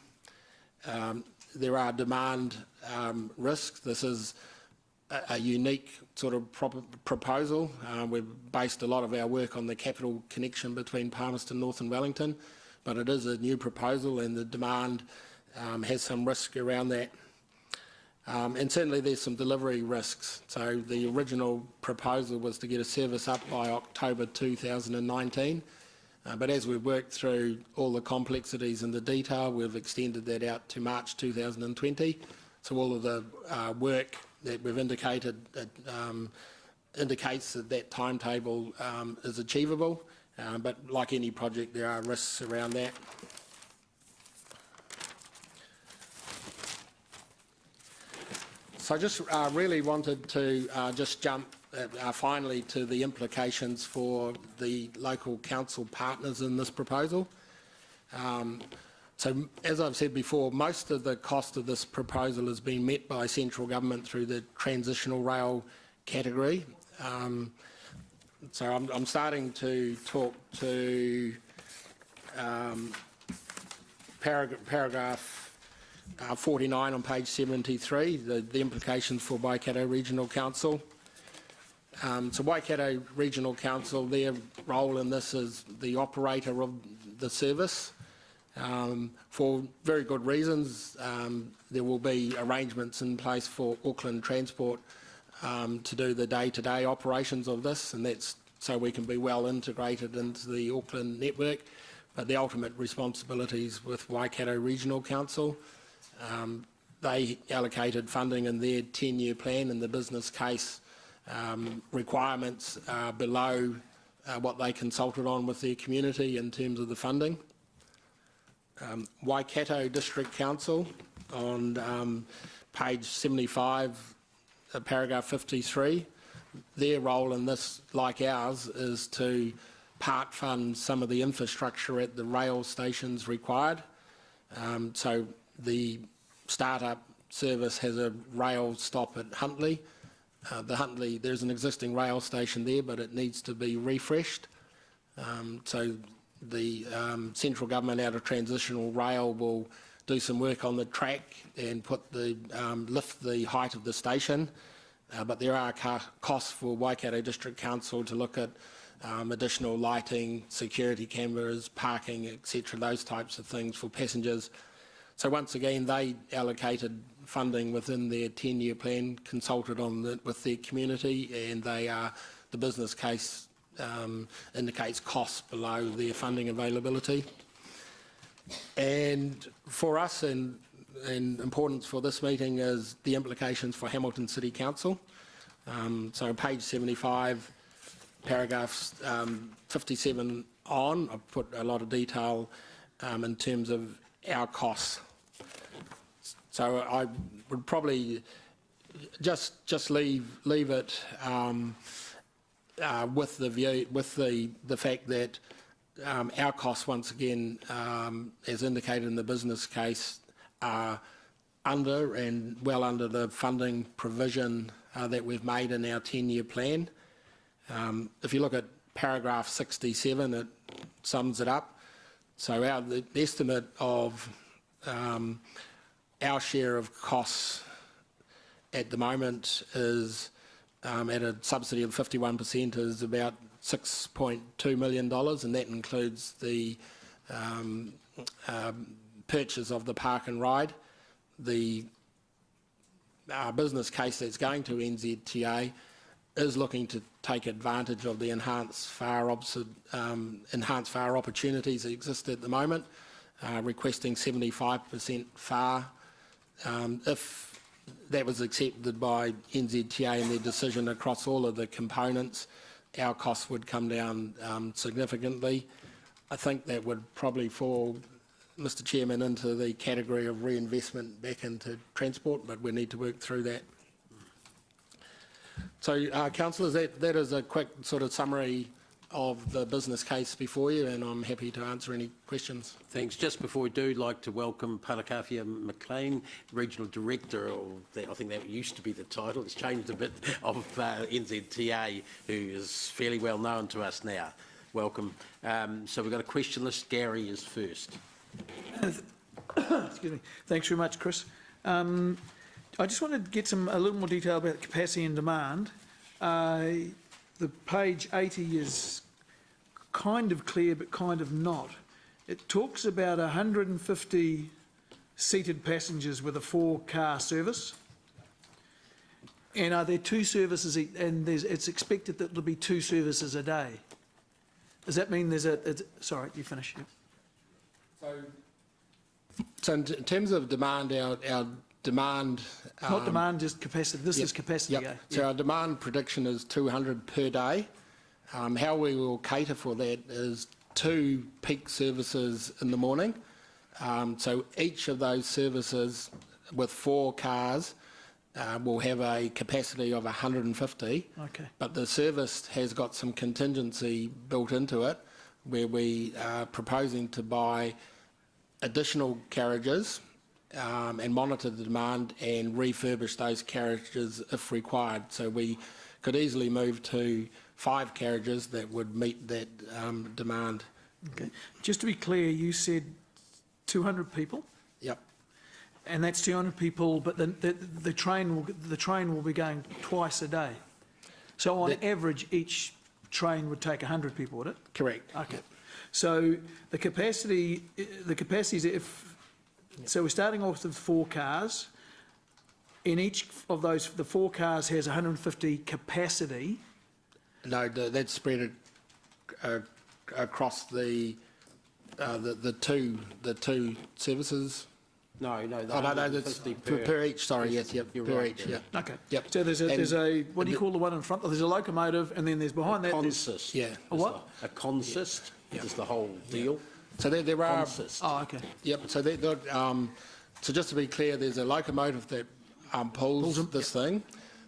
There are demand risks. This is a unique sort of proposal. We've based a lot of our work on the capital connection between Palmerston North and Wellington, but it is a new proposal, and the demand has some risk around that. And certainly there's some delivery risks. So the original proposal was to get a service up by October 2019, but as we've worked through all the complexities and the detail, we've extended that out to March 2020. So all of the work that we've indicated indicates that that timetable is achievable, but like any project, there are risks around that. So I just really wanted to just jump finally to the implications for the local council partners in this proposal. So as I've said before, most of the cost of this proposal has been met by central government through the transitional rail category. So I'm starting to talk to paragraph 49 on page 73, the implications for Waikato Regional Council. So Waikato Regional Council, their role in this is the operator of the service. For very good reasons, there will be arrangements in place for Auckland Transport to do the day-to-day operations of this, and that's so we can be well integrated into the Auckland network. But the ultimate responsibilities with Waikato Regional Council. They allocated funding in their 10-year plan, and the business case requirements are below what they consulted on with their community in terms of the funding. Waikato District Council on page 75, paragraph 53, their role in this, like ours, is to part fund some of the infrastructure at the rail stations required. So the startup service has a rail stop at Huntly. There's an existing rail station there, but it needs to be refreshed. So the central government out of transitional rail will do some work on the track and lift the height of the station. But there are costs for Waikato District Council to look at additional lighting, security cameras, parking, etc., those types of things for passengers. So once again, they allocated funding within their 10-year plan, consulted on with their community, and the business case indicates costs below their funding availability. And for us, and importance for this meeting, is the implications for Hamilton City Council. So page 75, paragraphs 57 on, I've put a lot of detail in terms of our costs. So I would probably just leave it with the fact that our costs, once again, as indicated in the business case, are under and well under the funding provision that we've made in our 10-year plan. If you look at paragraph 67, it sums it up. So the estimate of our share of costs at the moment is, at a subsidy of 51%, is about $6.2 million, and that includes the purchase of the park and ride. The business case that's going to NZTA is looking to take advantage of the enhanced fare opportunities that exist at the moment, requesting 75% fare If that was accepted by NZTA and their decision across all of the components, our costs would come down significantly. I think that would probably fall, Mr Chairman, into the category of reinvestment back into transport, but we need to work through that. So, councillors, that is a quick sort of summary of the business case before you, and I'm happy to answer any questions. Thanks. Just before we do, I'd like to welcome Parakafia McLean, Regional Director, I think that used to be the title, it's changed a bit, of NZTA, who is fairly well known to us now. Welcome. So we've got a question list. Gary is first. Excuse me. Thanks very much, Chris. I just wanted to get a little more detail about capacity and demand. The page 80 is kind of clear, but kind of not. It talks about 150 seated passengers with a 4-car service. And are there 2 services, and it's expected that there'll be 2 services a day. Does that mean there's sorry, you finish. Yeah. So in terms of demand, our demand... Not demand, just capacity. This is capacity. Yep. So our demand prediction is 200 per day. How we will cater for that is 2 peak services in the morning. So each of those services with 4 cars will have a capacity of 150. Okay. But the service has got some contingency built into it, where we are proposing to buy additional carriages and monitor the demand and refurbish those carriages if required. So we could easily move to 5 carriages that would meet that demand. Okay. Just to be clear, you said 200 people? Yep. And that's 200 people, but the train will be going twice a day. So on average, each train would take 100 people, would it? Correct. Okay. So the capacity is so we're starting off with 4 cars. In each of those, the 4 cars has 150 capacity. No, that's spread across the 2 services. No, that's per each. Sorry, yes, yep, per right, each. Yeah. Okay. Yep. So there's a what do you call the one in front? There's a locomotive, and then there's behind that. Consist. Yeah. A what? A consist is the whole deal. So there are. Consist. Oh, okay. Yep. So so just to be clear, there's a locomotive that pulls this thing.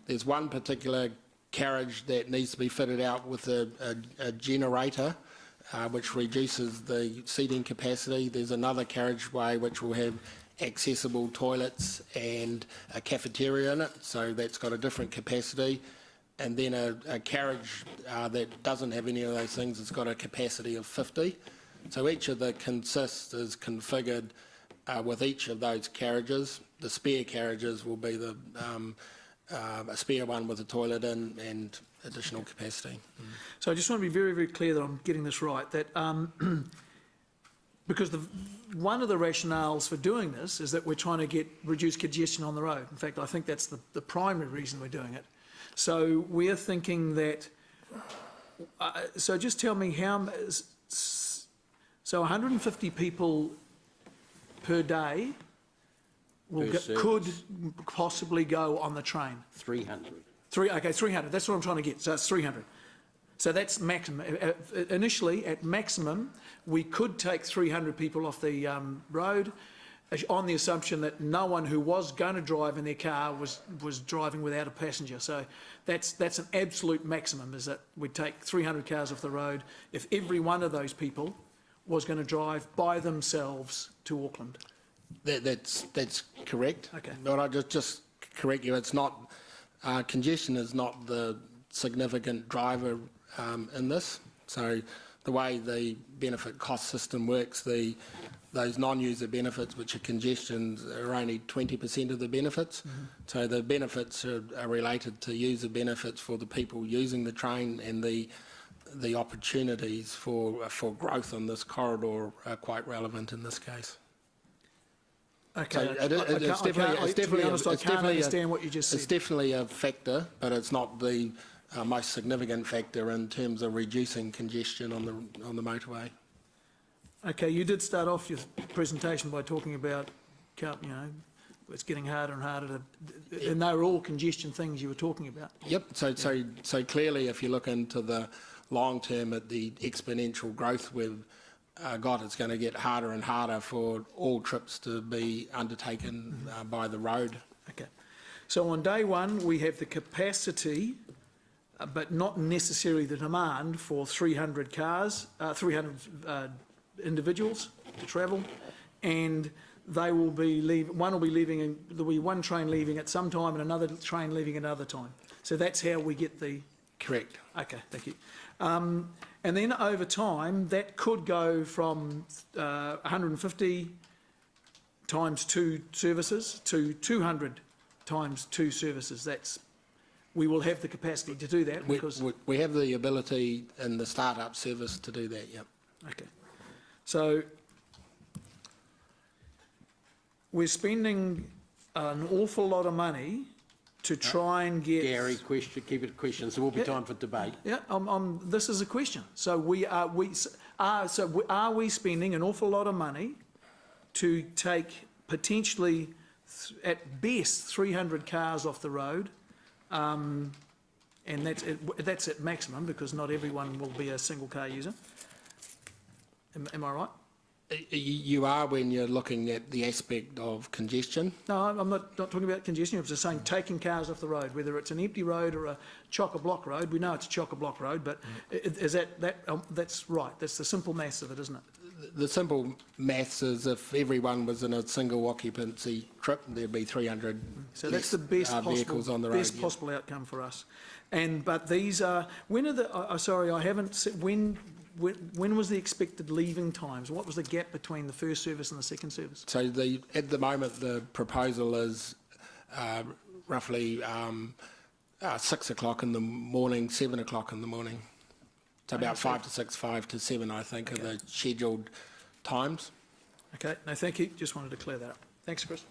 There's one particular carriage that needs to be fitted out with a generator, which reduces the seating capacity. There's another carriageway which will have accessible toilets and a cafeteria in it, so that's got a different capacity. And then a carriage that doesn't have any of those things has got a capacity of 50. So each of the consists is configured with each of those carriages. The spare carriages will be a spare one with a toilet in and additional capacity. So I just want to be very, very clear that I'm getting this right, that because one of the rationales for doing this is that we're trying to reduce congestion on the road. In fact, I think that's the primary reason we're doing it. So we're thinking that, so just tell me so 150 people per day could possibly go on the train? 300. 300, that's what I'm trying to get, so it's 300. So that's maximum. Initially, at maximum, we could take 300 people off the road on the assumption that no one who was going to drive in their car was driving without a passenger. So that's an absolute maximum, is that we'd take 300 cars off the road if every one of those people was going to drive by themselves to Auckland. That's correct. Okay. But I just correct you, it's not, congestion is not the significant driver in this. So the way the benefit cost system works, those non-user benefits, which are congestions, are only 20% of the benefits. Mm-hmm. So the benefits are related to user benefits for the people using the train, and the opportunities for growth on this corridor are quite relevant in this case. Okay, So I can't understand what you just said. It's definitely a factor, but it's not the most significant factor in terms of reducing congestion on the motorway. Okay, you did start off your presentation by talking about, it's getting harder and harder to, and they were all congestion things you were talking about. Yep, so clearly if you look into the long term at the exponential growth we've got, it's going to get harder and harder for all trips to be undertaken by the road. Okay. So on day one, we have the capacity, but not necessarily the demand for 300 cars, 300 individuals to travel, and they will be one will be leaving, there'll be one train leaving at some time and another train leaving at another time. So that's how we get the... Correct. Okay, thank you. And then over time, that could go from 150 times 2 services to 200 times 2 services. We will have the capacity to do that because... We have the ability in the start-up service to do that, yep. Okay. So we're spending an awful lot of money to try and get... Gary, keep it a question, so there will be time for debate. Yeah, this is a question. So are we spending an awful lot of money to take potentially, at best, 300 cars off the road? And that's at maximum, because not everyone will be a single car user. Am I right? You are when you're looking at the aspect of congestion. No, I'm not talking about congestion. I'm just saying taking cars off the road, whether it's an empty road or a chock-a-block road. We know it's a chock-a-block road, but is that's right. That's the simple maths of it, isn't it? The simple maths is if everyone was in a single occupancy trip, there'd be 300 So that's the best vehicles on the road. Best possible outcome for us. But these are... When are the... sorry, I haven't... When was the expected leaving times? What was the gap between the first service and the second service? So at the moment, the proposal is roughly 6 o'clock in the morning, 7 o'clock in the morning. So about 5 to 6, 5 to 7, I think, are the scheduled times. Okay, no, thank you. Just wanted to clear that up. Thanks, Chris.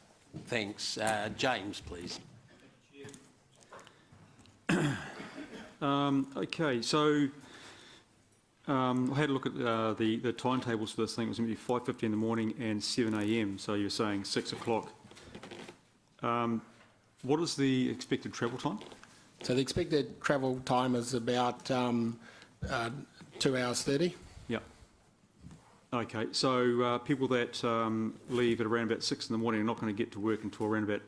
Thanks. James, please. Okay, so I had a look at the timetables for this thing. It was going to be 5:50 in the morning and 7 a.m. So you're saying 6 o'clock. What is the expected travel time? So the expected travel time is about 2 hours 30. Yeah. Okay, so people that leave at around about 6 in the morning are not going to get to work until around about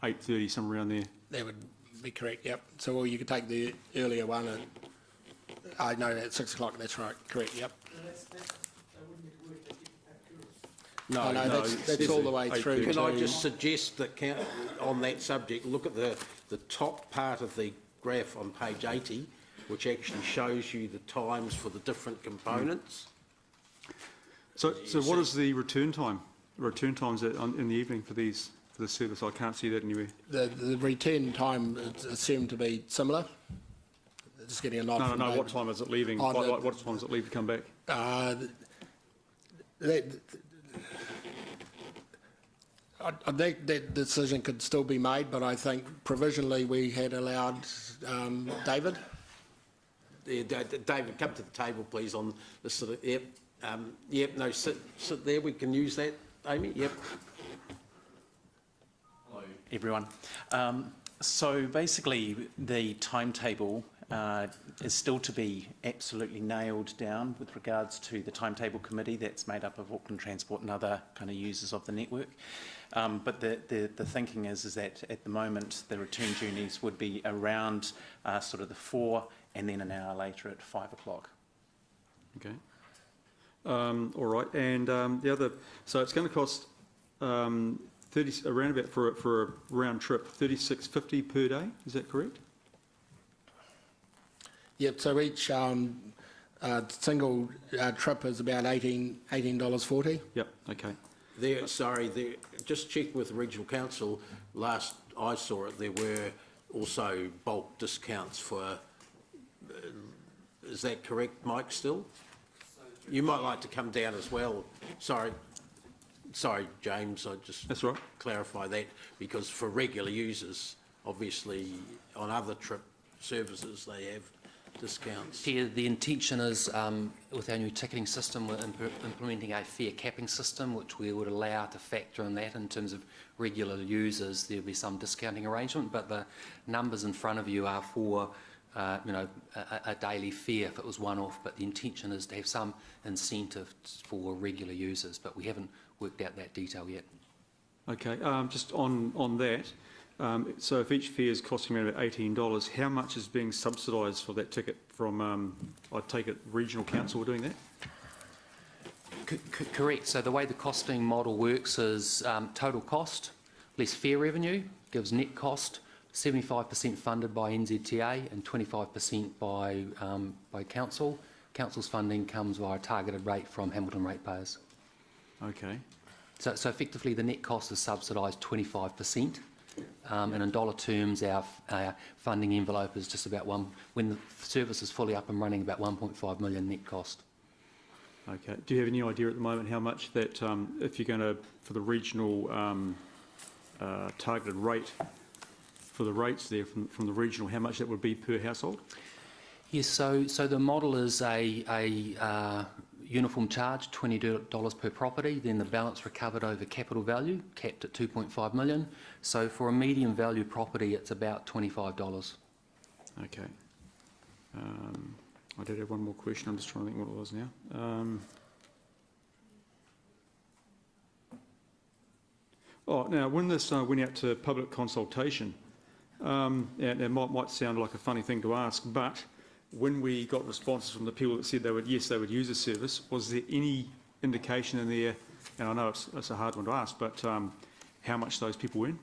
8:30, somewhere around there. That would be correct, yep. So you could take the earlier one at... I know at 6 o'clock, that's right, correct, yep. No, that's all the way through. Can I just suggest that on that subject, look at the top part of the graph on page 80, which actually shows you the times for the different components. So what is the return time? Return times in the evening for this service? I can't see that anywhere. The return time is assumed to be similar. Just getting a nod. No. What time is it leaving? What time does it leave to come back? That decision could still be made, but I think provisionally we had allowed David. Yeah, David, come to the table, please, on this sort of... Yep. No, sit there. We can use that, Amy. Yep. Hello, everyone. So basically, the timetable is still to be absolutely nailed down with regards to the timetable committee that's made up of Auckland Transport and other kind of users of the network. But the thinking is that at the moment the return journeys would be around sort of the 4 and then an hour later at 5 o'clock. Okay. All right. And the other, so it's going to cost around about for a round trip $36.50 per day. Is that correct? Yep, so each single trip is about $18.40. Yep, okay. Just checking with the Regional Council, last I saw it, there were also bulk discounts for, is that correct, Mike, still? You might like to come down as well. Sorry, James, I just That's right. clarify that, because for regular users, obviously on other trip services they have discounts? Chair, the intention is, with our new ticketing system, we're implementing a fare capping system, which we would allow to factor in that in terms of regular users. There'll be some discounting arrangement, but the numbers in front of you are for, a daily fare if it was one-off, but the intention is to have some incentive for regular users, but we haven't worked out that detail yet. Okay, just on that, so if each fare is costing around about $18, how much is being subsidised for that ticket from, I take it, regional council are doing that? Correct. So the way the costing model works is total cost less fare revenue gives net cost, 75% funded by NZTA and 25% by council. Council's funding comes via a targeted rate from Hamilton ratepayers. Okay. So effectively the net cost is subsidised 25%. And in dollar terms, our funding envelope is just about when the service is fully up and running, about 1.5 million net cost. Okay. Do you have any idea at the moment how much that, if you're going to, for the regional targeted rate, for the rates there from the regional, how much that would be per household? Yes, so the model is a uniform charge, $20 per property, then the balance recovered over capital value, capped at 2.5 million. So for a medium value property, it's about $25. Okay. I did have one more question. I'm just trying to think what it was now. Now when this went out to public consultation, it might sound like a funny thing to ask, but when we got responses from the people that said they would use the service, was there any indication in there, and I know it's a hard one to ask, but how much those people earn?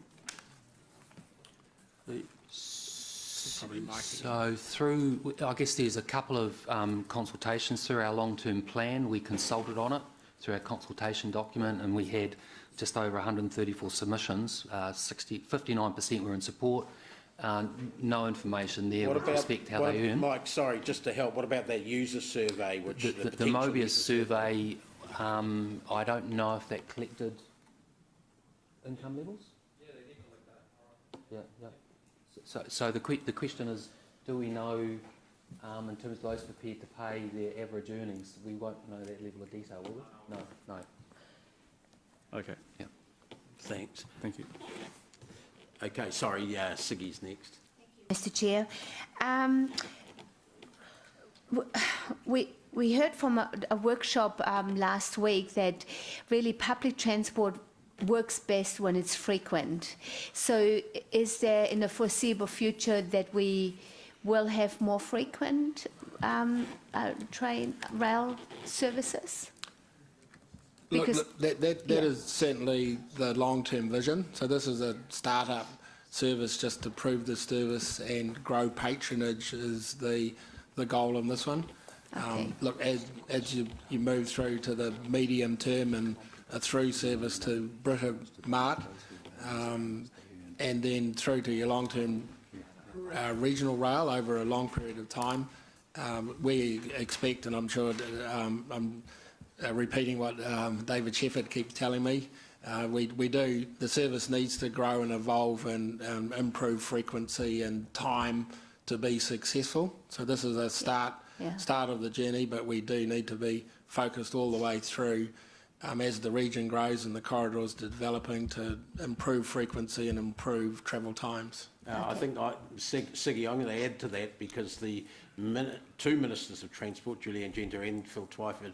So through, I guess there's a couple of consultations through our long-term plan. We consulted on it through our consultation document, and we had just over 134 submissions. 59% were in support. No information there with respect to how they earn. Mike, sorry, just to help, what about that user survey? Which the Mobius survey, I don't know if that collected income levels? Yeah, they did collect that. Yeah. So the question is, do we know, in terms of those prepared to pay their average earnings, we won't know that level of detail, will we? No. Okay. Yeah. Thanks. Thank you. Okay, sorry, Siggy's next. Mr. Chair. We heard from a workshop last week that really public transport works best when it's frequent. So is there in the foreseeable future that we will have more frequent rail services? Look, that is certainly the long-term vision. So this is a start-up service just to prove the service and grow patronage is the goal in this one. Okay. Look, as you move through to the medium term and a through service to Britta Mart, and then through to your long-term regional rail over a long period of time, we expect, and I'm sure I'm repeating what David Shefford keeps telling me, the service needs to grow and evolve and improve frequency and time to be successful. So this is a start of the journey, but we do need to be focused all the way through as the region grows and the corridors are developing to improve frequency and improve travel times. I think, Siggy, I'm going to add to that because the two Ministers of Transport, Julianne Genter and Phil Twyford,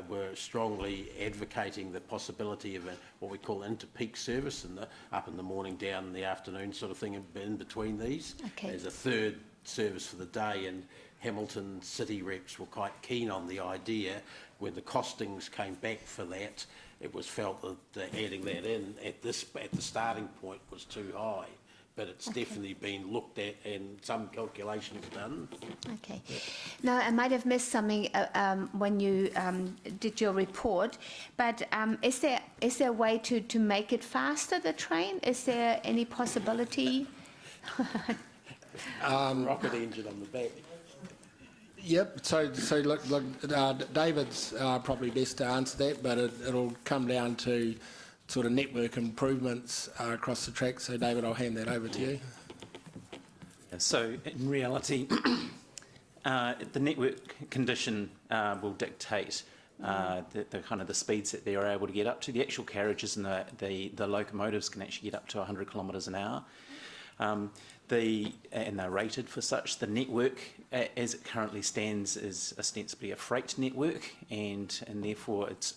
were strongly advocating the possibility of what we call inter-peak service, up in the morning, down in the afternoon sort of thing in between these. Okay. As a third service for the day, and Hamilton city reps were quite keen on the idea. When the costings came back for that, it was felt that adding that in at the starting point was too high. But it's definitely been looked at and some calculations done. Okay. Now, I might have missed something when you did your report, but is there a way to make it faster, the train? Is there any possibility? Rocket engine on the back. Yep. So look, David's probably best to answer that, but it'll come down to sort of network improvements across the track. So David, I'll hand that over to you. So in reality, The network condition will dictate the kind of the speeds that they are able to get up to. The actual carriages and the locomotives can actually get up to 100 kilometres an hour. And they're rated for such. The network, as it currently stands, is ostensibly a freight network, and therefore it's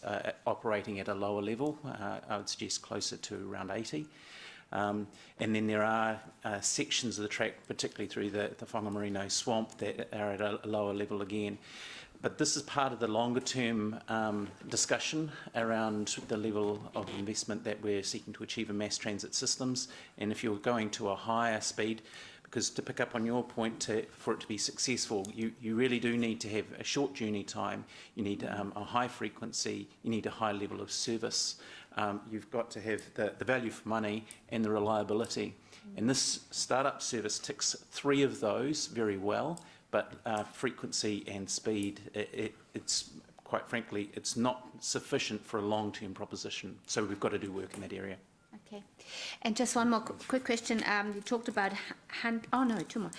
operating at a lower level. I would suggest closer to around 80. And then there are sections of the track, particularly through the Whangamarino swamp, that are at a lower level again. But this is part of the longer term discussion around the level of investment that we're seeking to achieve in mass transit systems. And if you're going to a higher speed, because to pick up on your point, for it to be successful, you really do need to have a short journey time, you need a high frequency, you need a high level of service. You've got to have the value for money and the reliability. And this startup service ticks 3 of those very well. But frequency and speed, it's quite frankly, it's not sufficient for a long-term proposition. So we've got to do work in that area. Okay. And just one more quick question. You talked about two more.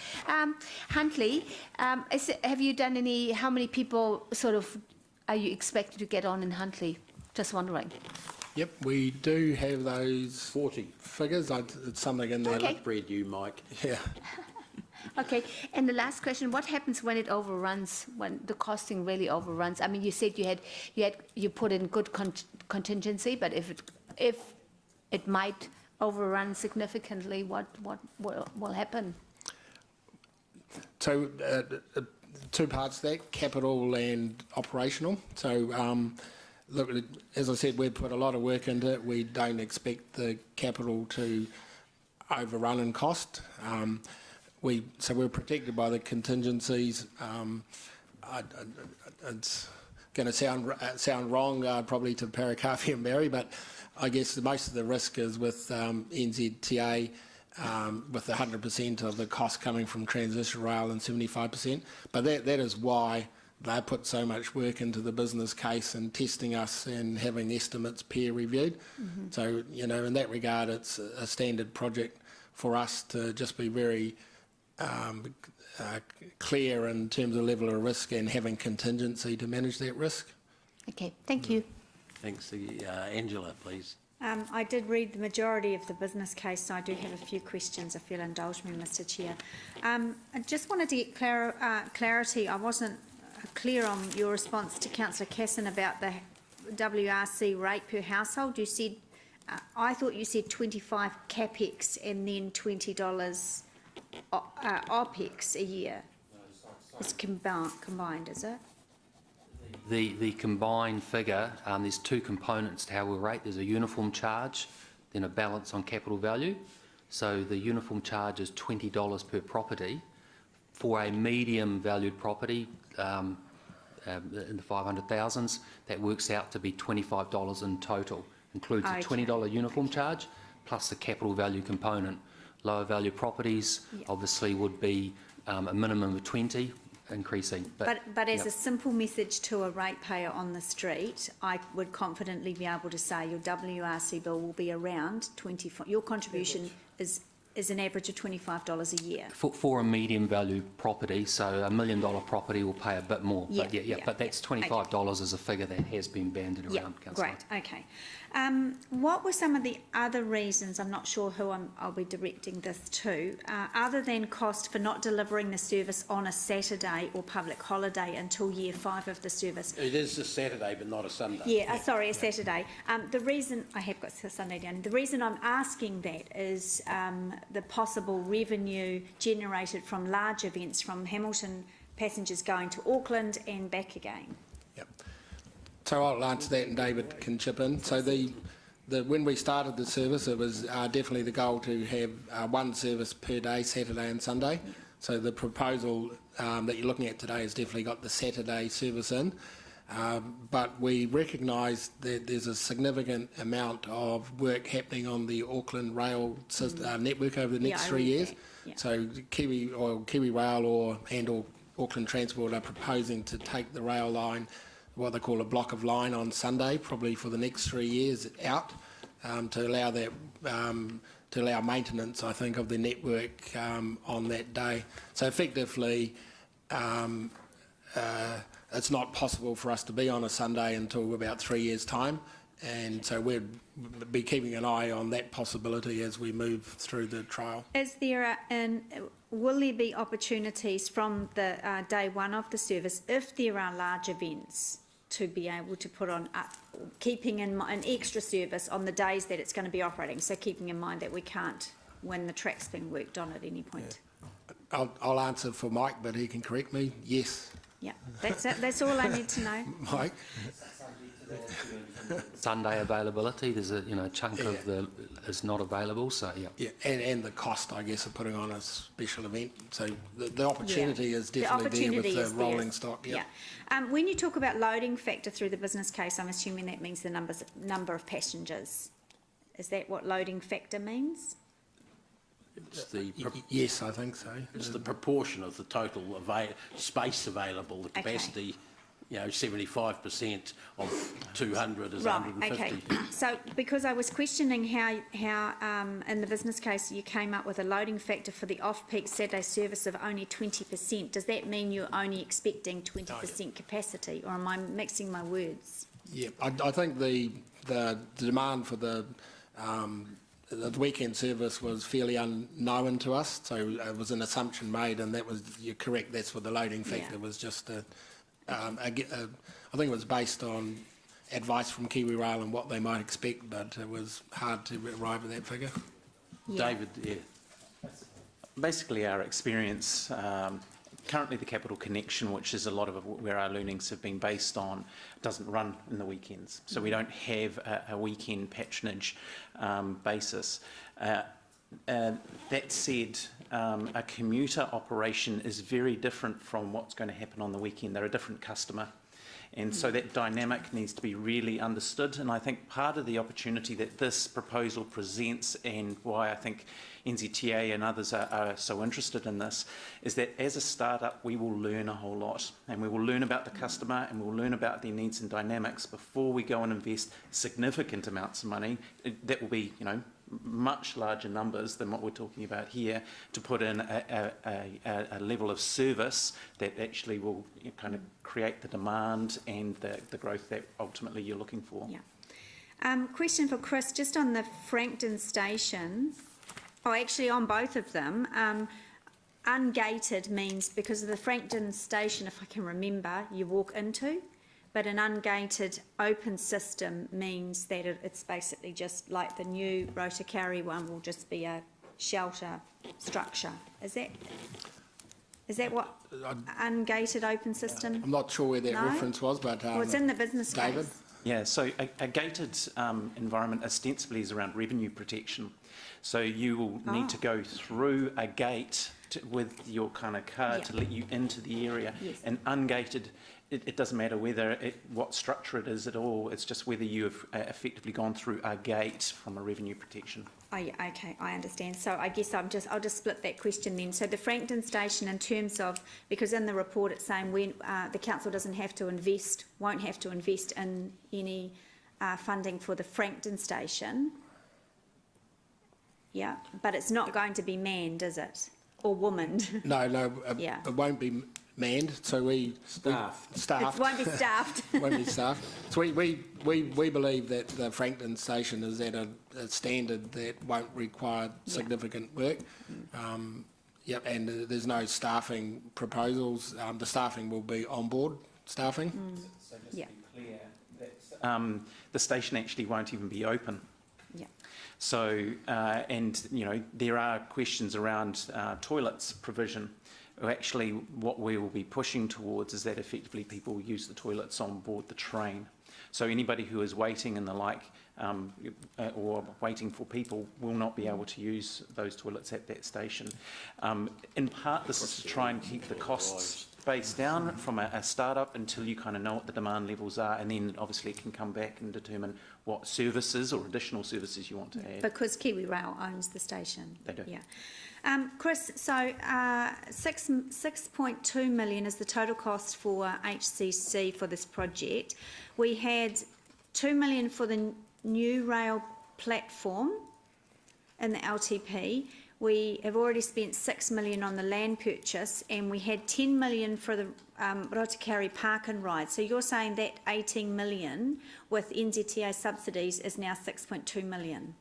Huntly, have you done how many people sort of are you expected to get on in Huntly? Just wondering. Yep, we do have those 40 figures. It's something in there. Okay. I'll breed you, Mike. Yeah. Okay, and the last question: what happens when it overruns? When the costing really overruns? I mean, you said you put in good contingency, but if it might overrun significantly, what will happen? So 2 parts to that: capital and operational. So look, as I said, we've put a lot of work into it. We don't expect the capital to overrun in cost. So we're protected by the contingencies. It's going to sound wrong probably to Parakafi and Mary, but I guess most of the risk is with NZTA, with 100% of the cost coming from transition rail and 75%. But that is why they put so much work into the business case and testing us and having estimates peer reviewed. Mm-hmm. So, in that regard, it's a standard project for us to just be very clear in terms of level of risk and having contingency to manage that risk. Okay, thank you. Thanks. Angela, please. I did read the majority of the business case, so I do have a few questions, if you'll indulge me, Mr Chair. I just wanted to get clarity. I wasn't clear on your response to Councillor Casson about the WRC rate per household. You said, I thought you said 25 capex and then $20 OPEX a year. It's combined, is it? The combined figure, there's 2 components to how we rate. There's a uniform charge, then a balance on capital value. So the uniform charge is $20 per property. For a medium valued property in the 500,000s, that works out to be $25 in total. Includes a $20 uniform charge plus the capital value component. Lower value properties obviously would be a minimum of 20, increasing. But as a simple message to a ratepayer on the street, I would confidently be able to say your WRC bill will be around 25. Your contribution is an average of $25 a year. For a medium value property, so $1 million property will pay a bit more. But but that's $25 as a figure that has been banded around, Councillor. Great, okay. What were some of the other reasons, I'm not sure who I'll be directing this to, other than cost for not delivering the service on a Saturday or public holiday until year 5 of the service? It is a Saturday, but not a Sunday. Sorry, a Saturday. The reason, I have got Sunday down, the reason I'm asking that is the possible revenue generated from large events from Hamilton passengers going to Auckland and back again. Yep. So I'll answer that and David can chip in. So when we started the service, it was definitely the goal to have 1 service per day, Saturday and Sunday. So the proposal that you're looking at today has definitely got the Saturday service in. But we recognise that there's a significant amount of work happening on the Auckland rail network over the next 3 years. So Kiwi Rail or Auckland Transport are proposing to take the rail line, what they call a block of line, on Sunday, probably for the next 3 years out, to allow that to allow maintenance, I think, of the network on that day. So effectively, it's not possible for us to be on a Sunday until about 3 years' time. And so we'll be keeping an eye on that possibility as we move through the trial. Will there be opportunities from the day one of the service, if there are large events, to be able to put on, keeping in mind an extra service on the days that it's going to be operating? So keeping in mind that we can't, when the track's being worked on at any point. Yeah. I'll answer for Mike, but he can correct me. Yes. Yeah, that's it. That's all I need to know. Mike? Sunday availability, there's a chunk of the is not available, so yeah. Yeah, and the cost, I guess, of putting on a special event. So the opportunity is definitely there with the rolling stock. Yeah. When you talk about loading factor through the business case, I'm assuming that means the number of passengers. Is that what loading factor means? It's the yes, I think so. It's the proportion of the total space available, the capacity. 75% of 200 is 150. Okay. So, because I was questioning how in the business case you came up with a loading factor for the off-peak Saturday service of only 20%. Does that mean you're only expecting 20% capacity, or am I mixing my words? Yeah, I think the demand for the weekend service was fairly unknown to us, so it was an assumption made, and that was, you're correct, that's what the loading factor was, just I think it was based on advice from Kiwi Rail and what they might expect, but it was hard to arrive at that figure. Yeah. David, Basically, our experience, currently the Capital Connection, which is a lot of where our learnings have been based on, doesn't run in the weekends. So we don't have a weekend patronage basis. That said, a commuter operation is very different from what's going to happen on the weekend. They're a different customer. And so that dynamic needs to be really understood. And I think part of the opportunity that this proposal presents, and why I think NZTA and others are so interested in this, is that as a startup we will learn a whole lot, and we will learn about the customer, and we'll learn about their needs and dynamics before we go and invest significant amounts of money. That will be, much larger numbers than what we're talking about here, to put in a level of service that actually will kind of create the demand and the growth that ultimately you're looking for. Yeah. Question for Chris, just on the Frankton station, actually on both of them, ungated means, because of the Frankton station, if I can remember, you walk into, but an ungated open system means that it's basically just like the new Rotokauri one will just be a shelter structure. Is that what ungated open system? I'm not sure where that reference was, but well, it's in the business David? case. Yeah, so a gated environment ostensibly is around revenue protection. So you will need to go through a gate with your kind of car to let you into the area. Yes. And ungated, it doesn't matter what structure it is at all, it's just whether you have effectively gone through a gate from a revenue protection. Oh, yeah, okay, I understand. So I guess I'll just split that question then. So the Frankton station, in terms of, because in the report it's saying when the council won't have to invest in any funding for the Frankton station. Yeah, but it's not going to be manned, is it? Or womaned? No, it won't be manned, so staffed. It won't be staffed. Won't be staffed. So we believe that the Frankton station is at a standard that won't require significant work. And there's no staffing proposals. The staffing will be on board staffing. So just to be clear, that, the station actually won't even be open. Yeah. So, there are questions around toilets provision. Actually, what we will be pushing towards is that effectively people use the toilets on board the train. So anybody who is waiting and the like, or waiting for people, will not be able to use those toilets at that station. In part, this is to try and keep the costs base down from a start-up until you kind of know what the demand levels are, and then obviously it can come back and determine what services or additional services you want to add. Because Kiwi Rail owns the station. They do. Yeah. Chris, so 6.2 million is the total cost for HCC for this project. We had 2 million for the new rail platform in the LTP. We have already spent 6 million on the land purchase, and we had 10 million for the Rotakari Park and Ride. So you're saying that 18 million with NZTA subsidies is now 6.2 million?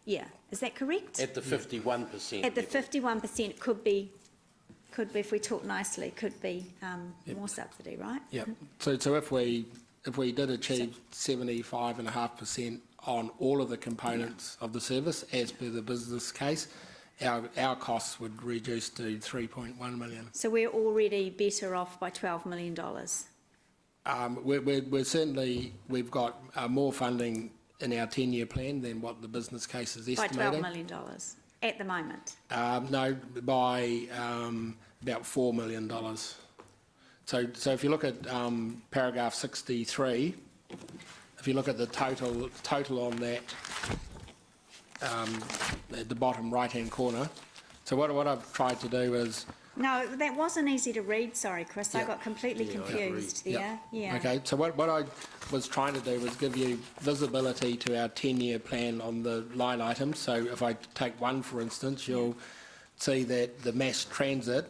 Yeah, is that correct? At the 51%. At the 51% could be, if we talk nicely, could be more subsidy, right? Yeah. So if we did achieve 75.5% on all of the components of the service as per the business case, our costs would reduce to 3.1 million. So we're already better off by $12 million. We're certainly, we've got more funding in our 10-year plan than what the business case is estimating. By $12 million at the moment? No, by about $4 million. So if you look at paragraph 63, if you look at the total on that, at the bottom right-hand corner. So what I've tried to do is... No, that wasn't easy to read, sorry, Chris. I got completely confused there. Yeah. Okay, so what I was trying to do was give you visibility to our 10-year plan on the line items. So if I take one, for instance, you'll see that the mass transit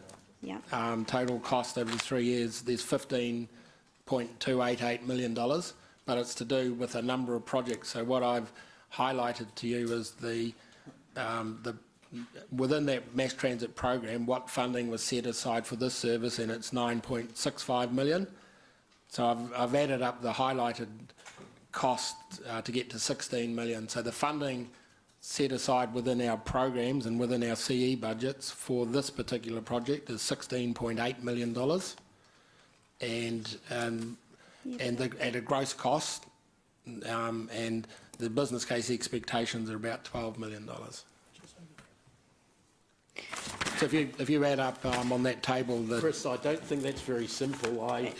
total cost over the 3 years, there's $15.288 million, but it's to do with a number of projects. So what I've highlighted to you is the within that mass transit program, what funding was set aside for this service, and it's 9.65 million. So I've added up the highlighted cost to get to 16 million. So the funding set aside within our programs and within our CE budgets for this particular project is $16.8 million, and at a gross cost, and the business case expectations are about $12 million. So if you add up on that table... Chris, I don't think that's very simple. I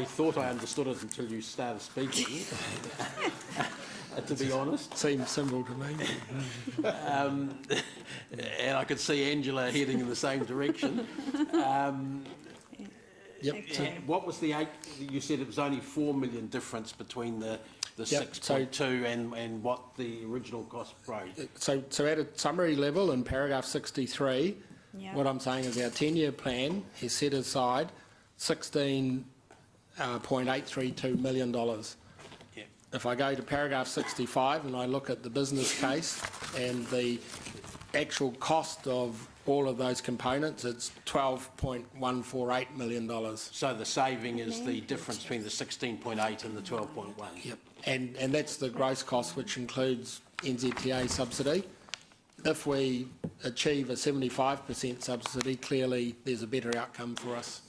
thought I understood it until you started speaking, to be honest. Seems simple to me. And I could see Angela heading in the same direction. What was the 8? You said it was only 4 million difference between the 6.2 and what the original cost rose. So at a summary level in paragraph 63, what I'm saying is our 10-year plan has set aside $16.832 million. If I go to paragraph 65 and I look at the business case and the actual cost of all of those components, it's $12.148 million. So the saving is the difference between the 16.8 and the 12.1. Yep, and that's the gross cost, which includes NZTA subsidy. If we achieve a 75% subsidy, clearly there's a better outcome for us.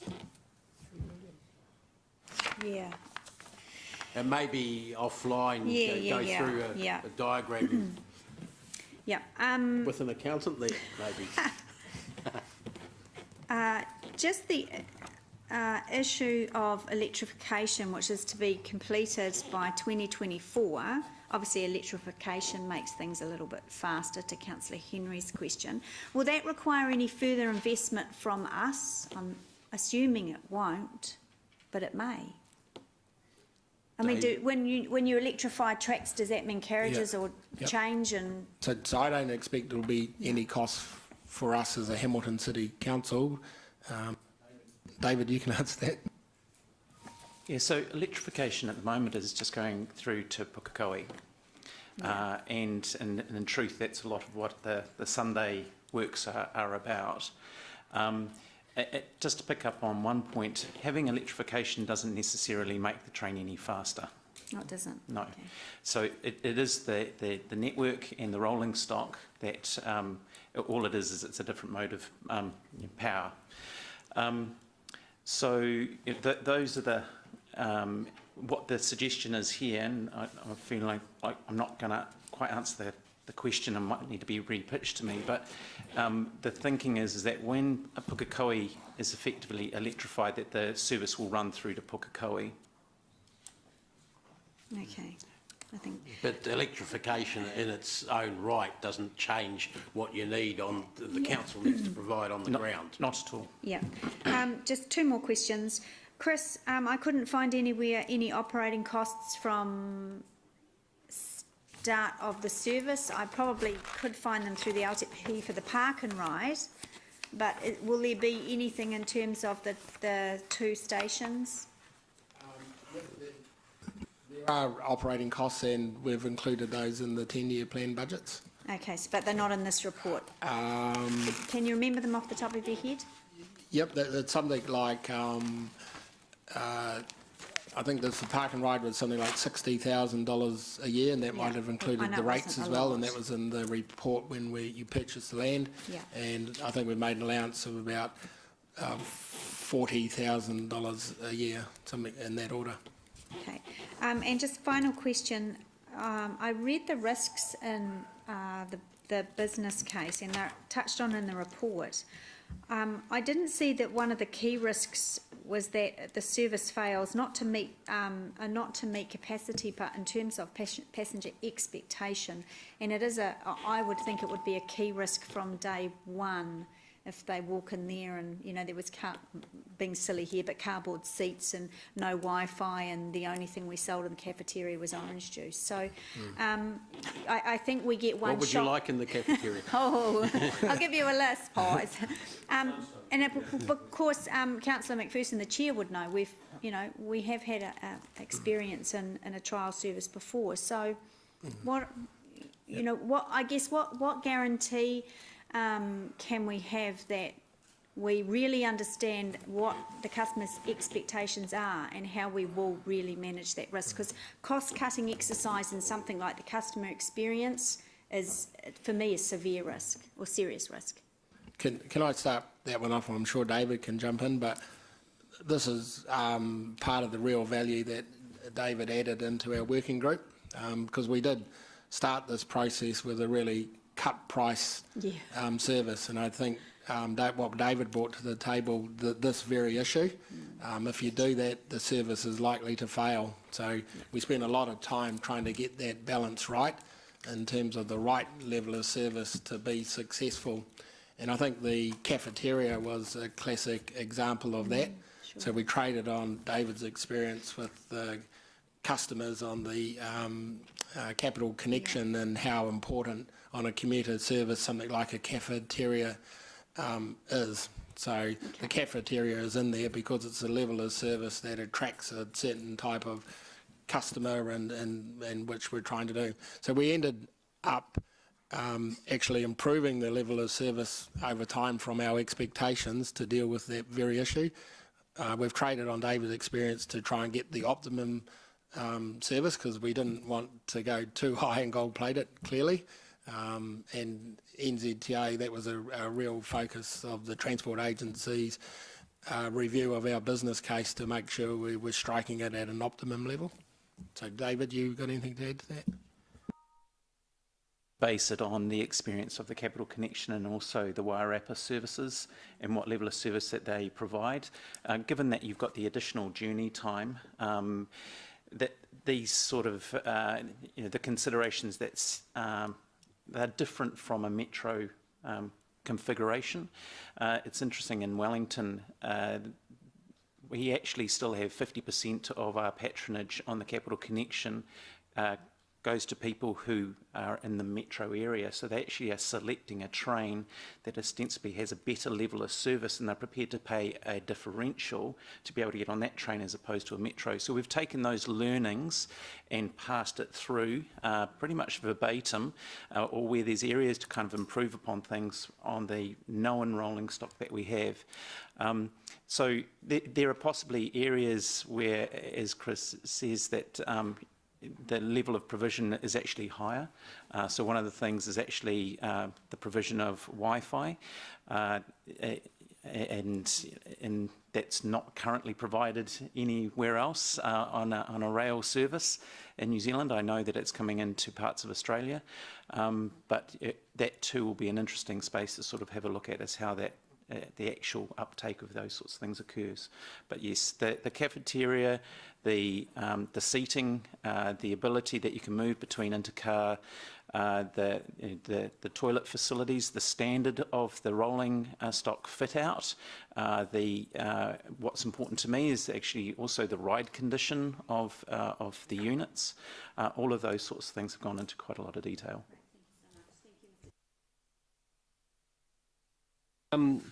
Yeah. And maybe offline go through a diagram with an accountant there, maybe. Just the issue of electrification, which is to be completed by 2024. Obviously, electrification makes things a little bit faster, to Councillor Henry's question. Will that require any further investment from us? I'm assuming it won't, but it may. I mean, when you electrify tracks, does that mean carriages or change? And so I don't expect there will be any cost for us as a Hamilton City Council. David, you can answer that. Yeah, so electrification at the moment is just going through to Pukekohe. And in truth, that's a lot of what the Sunday works are about. Just to pick up on one point, having electrification doesn't necessarily make the train any faster. No, it doesn't. No. Okay. So it is the network and the rolling stock that all it is it's a different mode of power. Those are the what the suggestion is here, and I feel like I'm not going to quite answer the question. It might need to be re-pitched to me, but the thinking is that when Pukekohe is effectively electrified, that the service will run through to Pukekohe. Okay, I think. But electrification in its own right doesn't change what you need on the council needs to provide on the ground. Not at all. Yeah. Just two more questions. Chris, I couldn't find anywhere any operating costs from start of the service. I probably could find them through the LTP for the park and ride, but will there be anything in terms of the two stations? There are operating costs, and we've included those in the 10-year plan budgets. Okay, but they're not in this report. Can you remember them off the top of your head? Yep, that's something like, I think the park and ride was something like $60,000 a year, and that might have included the rates as well, and that was in the report when you purchased the land. Yeah. And I think we made an allowance of about $40,000 a year, something in that order. Okay, and just final question. I read the risks in the business case, and they're touched on in the report. I didn't see that one of the key risks was that the service fails not to meet capacity, but in terms of passenger expectation. And it is I would think it would be a key risk from day one if they walk in there and, you know, there was, being silly here, but cardboard seats and no Wi-Fi, and the only thing we sold in the cafeteria was orange juice. So I think we get one shot. What would you like in the cafeteria? Oh, I'll give you a list, Pies. And of course, Councillor McPherson, the chair, would know. We have had a experience in a trial service before. So, what guarantee can we have that we really understand what the customer's expectations are and how we will really manage that risk? Because cost-cutting exercise in something like the customer experience is, for me, a severe risk or serious risk. Can I start that one off? I'm sure David can jump in, but this is part of the real value that David added into our working group, because we did start this process with a really cut price service, and I think what David brought to the table, this very issue, if you do that, the service is likely to fail. So we spent a lot of time trying to get that balance right in terms of the right level of service to be successful. And I think the cafeteria was a classic example of that. Sure. So we traded on David's experience with the customers on the capital connection and how important on a commuter service something like a cafeteria is. So the cafeteria is in there because it's a level of service that attracts a certain type of customer and which we're trying to do. So we ended up actually improving the level of service over time from our expectations to deal with that very issue. We've traded on David's experience to try and get the optimum service, because we didn't want to go too high and gold-plated, clearly. And NZTA, that was a real focus of the Transport Agency's review of our business case to make sure we were striking it at an optimum level. So, David, you got anything to add to that? Base it on the experience of the Capital Connection and also the Wairarapa services and what level of service that they provide. Given that you've got the additional journey time, that these sort of, the considerations they're different from a metro configuration. It's interesting, in Wellington, we actually still have 50% of our patronage on the Capital Connection goes to people who are in the metro area. So they actually are selecting a train that ostensibly has a better level of service, and they're prepared to pay a differential to be able to get on that train as opposed to a metro. So we've taken those learnings and passed it through pretty much verbatim, or where there's areas to kind of improve upon things on the known rolling stock that we have. So there are possibly areas where, as Chris says, that the level of provision is actually higher. So one of the things is actually the provision of Wi-Fi, and that's not currently provided anywhere else on a rail service in New Zealand. I know that it's coming into parts of Australia, but that too will be an interesting space to sort of have a look at, as how that the actual uptake of those sorts of things occurs. But yes, the cafeteria, the seating, the ability that you can move between intercar, the toilet facilities, the standard of the rolling stock fit out. What's important to me is actually also the ride condition of the units. All of those sorts of things have gone into quite a lot of detail.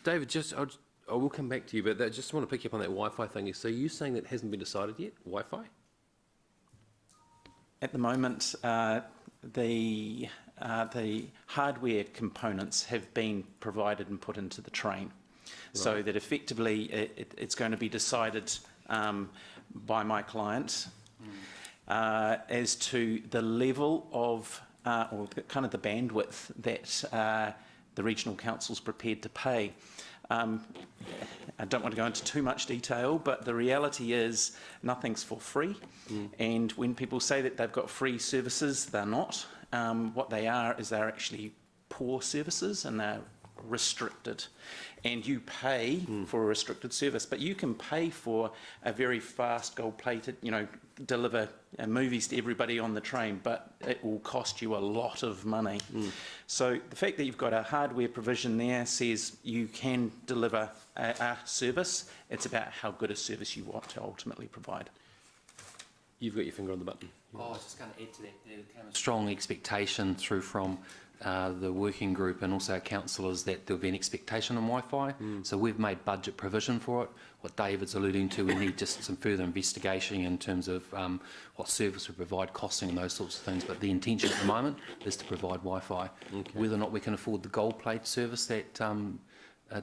David, I will come back to you, but I just want to pick up on that Wi-Fi thing. So you're saying that hasn't been decided yet, Wi-Fi? At the moment, the hardware components have been provided and put into the train, so that effectively it's going to be decided by my client as to the level of or kind of the bandwidth that the regional council's prepared to pay. I don't want to go into too much detail, but the reality is nothing's for free. And when people say that they've got free services, they're not. What they are is they're actually poor services, and they're restricted. And you pay for a restricted service, but you can pay for a very fast gold-plated, deliver movies to everybody on the train, but it will cost you a lot of money. So the fact that you've got a hardware provision there says you can deliver a service. It's about how good a service you want to ultimately provide. You've got your finger on the button. I was just going to add to that. There came a strong expectation through from the working group and also our councillors that there'll be an expectation on Wi-Fi. So we've made budget provision for it. What David's alluding to, we need just some further investigation in terms of what service we provide, costing and those sorts of things. But the intention at the moment is to provide Wi-Fi. Whether or not we can afford the gold plate service that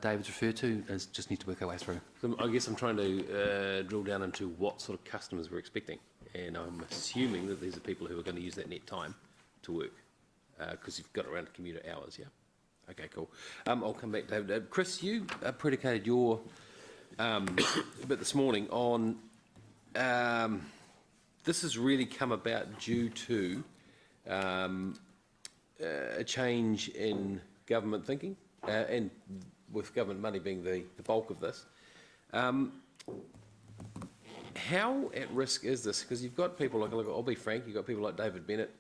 David's referred to is just need to work our way through. So I guess I'm trying to drill down into what sort of customers we're expecting. And I'm assuming that these are people who are going to use that net time to work, because you've got around commuter hours, yeah? Okay, cool. I'll come back, David. Chris, you predicated your bit this morning on this has really come about due to a change in government thinking, and with government money being the bulk of this. How at risk is this? Because you've got people like, I'll be frank, you've got people like David Bennett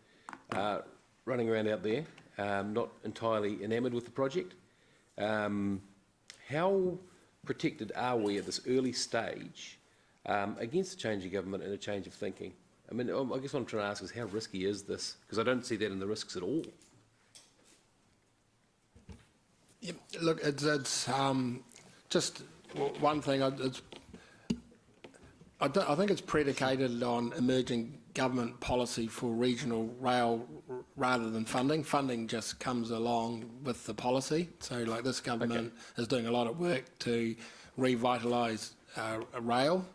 running around out there, not entirely enamoured with the project. How protected are we at this early stage against a change of government and a change of thinking? I mean, I guess what I'm trying to ask is how risky is this? Because I don't see that in the risks at all. Yeah, look, it's just one thing. I think it's predicated on emerging government policy for regional rail rather than funding. Funding just comes along with the policy. So, like, this government is doing a lot of work to revitalise rail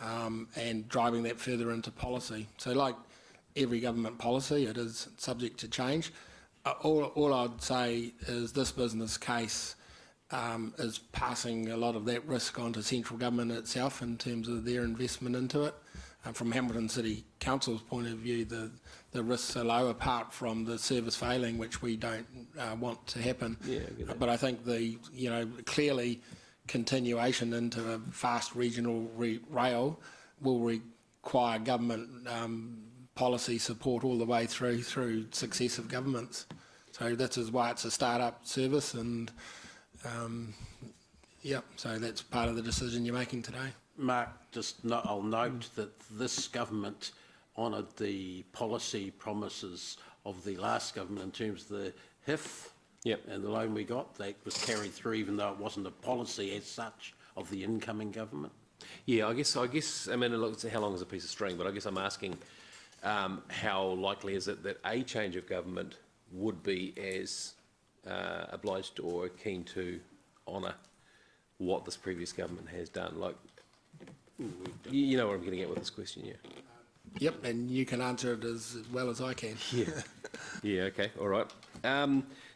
and driving that further into policy. So, like every government policy, it is subject to change. All I'd say is this business case is passing a lot of that risk on to central government itself in terms of their investment into it. From Hamilton City Council's point of view, the risks are low, apart from the service failing, which we don't want to happen. Yeah, but I think clearly continuation into a fast regional rail will require government policy support all the way through successive governments. So that is why it's a start-up service, and so that's part of the decision you're making today. Mark, I'll note that this government honoured the policy promises of the last government in terms of the HIF and the loan we got. That was carried through, even though it wasn't a policy as such of the incoming government. Yeah, I guess. I mean, look, how long is a piece of string? But I guess I'm asking, how likely is it that a change of government would be as obliged or keen to honour what this previous government has done? Like, you know what I'm getting at with this question, yeah? Yep, and you can answer it as well as I can. Yeah, okay, all right.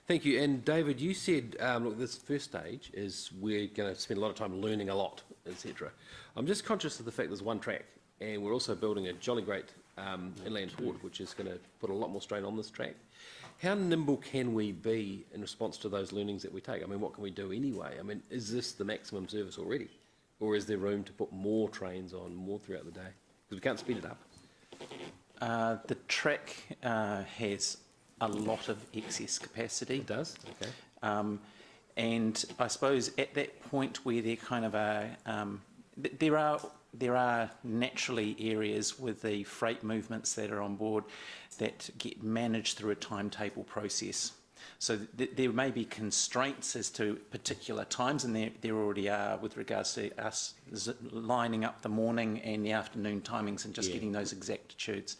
Thank you. And David, you said, look, this first stage is we're going to spend a lot of time learning a lot, etc. I'm just conscious of the fact there's one track, and we're also building a jolly great inland port, which is going to put a lot more strain on this track. How nimble can we be in response to those learnings that we take? I mean, what can we do anyway? I mean, is this the maximum service already? Or is there room to put more trains on, more throughout the day? Because we can't speed it up. The track has a lot of excess capacity. It does? Okay. And I suppose at that point where there kind of there are naturally areas with the freight movements that are on board that get managed through a timetable process. So there may be constraints as to particular times, and there already are with regards to us lining up the morning and the afternoon timings and just getting those exactitudes.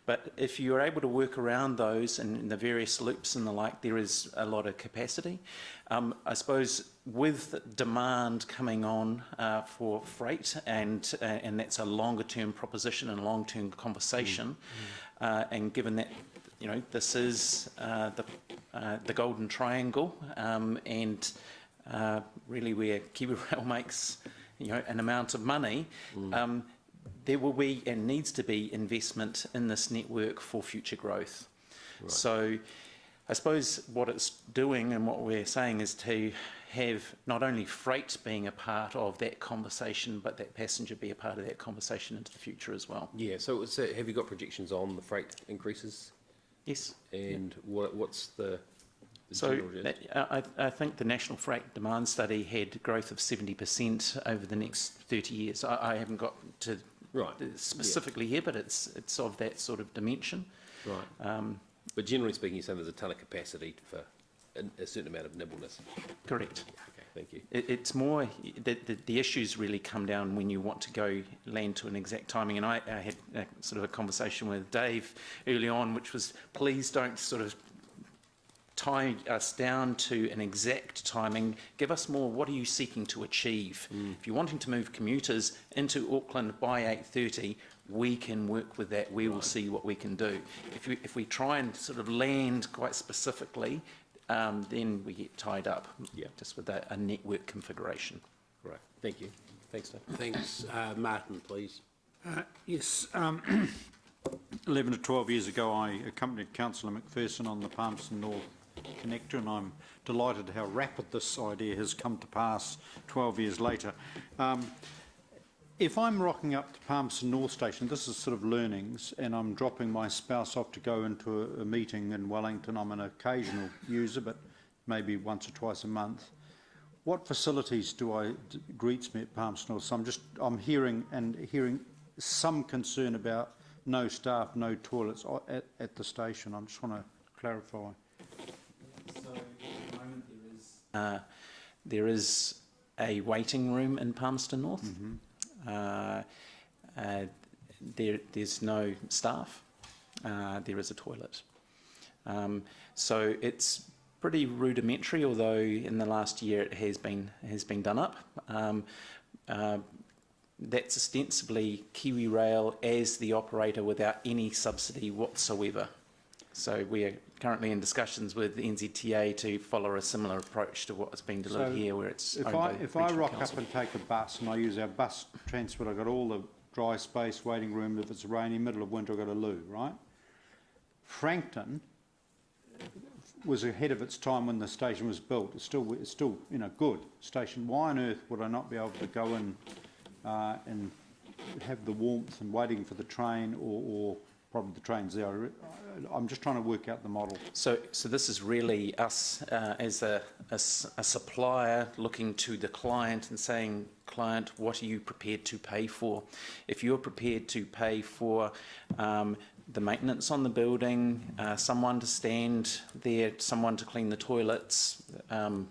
But if you're able to work around those and the various loops and the like, there is a lot of capacity. I suppose with demand coming on for freight, and that's a longer term proposition and a long term conversation, and given that this is the Golden Triangle, and really where KiwiRail makes an amount of money, there will be and needs to be investment in this network for future growth. Right. So I suppose what it's doing and what we're saying is to have not only freight being a part of that conversation, but that passenger be a part of that conversation into the future as well. Yeah, so have you got projections on the freight increases? Yes. And what's the so I think the National Freight Demand Study had growth of 70% over the next 30 years. I haven't got to specifically here, but it's of that sort of dimension. Right. But generally speaking, you're saying there's a ton of capacity for a certain amount of nimbleness. Correct. Okay, thank you. It's more the issues really come down when you want to go land to an exact timing. And I had sort of a conversation with Dave early on, which was, please don't sort of tie us down to an exact timing. Give us more, what are you seeking to achieve? If you're wanting to move commuters into Auckland by 8:30, we can work with that. We will see what we can do. If we try and sort of land quite specifically, then we get tied up just with a network configuration. Right, thank you. Thanks, Dave. Thanks. Martin, please. Yes. 11 to 12 years ago, I accompanied Councillor McPherson on the Palmerston North Connector, and I'm delighted how rapid this idea has come to pass 12 years later. If I'm rocking up to Palmerston North Station, this is sort of learnings, and I'm dropping my spouse off to go into a meeting in Wellington. I'm an occasional user, but maybe once or twice a month. What facilities greets me at Palmerston North? So I'm hearing some concern about no staff, no toilets at the station. I just want to clarify. So at the moment there is a waiting room in Palmerston North. There's no staff. There is a toilet. So it's pretty rudimentary, although in the last year it has been done up. That's ostensibly KiwiRail as the operator without any subsidy whatsoever. So we are currently in discussions with the NZTA to follow a similar approach to what has been delivered here, where it's if I rock up and take a bus and I use our bus transport, I've got all the dry space, waiting room. If it's rainy, middle of winter, I've got a loo, right? Frankton was ahead of its time when the station was built. It's still good station. Why on earth would I not be able to go in and have the warmth and waiting for the train, or probably the train's there? I'm just trying to work out the model. So this is really us as a supplier looking to the client and saying, client, what are you prepared to pay for? If you're prepared to pay for the maintenance on the building, someone to stand there, someone to clean the toilets, and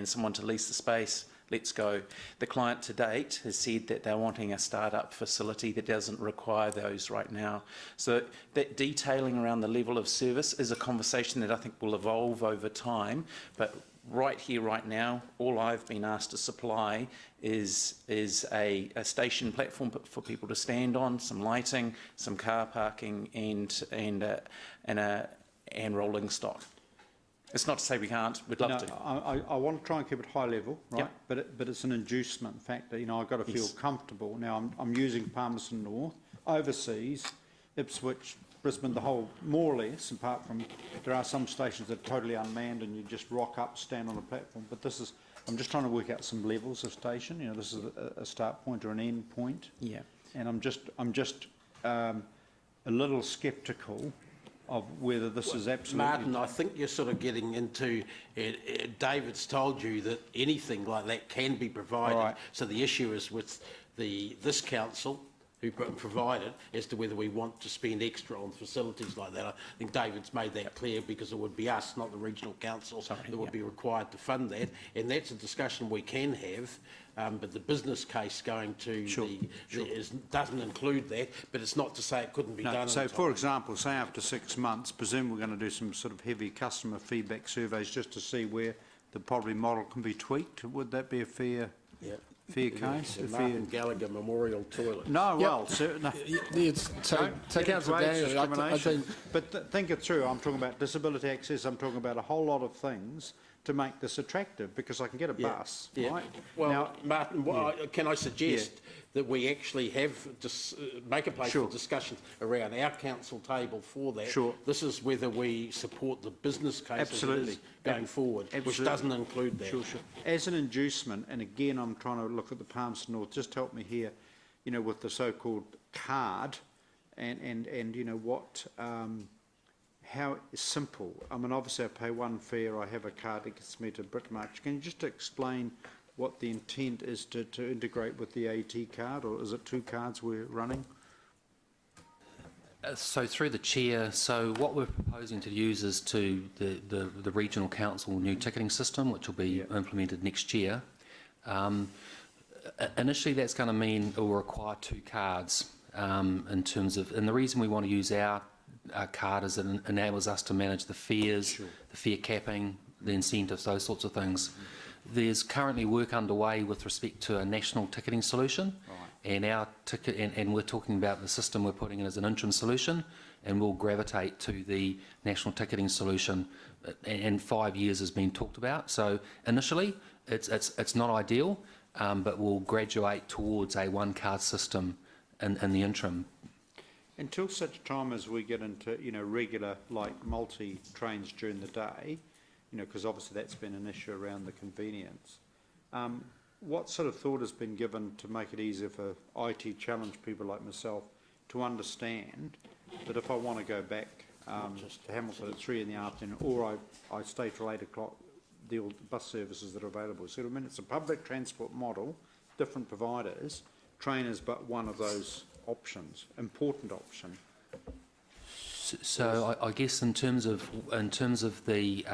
someone to lease the space, let's go. The client to date has said that they're wanting a start-up facility that doesn't require those right now. So that detailing around the level of service is a conversation that I think will evolve over time, but right here, right now, all I've been asked to supply is a station platform for people to stand on, some lighting, some car parking, and rolling stock. It's not to say we can't. We'd love to. I want to try and keep it high level, right? Yep. But it's an inducement factor. I've got to feel comfortable. Now I'm using Palmerston North, overseas, Ipswich, Brisbane, the whole, more or less. Apart from there are some stations that are totally unmanned and you just rock up, stand on a platform. But I'm just trying to work out some levels of station. This is a start point or an end point. Yeah. and I'm just a little sceptical of whether this is absolutely... Martin, I think you're sort of getting into, David's told you that anything like that can be provided. Right. So the issue is with this council who provided as to whether we want to spend extra on facilities like that. I think David's made that clear, because it would be us, not the regional council, that would be required to fund that. And that's a discussion we can have, but the business case going to doesn't include that, but it's not to say it couldn't be done. So, for example, say after 6 months, presume we're going to do some sort of heavy customer feedback surveys just to see where the property model can be tweaked. Would that be a fair case? The Martin Gallagher Memorial Toilet. No, well, no. So Councillor Daniel, I think... But think it through. I'm talking about disability access. I'm talking about a whole lot of things to make this attractive, because I can get a bus, right? Well, now, Martin, can I suggest that we actually have make a place for discussion around our council table for that? Sure. This is whether we support the business case Absolutely. Going forward, which doesn't include that. Sure. As an inducement, and again, I'm trying to look at the Palmerston North. Just help me here, you know, with the so-called card, and you know what. How simple. I mean, obviously I pay one fare, I have a card that gets me to Brickmarch. Can you just explain what the intent is to integrate with the AT card, or is it 2 cards we're running? So through the chair, so what we're proposing to use is to the regional council new ticketing system, which will be implemented next year. Initially that's going to mean it will require 2 cards in terms of, and the reason we want to use our card is it enables us to manage the fares, the fare capping, the incentives, those sorts of things. There's currently work underway with respect to a national ticketing solution, and our ticket, and we're talking about the system we're putting in as an interim solution, and we'll gravitate to the national ticketing solution, and 5 years has been talked about. So initially it's not ideal, but we'll graduate towards a 1 card system in the interim. Until such time as we get into, you know, regular, like, multi-trains during the day, you know, because obviously that's been an issue around the convenience. What sort of thought has been given to make it easier for IT challenged people like myself to understand that if I want to go back to Hamilton at 3 in the afternoon, or I stay till 8 o'clock, the bus services that are available? So, I mean, it's a public transport model, different providers. Train is but one of those options, important option. So I guess in terms of the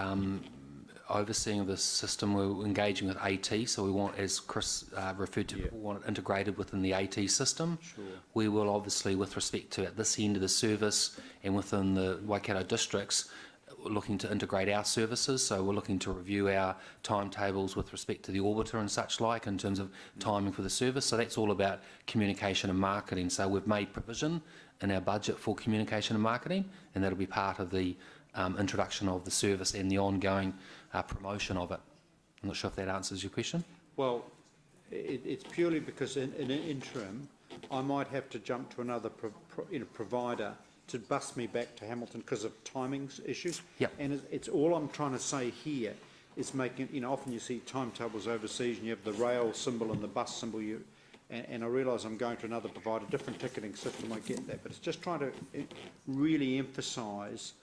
overseeing of the system, we're engaging with AT. So we want, as Chris referred to, we want it integrated within the AT system. Sure. We will obviously, with respect to at this end of the service and within the Waikato districts, looking to integrate our services. So we're looking to review our timetables with respect to the orbiter and such like in terms of timing for the service. So that's all about communication and marketing. So we've made provision in our budget for communication and marketing, and that'll be part of the introduction of the service and the ongoing promotion of it. I'm not sure if that answers your question. Well, it's purely because in an interim, I might have to jump to another provider to bus me back to Hamilton because of timings issues. Yep. And it's all I'm trying to say here is making, you know, often you see timetables overseas and you have the rail symbol and the bus symbol, and I realise I'm going to another provider, different ticketing system, I get that, but it's just trying to really emphasise,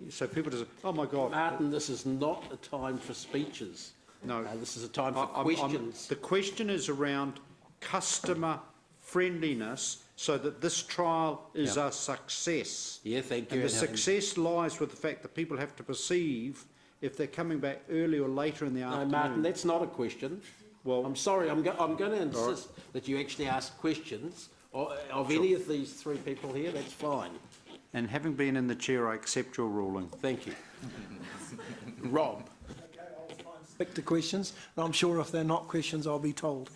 so people just, oh my God. Martin, this is not a time for speeches. No. This is a time for questions. The question is around customer friendliness, so that this trial is a success. Yeah, thank you. And the success lies with the fact that people have to perceive if they're coming back early or later in the afternoon. No, Martin, that's not a question. Well, I'm sorry, I'm going to insist that you actually ask questions of any of these 3 people here. That's fine. And having been in the chair, I accept your ruling. Thank you. Rob. Okay, I'll try and stick to questions. And I'm sure if they're not questions, I'll be told.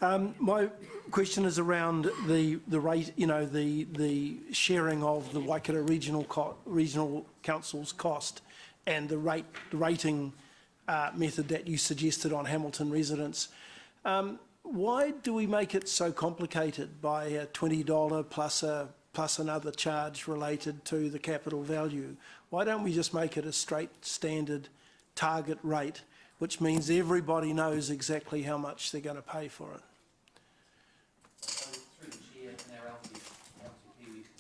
My question is around the rate, you know, the sharing of the Waikato Regional Council's cost and the rating method that you suggested on Hamilton residents. Why do we make it so complicated by a $20 plus another charge related to the capital value? Why don't we just make it a straight standard target rate, which means everybody knows exactly how much they're going to pay for it? Through the chair,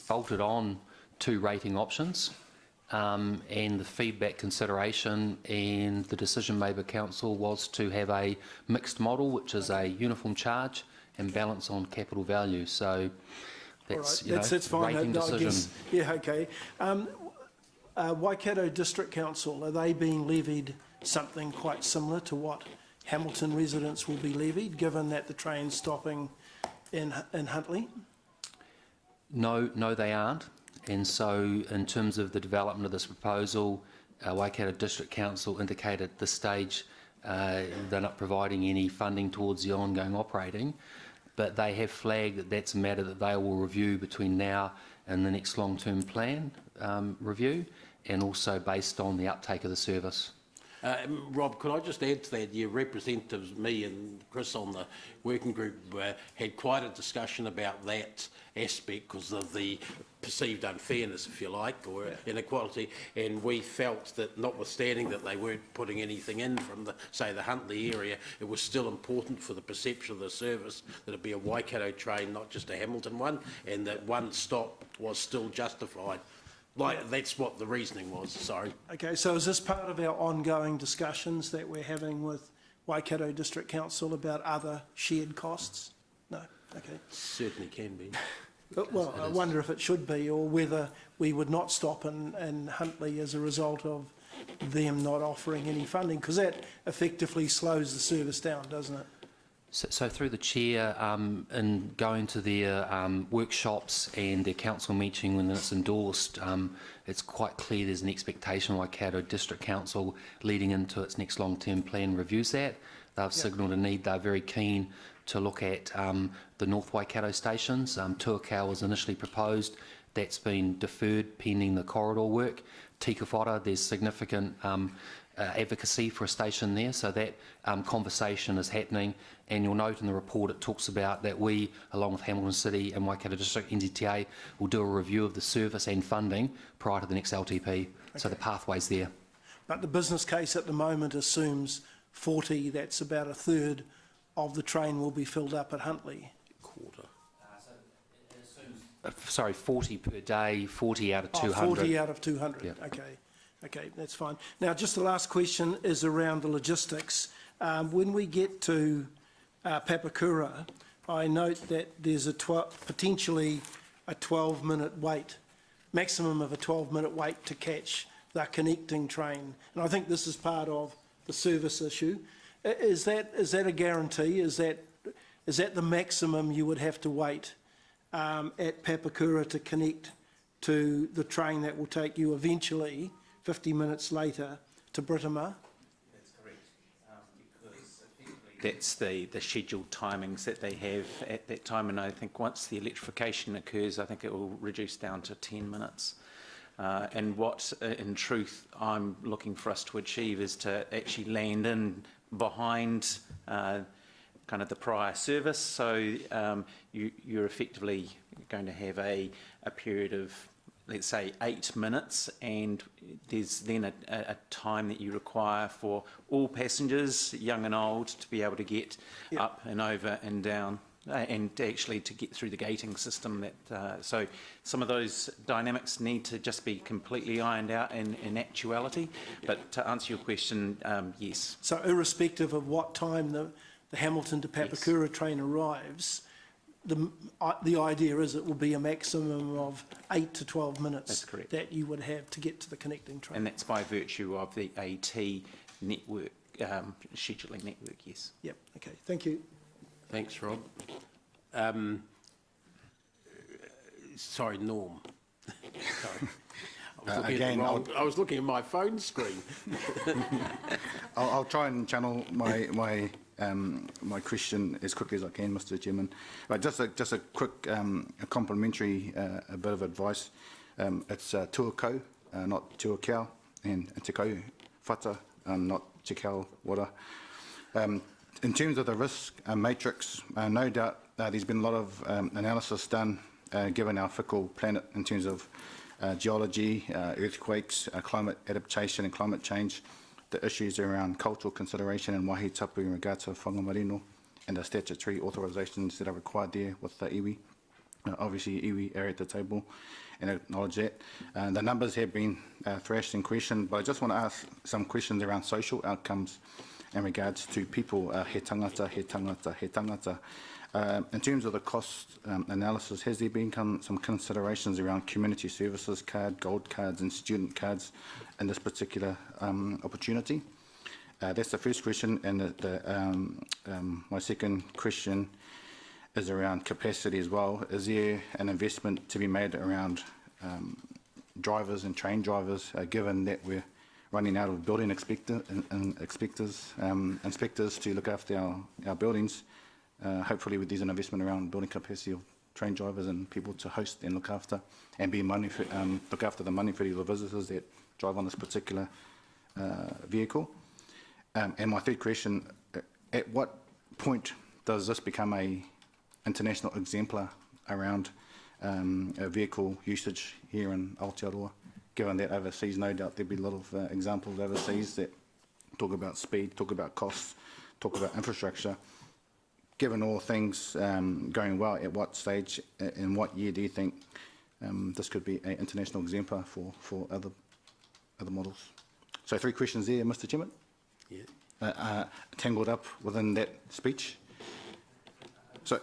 bolted on 2 rating options, and the feedback consideration and the decision made by council was to have a mixed model, which is a uniform charge and balance on capital value. So that's, All right, that's fine. rating I decision. guess, yeah, okay. Waikato District Council, are they being levied something quite similar to what Hamilton residents will be levied, given that the train's stopping in Huntly? No, they aren't. And so in terms of the development of this proposal, Waikato District Council indicated at this stage they're not providing any funding towards the ongoing operating, but they have flagged that that's a matter that they will review between now and the next long-term plan review, and also based on the uptake of the service. Rob, could I just add to that? Your representatives, me and Chris on the working group, had quite a discussion about that aspect because of the perceived unfairness, if you like, or inequality, and we felt that notwithstanding that they weren't putting anything in from, say, the Huntly area, it was still important for the perception of the service that it be a Waikato train, not just a Hamilton one, and that one stop was still justified. That's what the reasoning was, sorry. Okay, so is this part of our ongoing discussions that we're having with Waikato District Council about other shared costs? No, okay. Certainly can be. Well, I wonder if it should be, or whether we would not stop in Huntly as a result of them not offering any funding, because that effectively slows the service down, doesn't it? So through the chair, in going to their workshops and their council meeting when it's endorsed, it's quite clear there's an expectation Waikato District Council leading into its next long-term plan reviews that. They've signalled a need. They're very keen to look at the North Waikato stations. Tuakau was initially proposed. That's been deferred pending the corridor work. Tikawhara, there's significant advocacy for a station there, so that conversation is happening, and you'll note in the report it talks about that we, along with Hamilton City and Waikato District NZTA, will do a review of the service and funding prior to the next LTP, so the pathway's there. But the business case at the moment assumes 40, that's about a third of the train will be filled up at Huntly. Quarter. Sorry, 40 per day, 40 out of 200. 40 out of 200, Yep. okay. Okay, that's fine. Now, just the last question is around the logistics. When we get to Papakura, I note that there's potentially a 12-minute wait, maximum of a 12-minute wait to catch the connecting train. And I think this is part of the service issue. Is that a guarantee? Is that the maximum you would have to wait at Papakura to connect to the train that will take you eventually 50 minutes later to Britomar? That's correct, because that's the scheduled timings that they have at that time, and I think once the electrification occurs, I think it will reduce down to 10 minutes. And what, in truth, I'm looking for us to achieve is to actually land in behind kind of the prior service, so you're effectively going to have a period of, let's say, 8 minutes, and there's then a time that you require for all passengers, young and old, to be able to get up and over and down, and actually to get through the gating system. So some of those dynamics need to just be completely ironed out in actuality. But to answer your question, yes. So irrespective of what time the Hamilton to Papakura train arrives, the idea is it will be a maximum of 8 to 12 minutes that you would have to get to the connecting train. And that's by virtue of the AT network, scheduling network, yes. Yep, okay, thank you. Thanks, Rob. Sorry, Norm. Sorry. I was looking at my phone screen. I'll try and channel my question as quickly as I can, Mr. Chairman. But just a quick a complimentary bit of advice. It's tuakau, not tuakau, and te kau whata, not te kau wara. In terms of the risk matrix, no doubt there's been a lot of analysis done given our fickle planet in terms of geology, earthquakes, climate adaptation and climate change, the issues around cultural consideration and wāhi tapu in regard to whangamarino and the statutory authorisations that are required there with the iwi. obviously iwi are at the table and acknowledge that. The numbers have been thrashed and questioned, but I just want to ask some questions around social outcomes in regards to people, he tangata, he tangata, he tangata. In terms of the cost analysis, has there been some considerations around community services card, gold cards and student cards in this particular opportunity? That's the first question, and my second question is around capacity as well. Is there an investment to be made around drivers and train drivers, given that we're running out of building inspectors to look after our buildings? Hopefully there's an investment around building capacity of train drivers and people to host and look after and look after the money for the visitors that drive on this particular vehicle. And my third question, at what point does this become a international exemplar around vehicle usage here in Aotearoa, given that overseas, no doubt there'll be a lot of examples overseas that talk about speed, talk about costs, talk about infrastructure. Given all things going well, at what stage, in what year do you think this could be an international exemplar for other models? So 3 questions there, Mr. Chairman. Yeah. Tangled up within that speech. Through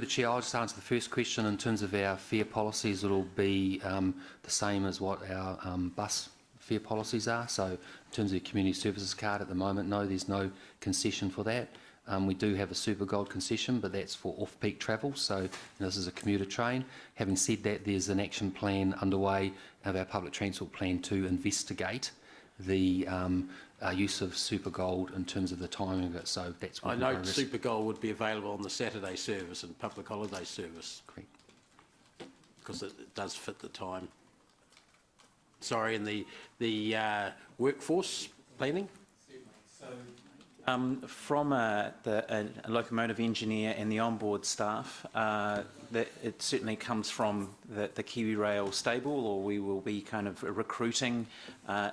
the Chair, I'll just answer the first question. In terms of our fare policies, it'll be the same as what our bus fare policies are. So in terms of the community services card at the moment, no, there's no concession for that. We do have a Super Gold concession, but that's for off-peak travel, so this is a commuter train. Having said that, there's an action plan underway of our public transport plan to investigate the use of Super Gold in terms of the timing of it, so that's what I know Super Gold would be available on the Saturday service and public holiday service. Correct. Because it does fit the time. Sorry, and the workforce planning? From a locomotive engineer and the onboard staff, it certainly comes from the Kiwi Rail stable, or we will be kind of recruiting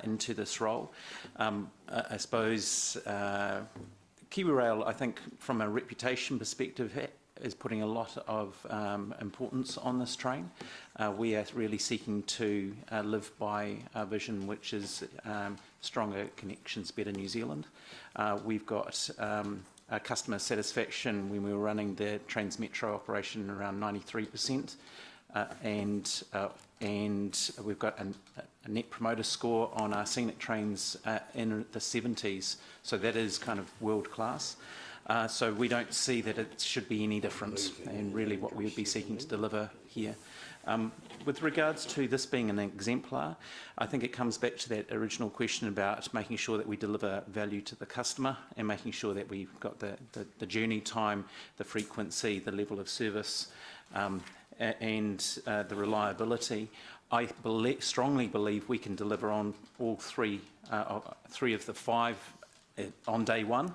into this role. I suppose Kiwi Rail, I think, from a reputation perspective, is putting a lot of importance on this train. We are really seeking to live by our vision, which is stronger connections, better New Zealand. We've got our customer satisfaction when we were running the Transmetro operation around 93%, and we've got a net promoter score on our scenic trains in the 70s, so that is kind of world class. So we don't see that it should be any different, and really what we would be seeking to deliver here. With regards to this being an exemplar, I think it comes back to that original question about making sure that we deliver value to the customer and making sure that we've got the journey time, the frequency, the level of service, and the reliability. I strongly believe we can deliver on all three of the 5 on day one.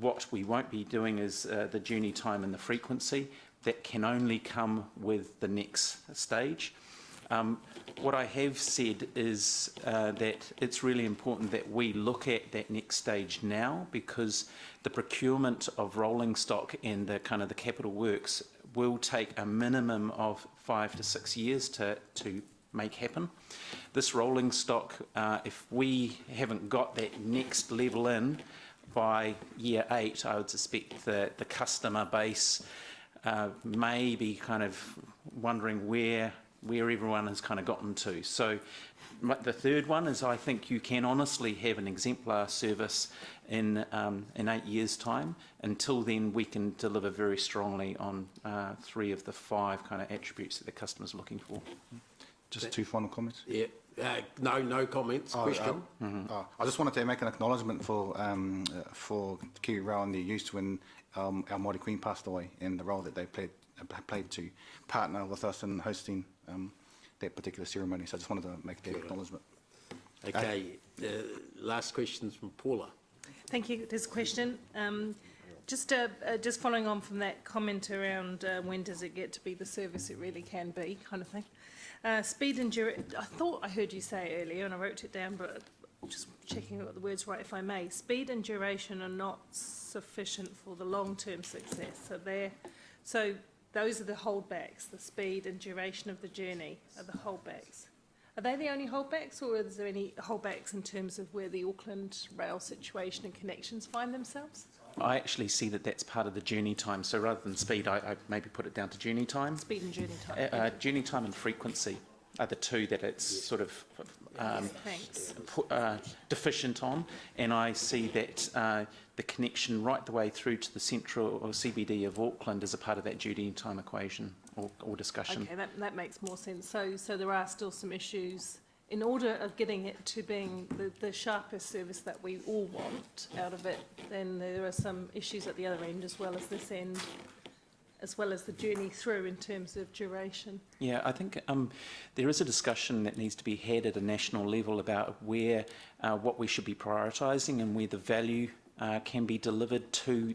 What we won't be doing is the journey time and the frequency. That can only come with the next stage. What I have said is that it's really important that we look at that next stage now, because the procurement of rolling stock and the kind of the capital works will take a minimum of 5 to 6 years to make happen. This rolling stock, if we haven't got that next level in by year 8, I would suspect that the customer base may be kind of wondering where everyone has kind of gotten to. So the third one is, I think you can honestly have an exemplar service in 8 years' time. Until then, we can deliver very strongly on 3 of the 5 kind of attributes that the customer's looking for. Just 2 final comments. Yeah. No comments. Question. I just wanted to make an acknowledgement for Kiwi Rail and their use when our Māori Queen passed away, and the role that they played to partner with us in hosting that particular ceremony. So I just wanted to make that acknowledgement. Okay. Last questions from Paula. Thank you. There's a question. Just following on from that comment around when does it get to be the service it really can be, kind of thing. Speed and duration. I thought I heard you say earlier, and I wrote it down, but just checking I got the words right, if I may. Speed and duration are not sufficient for the long-term success. So they're So those are the holdbacks, the speed and duration of the journey are the holdbacks. Are they the only holdbacks, or is there any holdbacks in terms of where the Auckland rail situation and connections find themselves? I actually see that that's part of the journey time. So rather than speed, I maybe put it down to journey time. Speed and journey time. Journey time and frequency are the two that it's sort of Thanks. deficient on, and I see that the connection right the way through to the central or CBD of Auckland is a part of that journey time equation or discussion. Okay, that makes more sense. So there are still some issues in order of getting it to being the sharpest service that we all want out of it. Then there are some issues at the other end as well as this end, as well as the journey through in terms of duration. Yeah, I think there is a discussion that needs to be had at a national level about where what we should be prioritising and where the value can be delivered to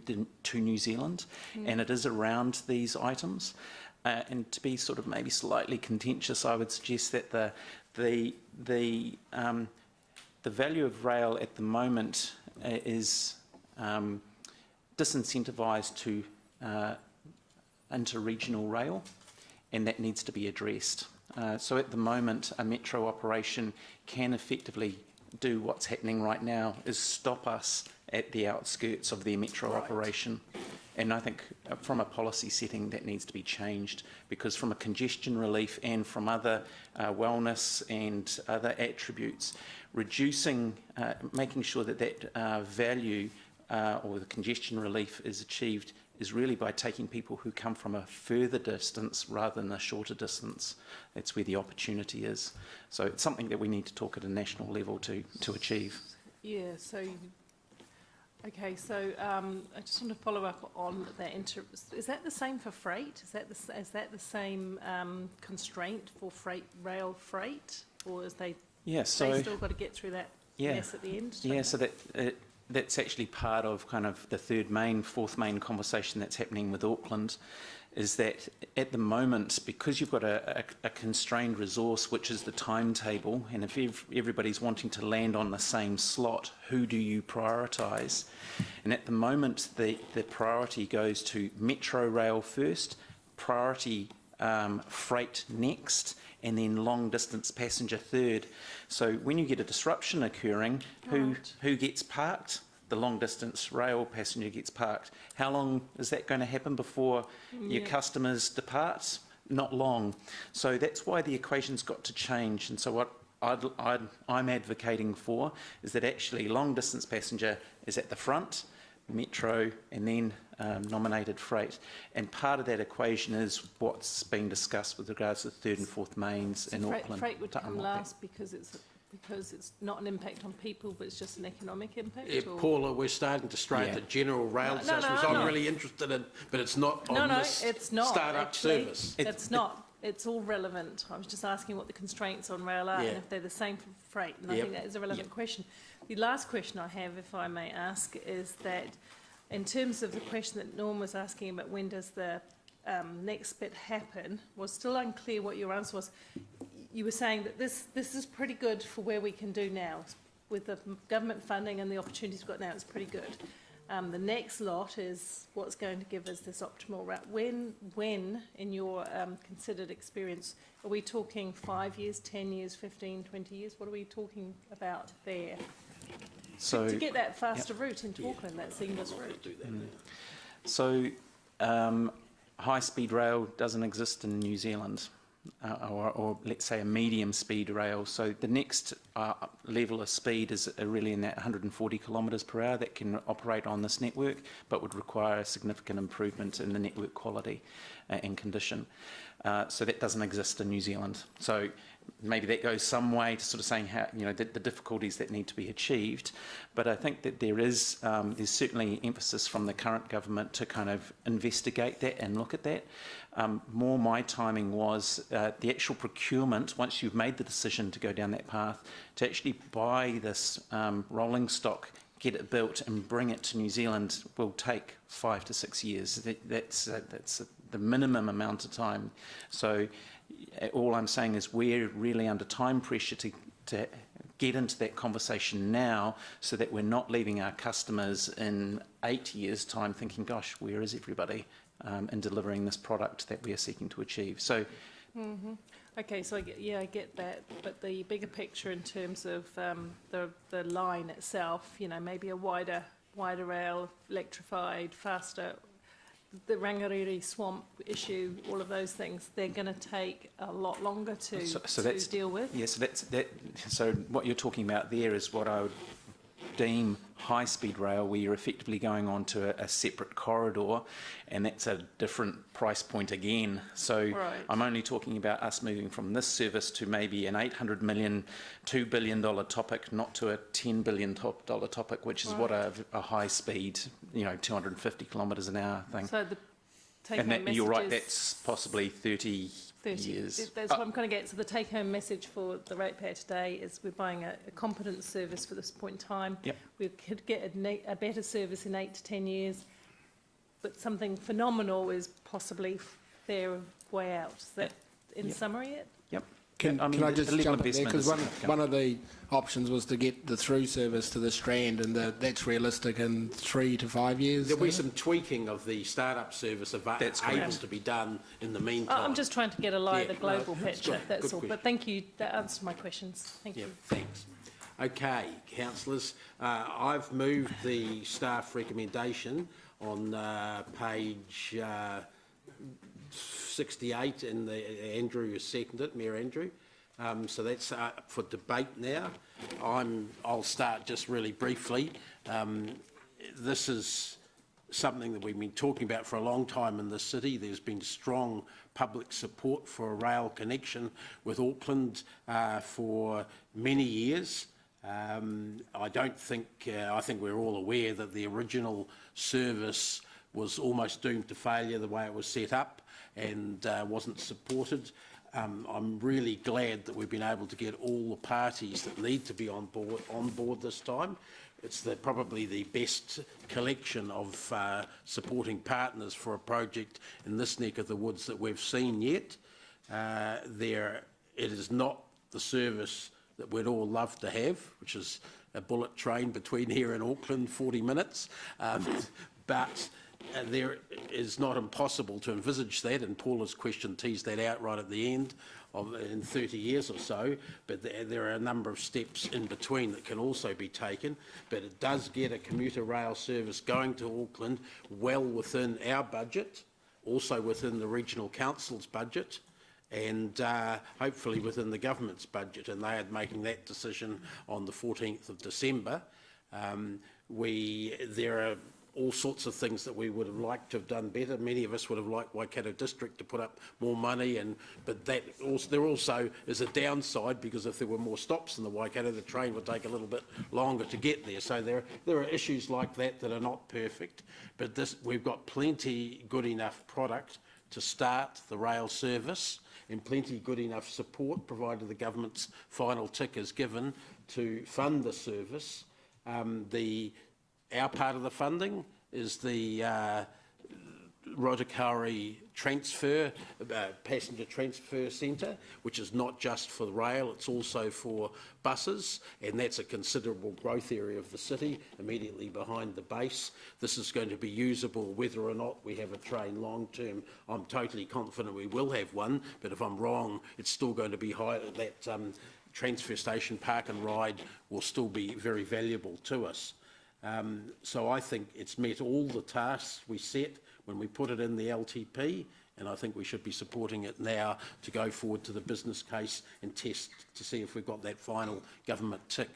New Zealand, and it is around these items. And to be sort of maybe slightly contentious, I would suggest that the value of rail at the moment is disincentivised to inter-regional rail, and that needs to be addressed. So at the moment, a metro operation can effectively do what's happening right now, is stop us at the outskirts of their metro operation. And I think from a policy setting that needs to be changed, because from a congestion relief and from other wellness and other attributes, reducing, making sure that that value or the congestion relief is achieved is really by taking people who come from a further distance rather than a shorter distance. That's where the opportunity is. So it's something that we need to talk at a national level to achieve. Yeah, so, okay, so I just want to follow up on that. Is that the same for freight? Is that the same constraint for rail freight? Or is they still got to get through that mess at the end? Yeah, so that's actually part of kind of the fourth main conversation that's happening with Auckland, is that at the moment, because you've got a constrained resource, which is the timetable, and if everybody's wanting to land on the same slot, who do you prioritise? And at the moment, the priority goes to metro rail first, priority freight next, and then long distance passenger third. So when you get a disruption occurring, who gets parked? The long distance rail passenger gets parked. How long is that going to happen before your customers depart? Not long. So that's why the equation's got to change. And so what I'm advocating for is that actually long distance passenger is at the front, metro, and then nominated freight. And part of that equation is what's being discussed with regards to the third and fourth mains in Auckland. Freight would come last because it's not an impact on people, but it's just an economic impact? Yeah, Paula, we're starting to stray at the general rail discussion, which I'm really interested in, but it's not on this it's not, start-up actually. service. It's not. It's all relevant. I was just asking what the constraints on rail are and if they're the same for freight, and I think that is a relevant question. The last question I have, if I may ask, is that in terms of the question that Norm was asking about when does the next bit happen, was still unclear what your answer was. You were saying that this is pretty good for where we can do now. With the government funding and the opportunities we've got now, it's pretty good. The next lot is what's going to give us this optimal route. When in your considered experience, are we talking 5 years, 10 years, 15, 20 years? What are we talking about there? So, to get that faster route into Auckland, that seamless route. So high-speed rail doesn't exist in New Zealand, or let's say a medium-speed rail. So the next level of speed is really in that 140 kilometres per hour that can operate on this network, but would require a significant improvement in the network quality and condition. So that doesn't exist in New Zealand. So maybe that goes some way to sort of saying how, you know, the difficulties that need to be achieved. But I think that there's certainly emphasis from the current government to kind of investigate that and look at that. More my timing was the actual procurement, once you've made the decision to go down that path, to actually buy this rolling stock, get it built and bring it to New Zealand will take 5 to 6 years. That's the minimum amount of time. So all I'm saying is we're really under time pressure to get into that conversation now so that we're not leaving our customers in 8 years' time thinking, gosh, where is everybody? in delivering this product that we are seeking to achieve. So, Okay, so I get that, but the bigger picture in terms of the line itself, you know, maybe a wider rail, electrified, faster, the Rangariri swamp issue, all of those things, they're going to take a lot longer to deal with. Yes, so what you're talking about there is what I would deem high-speed rail, where you're effectively going on to a separate corridor, and that's a different price point again. So Right. I'm only talking about us moving from this service to maybe an $800 million, $2 billion topic, not to a $10 billion topic, which is what a high-speed, 250 kilometres an hour thing. So the take-home And message you're right, is that's possibly 30 years. That's what I'm going to get. So the take-home message for the ratepayer today is we're buying a competent service for this point in time. Yep. We could get a better service in 8 to 10 years, but something phenomenal is possibly their way out. Is that, in summary, it? Yep. Can I just jump in there? Because one of the options was to get the through service to the Strand, and that's realistic in 3 to 5 years. There'll be some tweaking of the startup service able to be done in the meantime. I'm just trying to get a global picture, good, that's good all. question. But thank you, that answered my questions. Thank you. Thanks. Okay, councillors, I've moved the staff recommendation on page 68, and Andrew has seconded it, Mayor Andrew. So that's up for debate now. I'll start just really briefly. This is something that we've been talking about for a long time in the city. There's been strong public support for a rail connection with Auckland for many years. I think we're all aware that the original service was almost doomed to failure the way it was set up and wasn't supported. I'm really glad that we've been able to get all the parties that need to be on board this time. It's probably the best collection of supporting partners for a project in this neck of the woods that we've seen yet. It is not the service that we'd all love to have, which is a bullet train between here and Auckland, 40 minutes, but there is not impossible to envisage that, and Paula's question teased that out right at the end in 30 years or so, but there are a number of steps in between that can also be taken, but it does get a commuter rail service going to Auckland well within our budget, also within the regional council's budget, and hopefully within the government's budget, and they are making that decision on the 14th of December. There are all sorts of things that we would have liked to have done better. Many of us would have liked Waikato District to put up more money, but there also is a downside, because if there were more stops in the Waikato, the train would take a little bit longer to get there. So there are issues like that are not perfect, but we've got plenty good enough product to start the rail service, and plenty good enough support, provided the government's final tick is given, to fund the service. Our part of the funding is the Rotakauri passenger transfer centre, which is not just for the rail, it's also for buses, and that's a considerable growth area of the city, immediately behind the base. This is going to be usable whether or not we have a train long term. I'm totally confident we will have one, but if I'm wrong, it's still going to be high. That transfer station park and ride will still be very valuable to us. So I think it's met all the tasks we set when we put it in the LTP, and I think we should be supporting it now to go forward to the business case and test to see if we've got that final government tick.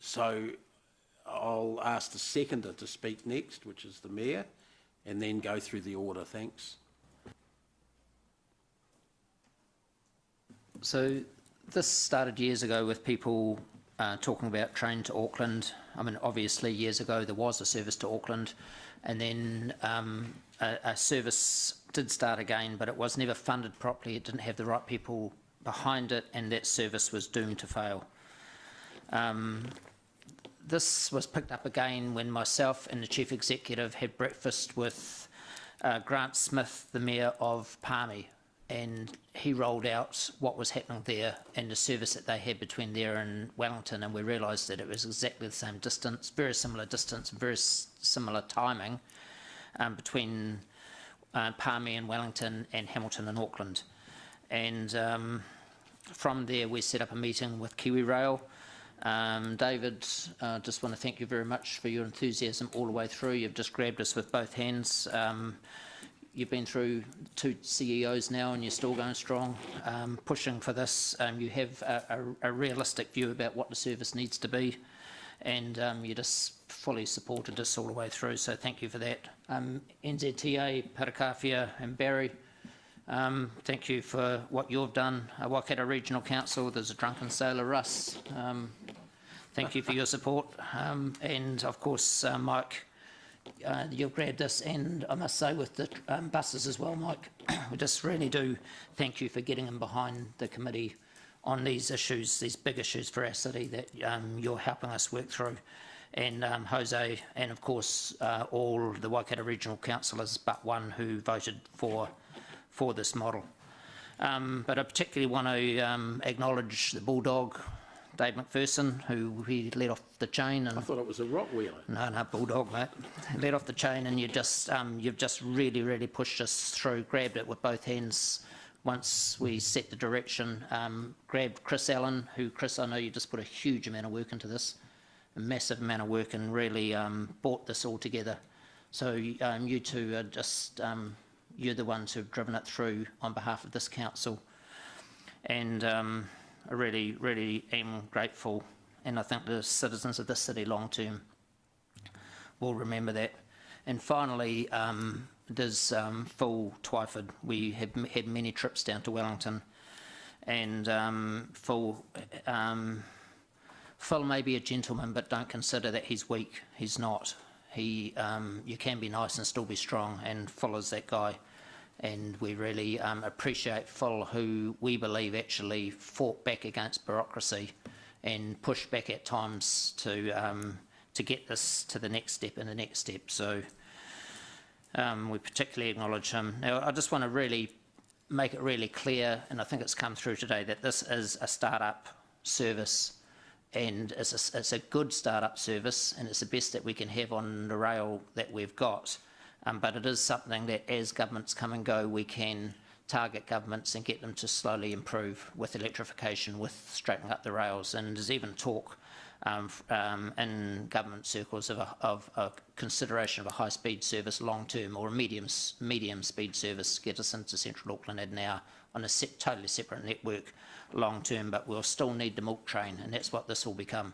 So I'll ask the seconder to speak next, which is the Mayor, and then go through the order. Thanks. So this started years ago with people talking about train to Auckland. I mean, obviously years ago there was a service to Auckland, and then a service did start again, but it was never funded properly. It didn't have the right people behind it, and that service was doomed to fail. This was picked up again when myself and the Chief Executive had breakfast with Grant Smith, the Mayor of Palmy, and he rolled out what was happening there and the service that they had between there and Wellington, and we realised that it was exactly the same distance, very similar timing, between Palmy and Wellington and Hamilton and Auckland. And from there, we set up a meeting with Kiwi Rail. David, just want to thank you very much for your enthusiasm all the way through. You've just grabbed us with both hands. You've been through 2 CEOs now and you're still going strong, pushing for this. You have a realistic view about what the service needs to be, and you just fully supported us all the way through, so thank you for that. NZTA, Parakawhia and Barry, thank you for what you've done. Waikato Regional Council, there's a drunken sailor, Russ. Thank you for your support. And of course, Mike, you've grabbed us, and I must say with the buses as well, Mike, we just really do thank you for getting them behind the committee on these issues, these big issues for our city that you're helping us work through. And Jose, and of course all the Waikato Regional Councillors but one who voted for this model. But I particularly want to acknowledge the Bulldog, Dave McPherson, who he led off the chain. And I thought it was a Rottweiler. No, Bulldog, mate. Led off the chain, and you've just really pushed us through, grabbed it with both hands once we set the direction. Grabbed Chris Allen, who, Chris, I know you just put a huge amount of work into this, a massive amount of work, and really brought this all together. So you two are just, you're the ones who've driven it through on behalf of this council. And I really am grateful, and I think the citizens of this city long term will remember that. And finally, there's Phil Twyford. We have had many trips down to Wellington, and Phil may be a gentleman, but don't consider that he's weak. He's not. You can be nice and still be strong, and Phil is that guy. And we really appreciate Phil, who we believe actually fought back against bureaucracy and pushed back at times to get this to the next step and the next step. So we particularly acknowledge him. Now, I just want to really make it really clear, and I think it's come through today, that this is a start-up service, and it's a good start-up service, and it's the best that we can have on the rail that we've got. But it is something that as governments come and go, we can target governments and get them to slowly improve with electrification, with straightening up the rails. And there's even talk in government circles of a consideration of a high-speed service long-term, or a medium speed service to get us into central Auckland and now on a totally separate network long-term. But we'll still need the milk train, and that's what this will become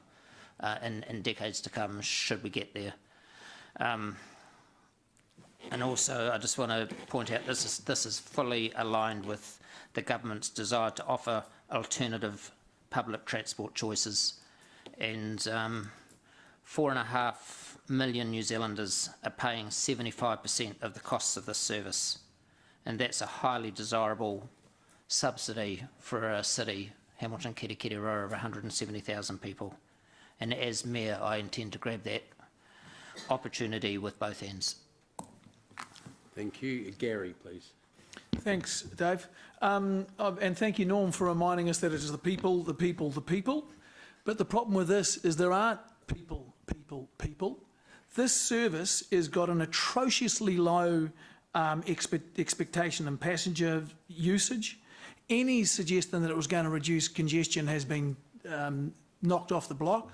in decades to come, should we get there. And also, I just want to point out this is fully aligned with the government's desire to offer alternative public transport choices. And 4.5 million New Zealanders are paying 75% of the costs of this service. And that's a highly desirable subsidy for a city, Hamilton Kirikiriroa, of 170,000 people. And as Mayor, I intend to grab that opportunity with both hands. Thank you. Gary, please. Thanks, Dave. And thank you, Norm, for reminding us that it is the people. But the problem with this is there aren't people. This service has got an atrociously low expectation in passenger usage. Any suggestion that it was going to reduce congestion has been knocked off the block.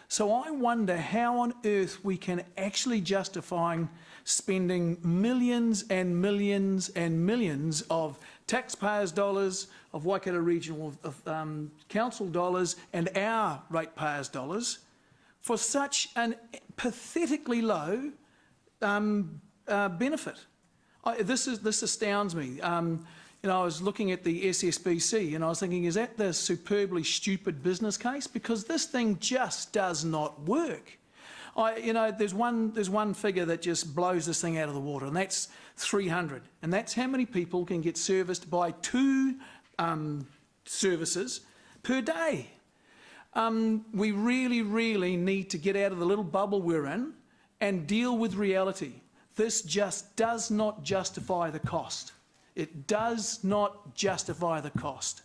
So I wonder how on earth we can actually justify spending millions and millions and millions of taxpayers' dollars, of Waikato Regional Council dollars, and our ratepayers' dollars for such a pathetically low benefit. This astounds me. You know, I was looking at the SSBC and I was thinking, is that the superbly stupid business case? Because this thing just does not work. You know, there's one figure that just blows this thing out of the water, and that's 300. And that's how many people can get serviced by 2 services per day. We really need to get out of the little bubble we're in and deal with reality. This just does not justify the cost. It does not justify the cost.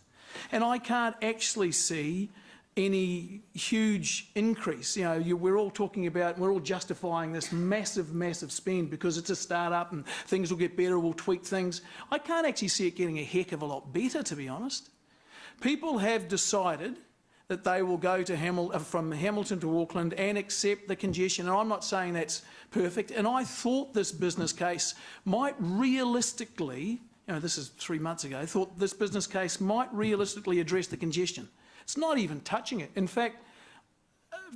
And I can't actually see any huge increase. You know, we're all talking about, we're all justifying this massive, massive spend because it's a start-up and things will get better, we'll tweak things. I can't actually see it getting a heck of a lot better, to be honest. People have decided that they will go to from Hamilton to Auckland and accept the congestion. And I'm not saying that's perfect. And I thought this business case might realistically, you know, this is 3 months ago, thought this business case might realistically address the congestion. It's not even touching it. In fact,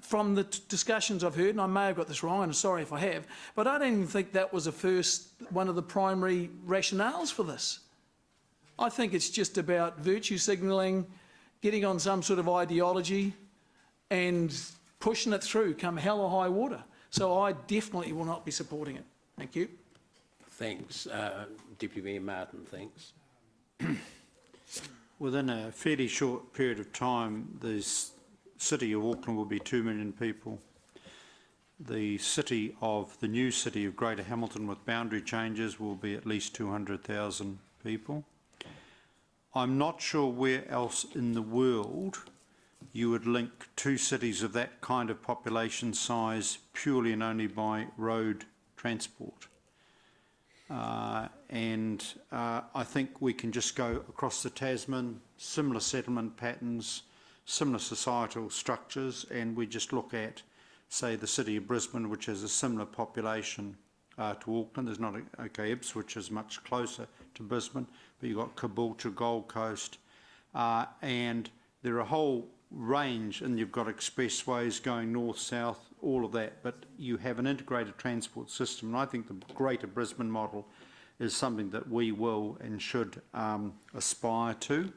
from the discussions I've heard, and I may have got this wrong, and I'm sorry if I have, but I don't even think that was one of the primary rationales for this. I think it's just about virtue signalling, getting on some sort of ideology and pushing it through come hell or high water. So I definitely will not be supporting it. Thank you. Thanks. Deputy Mayor Martin, thanks. Within a fairly short period of time, the city of Auckland will be 2 million people. The new city of Greater Hamilton with boundary changes will be at least 200,000 people. I'm not sure where else in the world you would link two cities of that kind of population size purely and only by road transport. I think we can just go across the Tasman, similar settlement patterns, similar societal structures, and we just look at, say, the city of Brisbane, which has a similar population to Auckland. There's not, Ipswich is much closer to Brisbane, but you've got Caboolture, Gold Coast, and there are a whole range, and you've got expressways going north, south, all of that, but you have an integrated transport system, and I think the Greater Brisbane model is something that we will and should aspire to.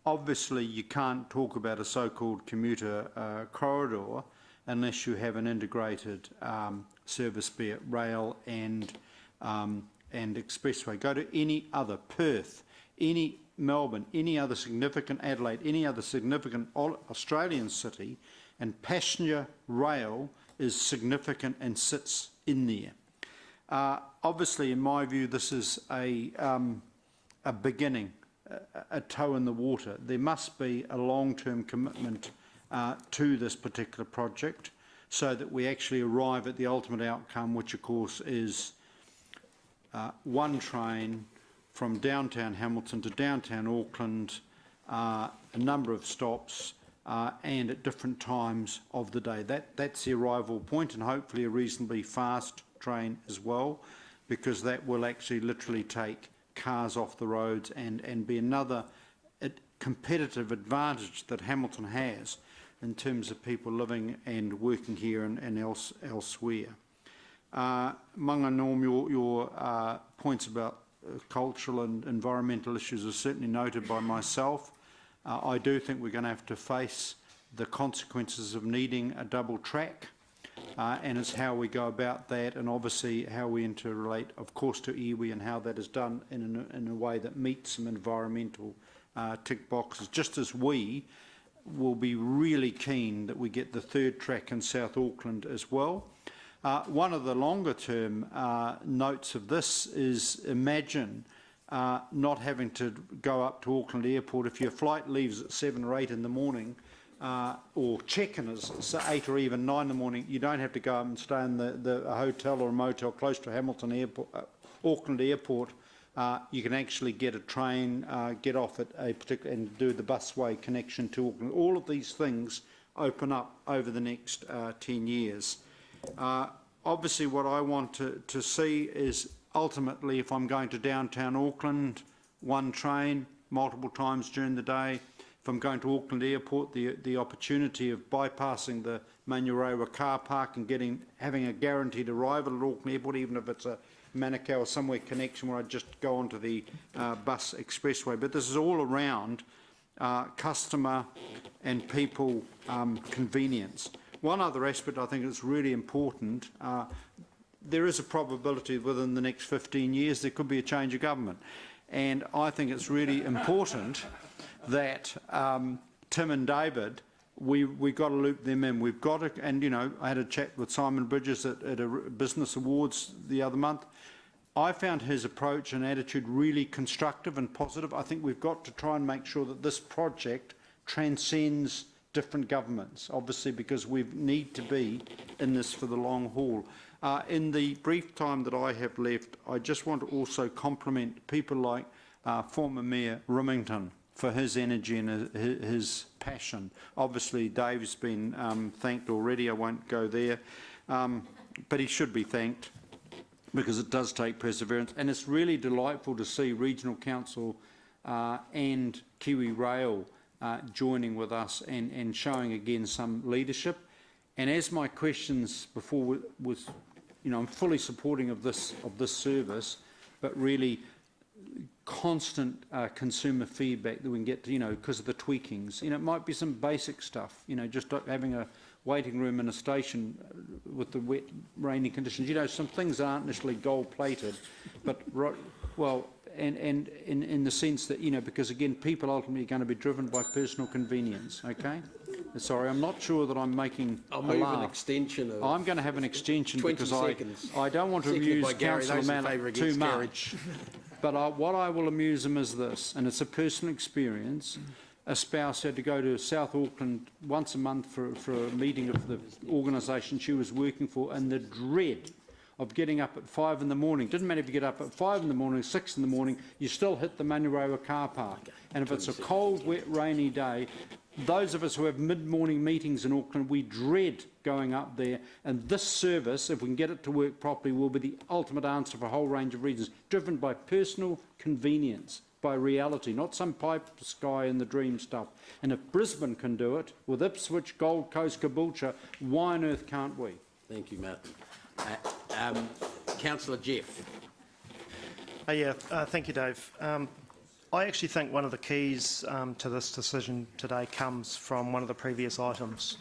Obviously, you can't talk about a so-called commuter corridor unless you have an integrated service, be it rail and expressway. Go to any other, Perth, any Melbourne, any other significant Adelaide, any other significant Australian city, and passenger rail is significant and sits in there. Obviously, in my view, this is a beginning, a toe in the water. There must be a long-term commitment to this particular project so that we actually arrive at the ultimate outcome, which of course is one train from downtown Hamilton to downtown Auckland, a number of stops, and at different times of the day. That's the arrival point, and hopefully a reasonably fast train as well, because that will actually literally take cars off the roads and be another competitive advantage that Hamilton has in terms of people living and working here and elsewhere. Munga Norm, your points about cultural and environmental issues are certainly noted by myself. I do think we're going to have to face the consequences of needing a double track, and it's how we go about that, and obviously how we interrelate, of course, to iwi and how that is done in a way that meets some environmental tick boxes, just as we will be really keen that we get the third track in South Auckland as well. One of the longer term notes of this is imagine not having to go up to Auckland Airport. If your flight leaves at 7 or 8 in the morning, or check-in is 8 or even 9 in the morning, you don't have to go up and stay in a hotel or a motel close to Hamilton Airport, Auckland Airport. You can actually get a train, get off at a particular, and do the busway connection to Auckland. All of these things open up over the next 10 years. Obviously, what I want to see is ultimately, if I'm going to downtown Auckland, one train multiple times during the day. If I'm going to Auckland Airport, the opportunity of bypassing the Manurewa car park and having a guaranteed arrival at Auckland Airport, even if it's a Manukau or somewhere connection where I just go onto the bus expressway. But this is all around customer and people convenience. One other aspect I think is really important, there is a probability within the next 15 years there could be a change of government. And I think it's really important that Tim and David, we've got to loop them in. We've got to, and you know, I had a chat with Simon Bridges at a business awards the other month. I found his approach and attitude really constructive and positive. I think we've got to try and make sure that this project transcends different governments, obviously, because we need to be in this for the long haul. In the brief time that I have left, I just want to also compliment people like former Mayor Rimington for his energy and his passion. Obviously, Dave's been thanked already. I won't go there, but he should be thanked because it does take perseverance. And it's really delightful to see Regional Council and Kiwi Rail joining with us and showing again some leadership. And as my questions before was, I'm fully supporting of this service, but really constant consumer feedback that we can get, because of the tweakings. It might be some basic stuff, just having a waiting room in a station with the wet, rainy conditions. Some things aren't initially gold-plated, but, and in the sense that, because again, people ultimately are going to be driven by personal convenience, okay? Sorry, I'm not sure that I'm making I'll move an extension of I'm going to have an extension 20 because seconds. I don't want to Seconded by amuse Gary. Councillor Those in Mallett favour too against much. But what I will amuse him is this, and it's a personal experience. A spouse had to go to South Auckland once a month for a meeting of the organisation she was working for, and the dread of getting up at 5 in the morning. Didn't matter if you get up at 5 in the morning, 6 in the morning, you still hit the Manurewa car park. And if it's a cold, wet, rainy day, those of us who have mid-morning meetings in Auckland, we dread going up there. And this service, if we can get it to work properly, will be the ultimate answer for a whole range of reasons, driven by personal convenience, by reality, not some pipe sky and the dream stuff. And if Brisbane can do it, with Ipswich, Gold Coast, Caboolture, why on earth can't we? Thank you, Martin. Councillor Jeff. Thank you, Dave. I actually think one of the keys to this decision today comes from one of the previous items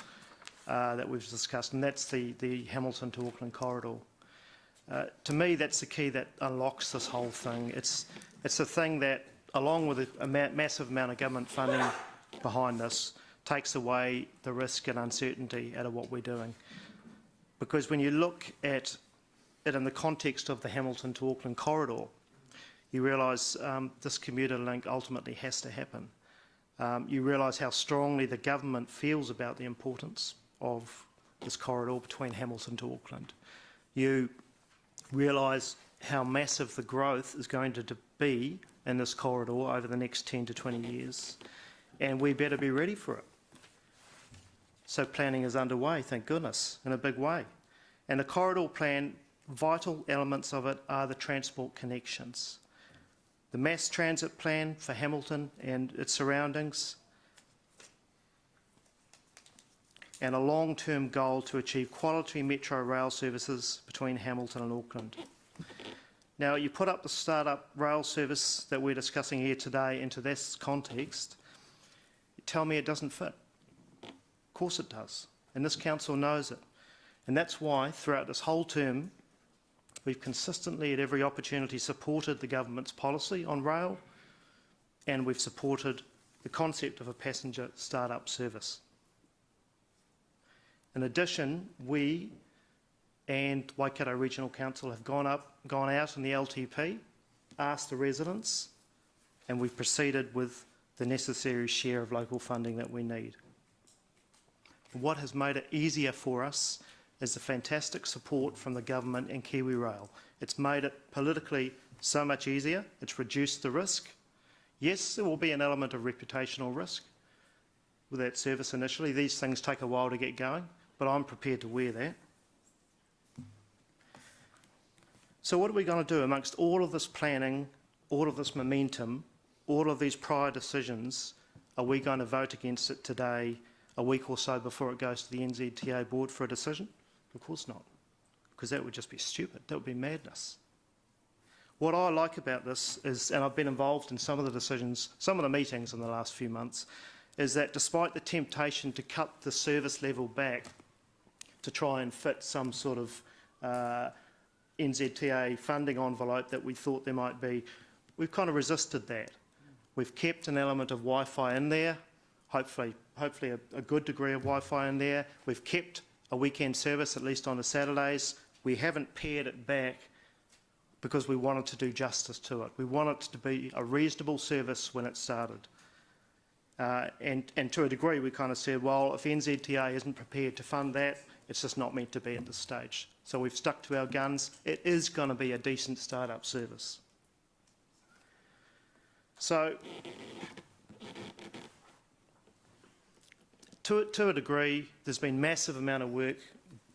that we've discussed, and that's the Hamilton to Auckland corridor. To me, that's the key that unlocks this whole thing. It's the thing that, along with a massive amount of government funding behind this, takes away the risk and uncertainty out of what we're doing. Because when you look at it in the context of the Hamilton to Auckland corridor, you realise this commuter link ultimately has to happen. You realise how strongly the government feels about the importance of this corridor between Hamilton to Auckland. You realise how massive the growth is going to be in this corridor over the next 10 to 20 years, and we better be ready for it. So planning is underway, thank goodness, in a big way. And the corridor plan, vital elements of it are the transport connections. The mass transit plan for Hamilton and its surroundings, and a long-term goal to achieve quality metro rail services between Hamilton and Auckland. Now, you put up the start-up rail service that we're discussing here today into this context, you tell me it doesn't fit. Of course it does, and this council knows it. And that's why, throughout this whole term, we've consistently, at every opportunity, supported the government's policy on rail, and we've supported the concept of a passenger start-up service. In addition, we and Waikato Regional Council have gone out in the LTP, asked the residents, and we've proceeded with the necessary share of local funding that we need. What has made it easier for us is the fantastic support from the government and Kiwi Rail. It's made it politically so much easier. It's reduced the risk. Yes, there will be an element of reputational risk with that service initially. These things take a while to get going, but I'm prepared to wear that. So what are we going to do amongst all of this planning, all of this momentum, all of these prior decisions? Are we going to vote against it today, a week or so before it goes to the NZTA board for a decision? Of course not, because that would just be stupid. That would be madness. What I like about this is, and I've been involved in some of the decisions, some of the meetings in the last few months, is that despite the temptation to cut the service level back to try and fit some sort of NZTA funding envelope that we thought there might be, we've kind of resisted that. We've kept an element of Wi-Fi in there, hopefully a good degree of Wi-Fi in there. We've kept a weekend service, at least on the Saturdays. We haven't pared it back because we wanted to do justice to it. We wanted it to be a reasonable service when it started. And to a degree, we kind of said, well, if NZTA isn't prepared to fund that, it's just not meant to be at this stage. So we've stuck to our guns. It is going to be a decent start-up service. So, to a degree, there's been massive amount of work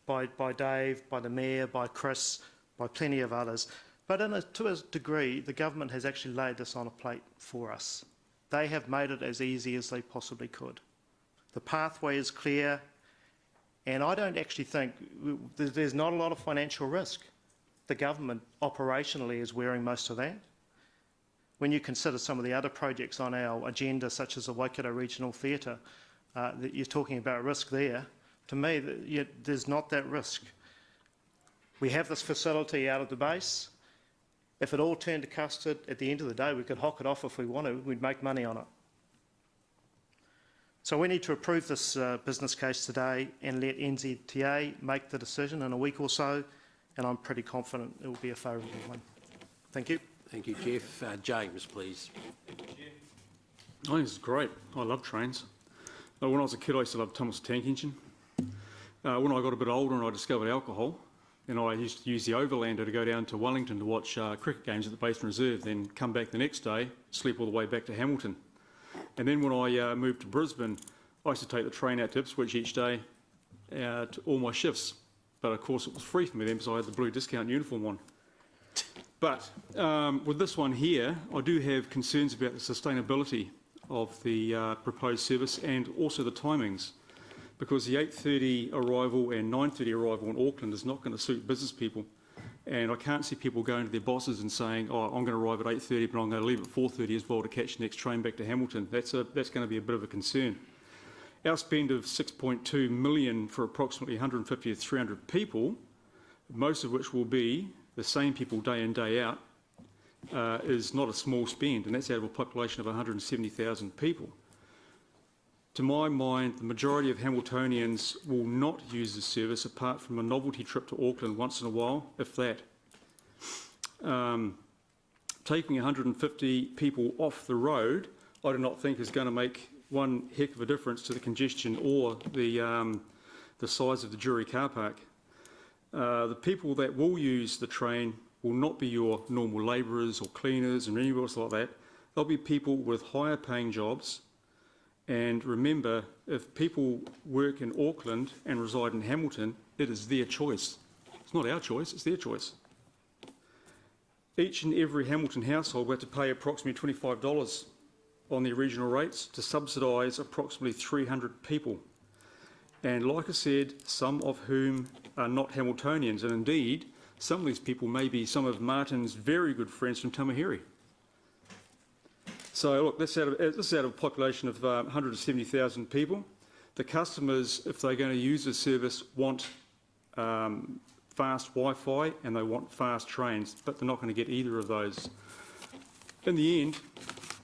by Dave, by the Mayor, by Chris, by plenty of others. But to a degree, the government has actually laid this on a plate for us. They have made it as easy as they possibly could. The pathway is clear, and I don't actually think there's not a lot of financial risk. The government operationally is wearing most of that. When you consider some of the other projects on our agenda, such as the Waikato Regional Theatre, that you're talking about risk there, to me, there's not that risk. We have this facility out of the base. If it all turned to custard, at the end of the day, we could hock it off if we wanted. We'd make money on it. So we need to approve this business case today and let NZTA make the decision in a week or so, and I'm pretty confident it will be a favourable one. Thank you. Thank you, Jeff. James, please. I think this is great. I love trains. When I was a kid, I used to love Thomas the Tank Engine. When I got a bit older and I discovered alcohol, and I used to use the Overlander to go down to Wellington to watch cricket games at the Basin Reserve, then come back the next day, sleep all the way back to Hamilton. And then when I moved to Brisbane, I used to take the train out to Ipswich each day to all my shifts. But of course it was free for me then because I had the blue discount uniform on. But with this one here, I do have concerns about the sustainability of the proposed service and also the timings, because the 8:30 arrival and 9:30 arrival in Auckland is not going to suit business people. And I can't see people going to their bosses and saying, oh, I'm going to arrive at 8:30, but I'm going to leave at 4:30 as well to catch the next train back to Hamilton. That's going to be a bit of a concern. Our spend of $6.2 million for approximately 150 to 300 people, most of which will be the same people day in, day out, is not a small spend, and that's out of a population of 170,000 people. To my mind, the majority of Hamiltonians will not use this service apart from a novelty trip to Auckland once in a while, if that. Taking 150 people off the road, I do not think is going to make one heck of a difference to the congestion or the size of the jury car park. The people that will use the train will not be your normal labourers or cleaners and anyone else like that. They'll be people with higher paying jobs. And remember, if people work in Auckland and reside in Hamilton, it is their choice. It's not our choice, it's their choice. Each and every Hamilton household will have to pay approximately $25 on their regional rates to subsidise approximately 300 people. And like I said, some of whom are not Hamiltonians, and indeed, some of these people may be some of Martin's very good friends from Tamahiri. So look, this is out of a population of 170,000 people. The customers, if they're going to use the service, want fast Wi-Fi and they want fast trains, but they're not going to get either of those. In the end,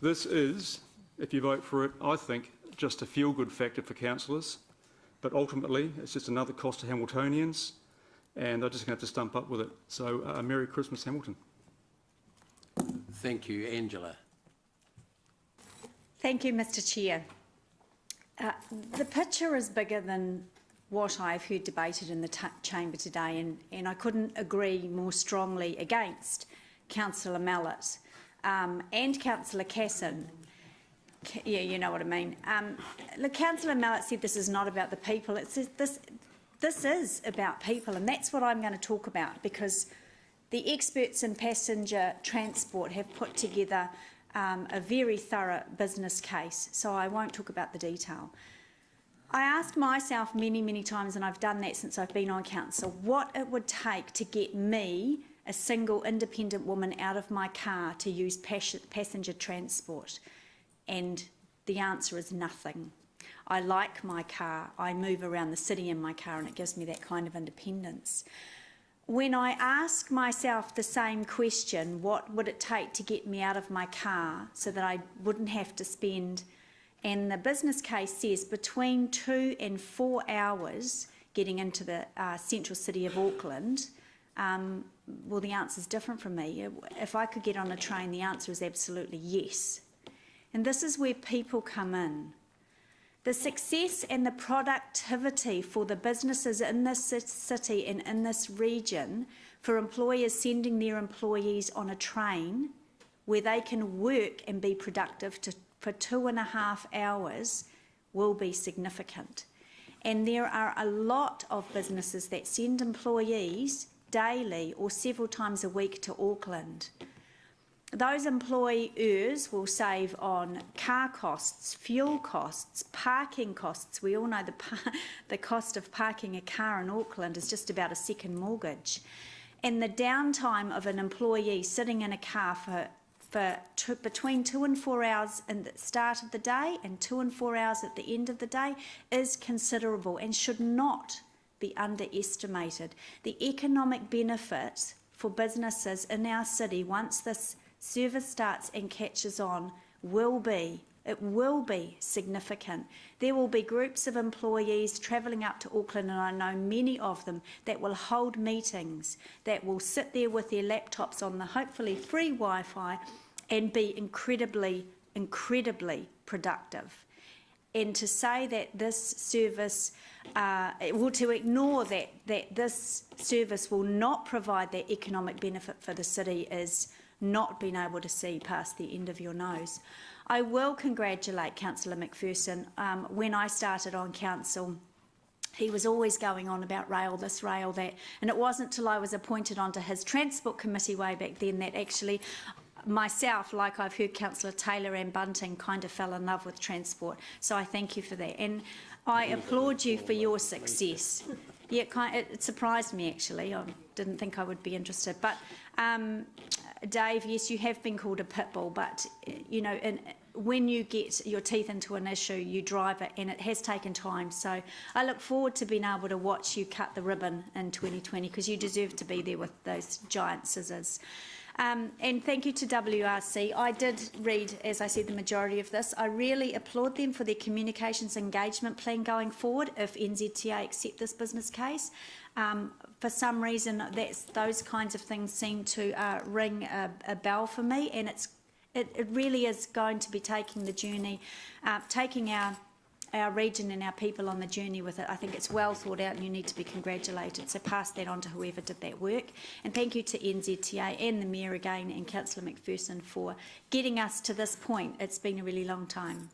this is, if you vote for it, I think, just a feel-good factor for councillors, but ultimately it's just another cost to Hamiltonians, and they're just going to have to stump up with it. So, Merry Christmas, Hamilton. Thank you. Angela. Thank you, Mr Chair. The picture is bigger than what I've heard debated in the chamber today, and I couldn't agree more strongly against Councillor Mallett and Councillor Casson. Yeah, you know what I mean. Look, Councillor Mallett said this is not about the people. This is about people, and that's what I'm going to talk about, because the experts in passenger transport have put together a very thorough business case, so I won't talk about the detail. I asked myself many, many times, and I've done that since I've been on council, what it would take to get me, a single independent woman, out of my car to use passenger transport. And the answer is nothing. I like my car. I move around the city in my car, and it gives me that kind of independence. When I ask myself the same question, what would it take to get me out of my car so that I wouldn't have to spend, and the business case says between 2 and 4 hours getting into the central city of Auckland, well, the answer is different from me. If I could get on a train, the answer is absolutely yes. And this is where people come in. The success and the productivity for the businesses in this city and in this region, for employers sending their employees on a train where they can work and be productive for 2.5 hours, will be significant. And there are a lot of businesses that send employees daily or several times a week to Auckland. Those employers will save on car costs, fuel costs, parking costs. We all know the cost of parking a car in Auckland is just about a second mortgage. And the downtime of an employee sitting in a car for between 2 and 4 hours at the start of the day and 2 and 4 hours at the end of the day is considerable and should not be underestimated. The economic benefit for businesses in our city, once this service starts and catches on, will be significant. There will be groups of employees travelling up to Auckland, and I know many of them, that will hold meetings, that will sit there with their laptops on the hopefully free Wi-Fi and be incredibly productive. And to say that this service, to ignore that this service will not provide that economic benefit for the city is not being able to see past the end of your nose. I will congratulate Councillor McPherson. When I started on council, he was always going on about rail this, rail that, and it wasn't till I was appointed onto his transport committee way back then that actually myself, like I've heard Councillor Taylor and Bunting, kind of fell in love with transport. So I thank you for that. And I applaud you for your success. Yeah, it surprised me actually. I didn't think I would be interested. But Dave, yes, you have been called a pit bull, but you know, when you get your teeth into an issue, you drive it, and it has taken time. So I look forward to being able to watch you cut the ribbon in 2020, because you deserve to be there with those giant scissors. And thank you to WRC. I did read, as I said, the majority of this. I really applaud them for their communications engagement plan going forward if NZTA accept this business case. For some reason, those kinds of things seem to ring a bell for me, and it really is going to be taking the journey, taking our region and our people on the journey with it. I think it's well thought out and you need to be congratulated. So pass that on to whoever did that work. And thank you to NZTA and the Mayor again and Councillor McPherson for getting us to this point. It's been a really long time.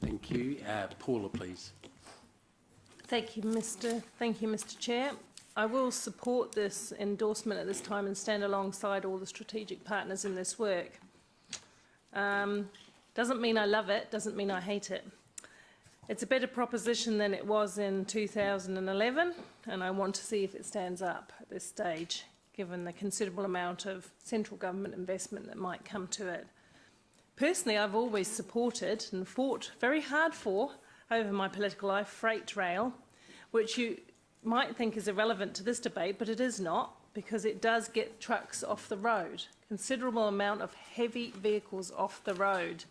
Thank you. Paula, please. Thank you, Mr. Chair. I will support this endorsement at this time and stand alongside all the strategic partners in this work. Doesn't mean I love it, doesn't mean I hate it. It's a better proposition than it was in 2011, and I want to see if it stands up at this stage, given the considerable amount of central government investment that might come to it. Personally, I've always supported and fought very hard for, over my political life, freight rail, which you might think is irrelevant to this debate, but it is not, because it does get trucks off the road, considerable amount of heavy vehicles off the road.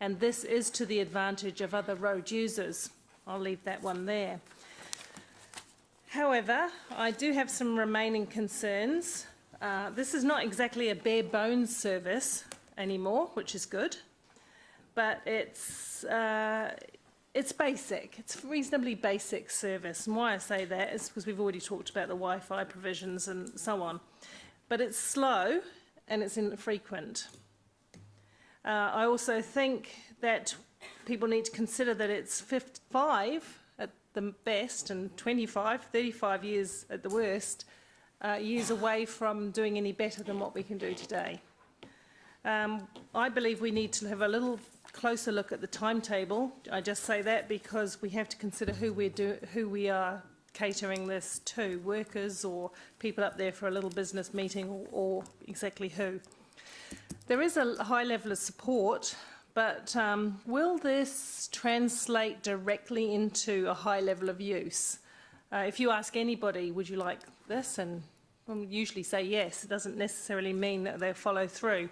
And this is to the advantage of other road users. I'll leave that one there. However, I do have some remaining concerns. This is not exactly a bare bones service anymore, which is good, but it's basic. It's a reasonably basic service. And why I say that is because we've already talked about the Wi-Fi provisions and so on. But it's slow and it's infrequent. I also think that people need to consider that it's 55 at the best and 25, 35 years at the worst, years away from doing any better than what we can do today. I believe we need to have a little closer look at the timetable. I just say that because we have to consider who we are catering this to, workers or people up there for a little business meeting, or exactly who. There is a high level of support, but will this translate directly into a high level of use? If you ask anybody, would you like this? And we'll usually say yes. It doesn't necessarily mean that they'll follow through.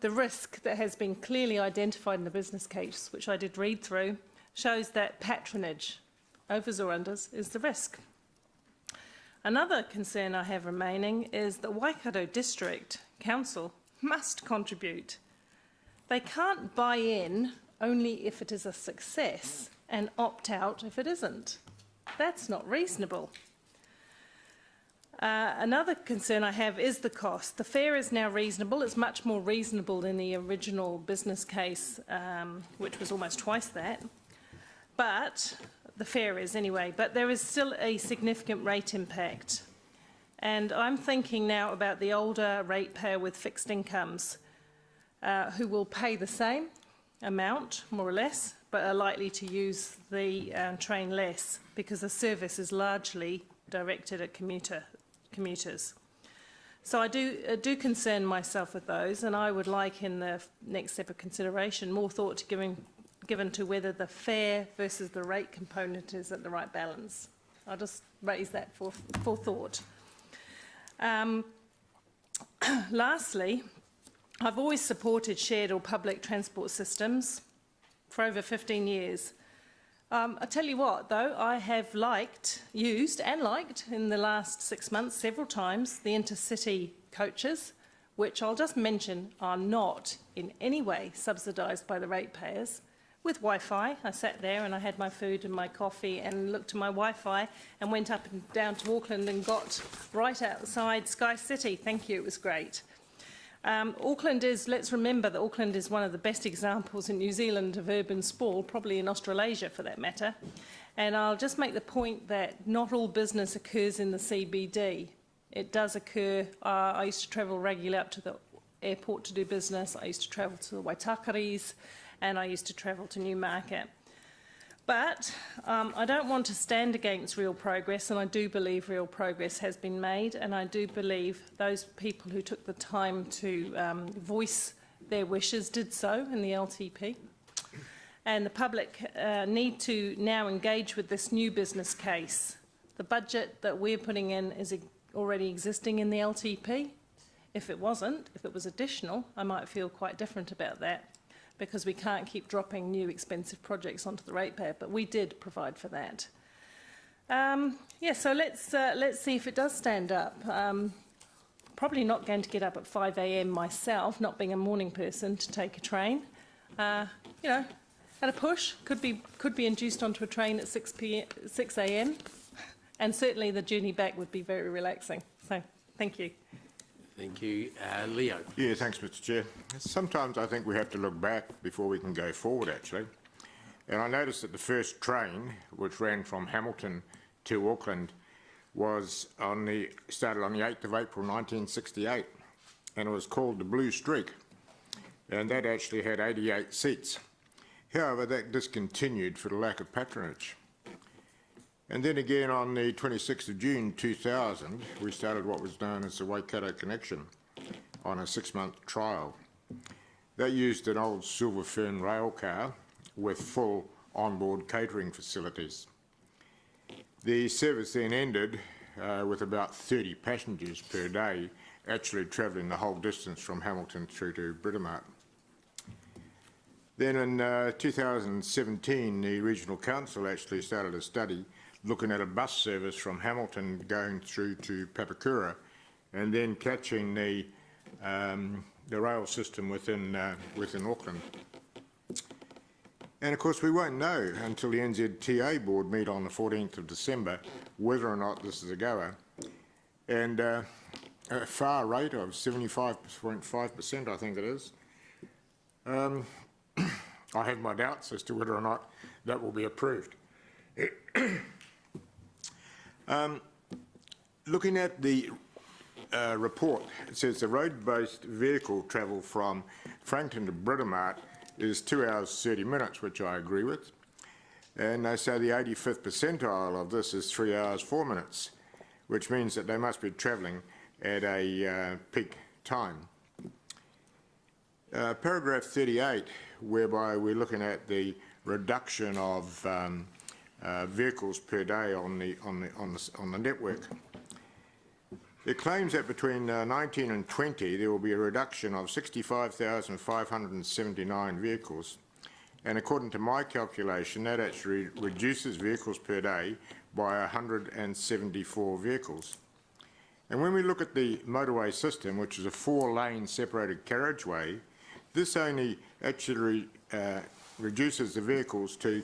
The risk that has been clearly identified in the business case, which I did read through, shows that patronage, overs or unders, is the risk. Another concern I have remaining is that Waikato District Council must contribute. They can't buy in only if it is a success and opt out if it isn't. That's not reasonable. Another concern I have is the cost. The fare is now reasonable. It's much more reasonable than the original business case, which was almost twice that. But the fare is anyway. But there is still a significant rate impact. And I'm thinking now about the older ratepayer with fixed incomes who will pay the same amount, more or less, but are likely to use the train less because the service is largely directed at commuters. So I do concern myself with those, and I would like in the next step of consideration more thought to given to whether the fare versus the rate component is at the right balance. I'll just raise that for thought. Lastly, I've always supported shared or public transport systems for over 15 years. I tell you what, though, I have used in the last 6 months several times the intercity coaches, which I'll just mention are not in any way subsidised by the ratepayers. With Wi-Fi, I sat there and I had my food and my coffee and looked to my Wi-Fi and went up and down to Auckland and got right outside Sky City. Thank you, it was great. Let's remember that Auckland is one of the best examples in New Zealand of urban sprawl, probably in Australasia for that matter. And I'll just make the point that not all business occurs in the CBD. It does occur. I used to travel regularly up to the airport to do business. I used to travel to the Waitakaris, and I used to travel to Newmarket. But I don't want to stand against real progress, and I do believe real progress has been made, and I do believe those people who took the time to voice their wishes did so in the LTP. And the public need to now engage with this new business case. The budget that we're putting in is already existing in the LTP. If it wasn't, if it was additional, I might feel quite different about that, because we can't keep dropping new expensive projects onto the ratepayer, but we did provide for that. So let's see if it does stand up. Probably not going to get up at 5 a.m. myself, not being a morning person, to take a train. At a push, could be induced onto a train at 6 a.m. And certainly the journey back would be very relaxing. So thank you. Thank you. Leo. Yeah, thanks, Mr. Chair. Sometimes I think we have to look back before we can go forward, actually. And I noticed that the first train, which ran from Hamilton to Auckland, started on the 8th of April 1968, and it was called the Blue Streak, and that actually had 88 seats. However, that discontinued for the lack of patronage. And then again on the 26th of June 2000, we started what was known as the Waikato Connection on a 6-month trial. They used an old Silver Fern rail car with full onboard catering facilities. The service then ended with about 30 passengers per day actually travelling the whole distance from Hamilton through to Britomart. Then in 2017, the Regional Council actually started a study looking at a bus service from Hamilton going through to Papakura and then catching the rail system within Auckland. And of course we won't know until the NZTA board meet on the 14th of December whether or not this is a goer. And a far rate of 75.5%, I think it is. I have my doubts as to whether or not that will be approved. Looking at the report, it says the road-based vehicle travel from Frankton to Britomart is 2 hours 30 minutes, which I agree with. And they say the 85th percentile of this is 3 hours 4 minutes, which means that they must be travelling at a peak time. Paragraph 38, whereby we're looking at the reduction of vehicles per day on the network. It claims that between 19 and 20 there will be a reduction of 65,579 vehicles, and according to my calculation that actually reduces vehicles per day by 174 vehicles. And when we look at the motorway system, which is a 4-lane separated carriageway, this only actually reduces the vehicles to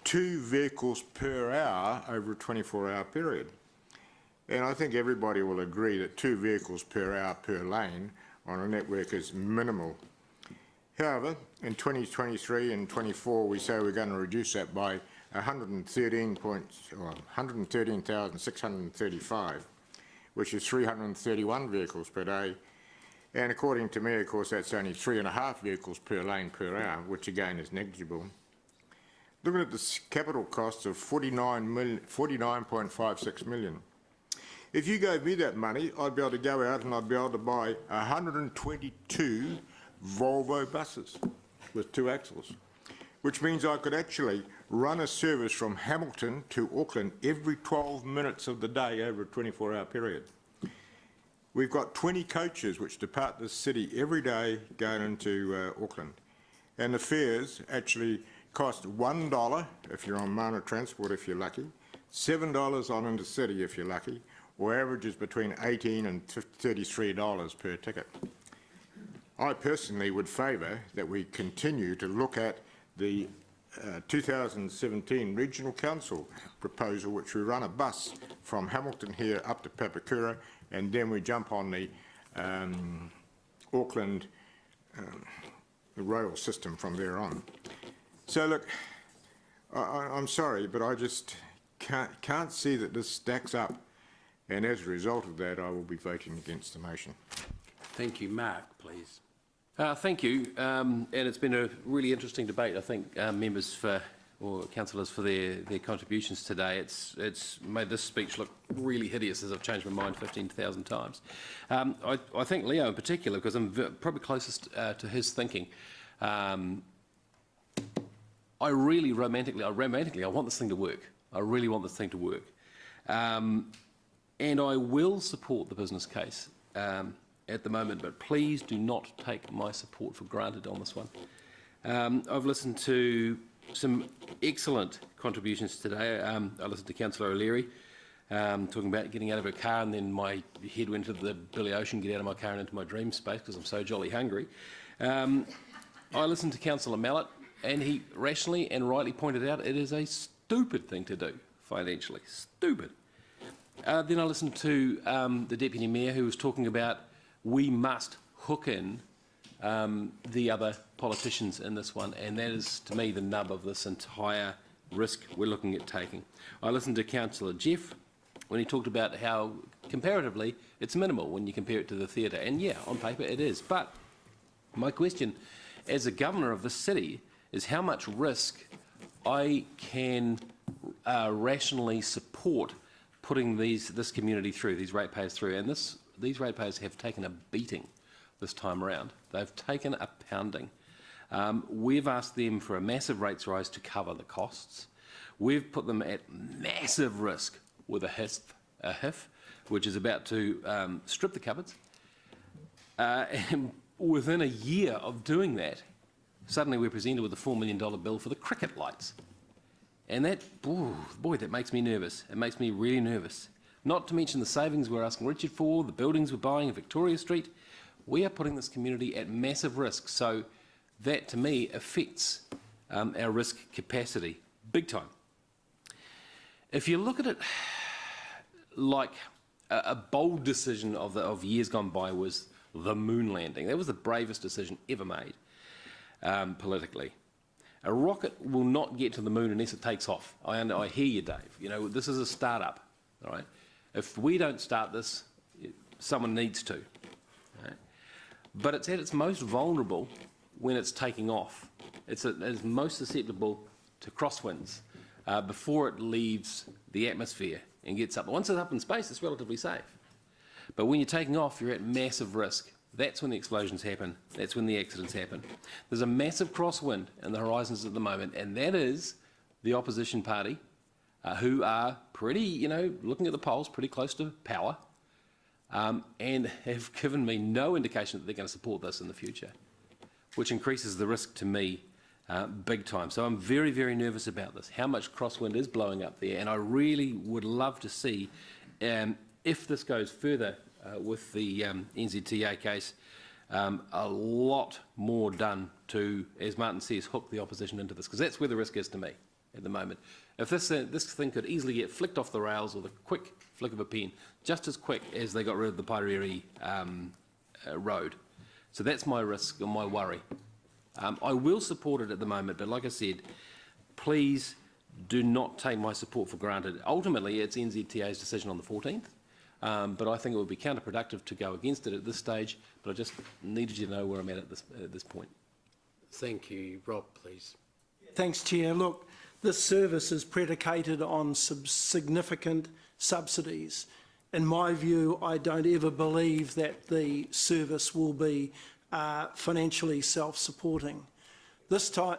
2 vehicles per hour over a 24-hour period. And I think everybody will agree that 2 vehicles per hour per lane on a network is minimal. However, in 2023 and 24, we say we're going to reduce that by 113,635, which is 331 vehicles per day. And according to me, of course, that's only 3.5 vehicles per lane per hour, which again is negligible. Looking at the capital costs of 49.56 million. If you gave me that money, I'd be able to go out and I'd be able to buy 122 Volvo buses with 2 axles, which means I could actually run a service from Hamilton to Auckland every 12 minutes of the day over a 24-hour period. We've got 20 coaches which depart the city every day going into Auckland, and the fares actually cost $1 if you're on Mana Transport if you're lucky, $7 on intercity if you're lucky, or averages between $18 and $33 per ticket. I personally would favour that we continue to look at the 2017 Regional Council proposal, which we run a bus from Hamilton here up to Papakura, and then we jump on the Auckland the rail system from there on. So look, I'm sorry, but I just can't see that this stacks up, and as a result of that, I will be voting against the motion. Thank you. Mark, please. Thank you, and it's been a really interesting debate. I think members or councillors for their contributions today. It's made this speech look really hideous as I've changed my mind 15,000 times. I think Leo in particular, because I'm probably closest to his thinking. I romantically, I want this thing to work. I really want this thing to work. And I will support the business case at the moment, but please do not take my support for granted on this one. I've listened to some excellent contributions today. I listened to Councillor O'Leary talking about getting out of her car, and then my head went to the Billy Ocean, get out of my car and into my dream space because I'm so jolly hungry. I listened to Councillor Mallett, and he rationally and rightly pointed out it is a stupid thing to do financially. Stupid. Then I listened to the Deputy Mayor, who was talking about we must hook in the other politicians in this one, and that is, to me, the nub of this entire risk we're looking at taking. I listened to Councillor Jeff when he talked about how, comparatively, it's minimal when you compare it to the theatre, and yeah, on paper it is. But my question, as a governor of this city, is how much risk I can rationally support putting this community through, these ratepayers through, and these ratepayers have taken a beating this time around. They've taken a pounding. We've asked them for a massive rates rise to cover the costs. We've put them at massive risk with a HIF, which is about to strip the cupboards. And within a year of doing that, suddenly we're presented with a $4 million bill for the cricket lights. And that, boy, that makes me nervous. It makes me really nervous. Not to mention the savings we're asking Richard for, the buildings we're buying in Victoria Street. We are putting this community at massive risk. So that, to me, affects our risk capacity big time. If you look at it like a bold decision of years gone by was the moon landing. That was the bravest decision ever made politically. A rocket will not get to the moon unless it takes off. I hear you, Dave. You know, this is a start-up, all right? If we don't start this, someone needs to. Right? But it's at its most vulnerable when it's taking off. It's most susceptible to crosswinds before it leaves the atmosphere and gets up. Once it's up in space, it's relatively safe. But when you're taking off, you're at massive risk. That's when the explosions happen. That's when the accidents happen. There's a massive crosswind in the horizons at the moment, and that is the opposition party, who are pretty, looking at the polls, pretty close to power, and have given me no indication that they're going to support this in the future, which increases the risk to me big time. So I'm very, very nervous about this, how much crosswind is blowing up there, and I really would love to see if this goes further with the NZTA case, a lot more done to, as Martin says, hook the opposition into this, because that's where the risk is to me at the moment. If this thing could easily get flicked off the rails with a quick flick of a pen, just as quick as they got rid of the Pairiri road. So that's my risk and my worry. I will support it at the moment, but like I said, please do not take my support for granted. Ultimately, it's NZTA's decision on the 14th, but I think it would be counterproductive to go against it at this stage, but I just needed you to know where I'm at this point. Thank you. Rob, please. Thanks, Chair. Look, this service is predicated on some significant subsidies. In my view, I don't ever believe that the service will be financially self-supporting. This time,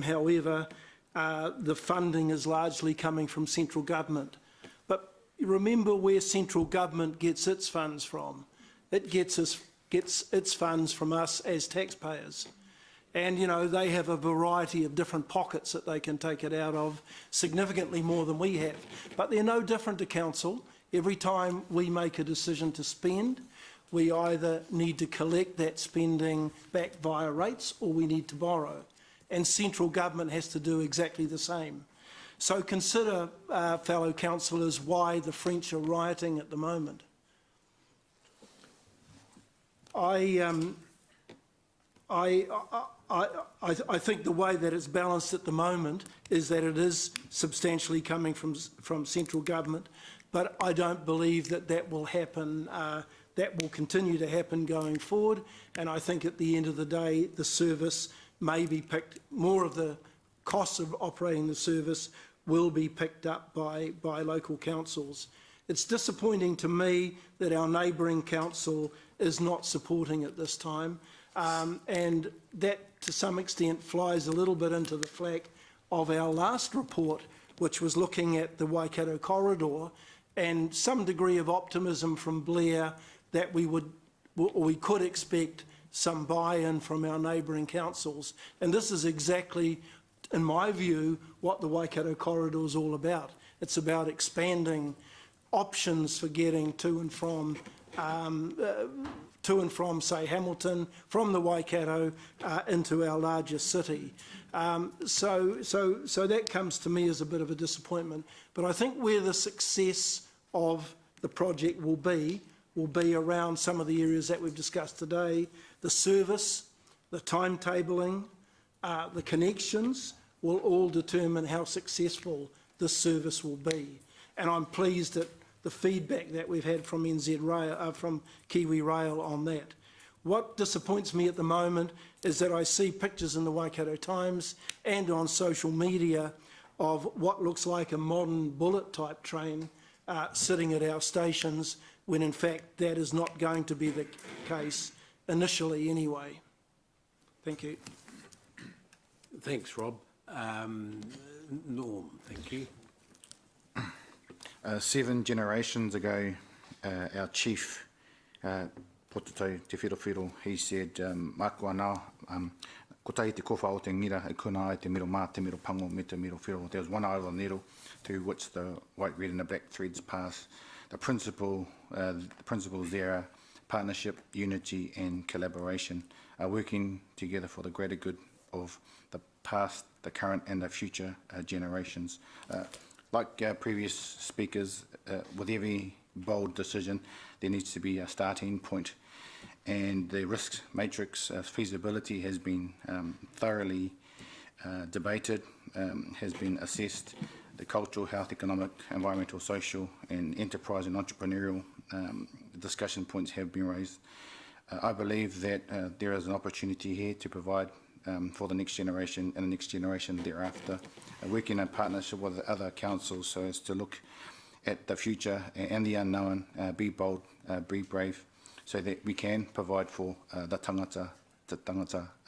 however, the funding is largely coming from central government. But remember where central government gets its funds from. It gets its funds from us as taxpayers. And, you know, they have a variety of different pockets that they can take it out of, significantly more than we have. But they're no different to council. Every time we make a decision to spend, we either need to collect that spending back via rates or we need to borrow. And central government has to do exactly the same. So consider, fellow councillors, why the French are rioting at the moment. I think the way that it's balanced at the moment is that it is substantially coming from central government, but I don't believe that that will happen, that will continue to happen going forward, and I think at the end of the day the service may be picked, more of the costs of operating the service will be picked up by local councils. It's disappointing to me that our neighbouring council is not supporting it this time. And that, to some extent, flies a little bit into the flack of our last report, which was looking at the Waikato corridor, and some degree of optimism from Blair that we could expect some buy-in from our neighbouring councils. And this is exactly, in my view, what the Waikato corridor is all about. It's about expanding options for getting to and from, say, Hamilton, from the Waikato into our largest city. So that comes to me as a bit of a disappointment. But I think where the success of the project will be around some of the areas that we've discussed today: the service, the timetabling, the connections will all determine how successful this service will be. And I'm pleased that the feedback that we've had from from Kiwi Rail on that. What disappoints me at the moment is that I see pictures in the Waikato Times and on social media of what looks like a modern bullet type train sitting at our stations, when in fact that is not going to be the case initially anyway. Thank you. Thanks, Rob. Norm, thank you. 7 generations ago, our chief, Potato Te Whirowhiro, he said, Mākua nā, ko tai te kowha o te ngira, e kuna ai te miro mā, te miro pango, me te miro whiro. There was one eye of the needle to which the white, red and the black threads pass. The principles there are partnership, unity and collaboration, working together for the greater good of the past, the current and the future generations. Like previous speakers, with every bold decision, there needs to be a starting point, and the risk matrix feasibility has been thoroughly debated, has been assessed. The cultural, health, economic, environmental, social and enterprise and entrepreneurial discussion points have been raised. I believe that there is an opportunity here to provide for the next generation and the next generation thereafter, working in partnership with other councils so as to look at the future and the unknown, be bold, be brave, so that we can provide for the tangata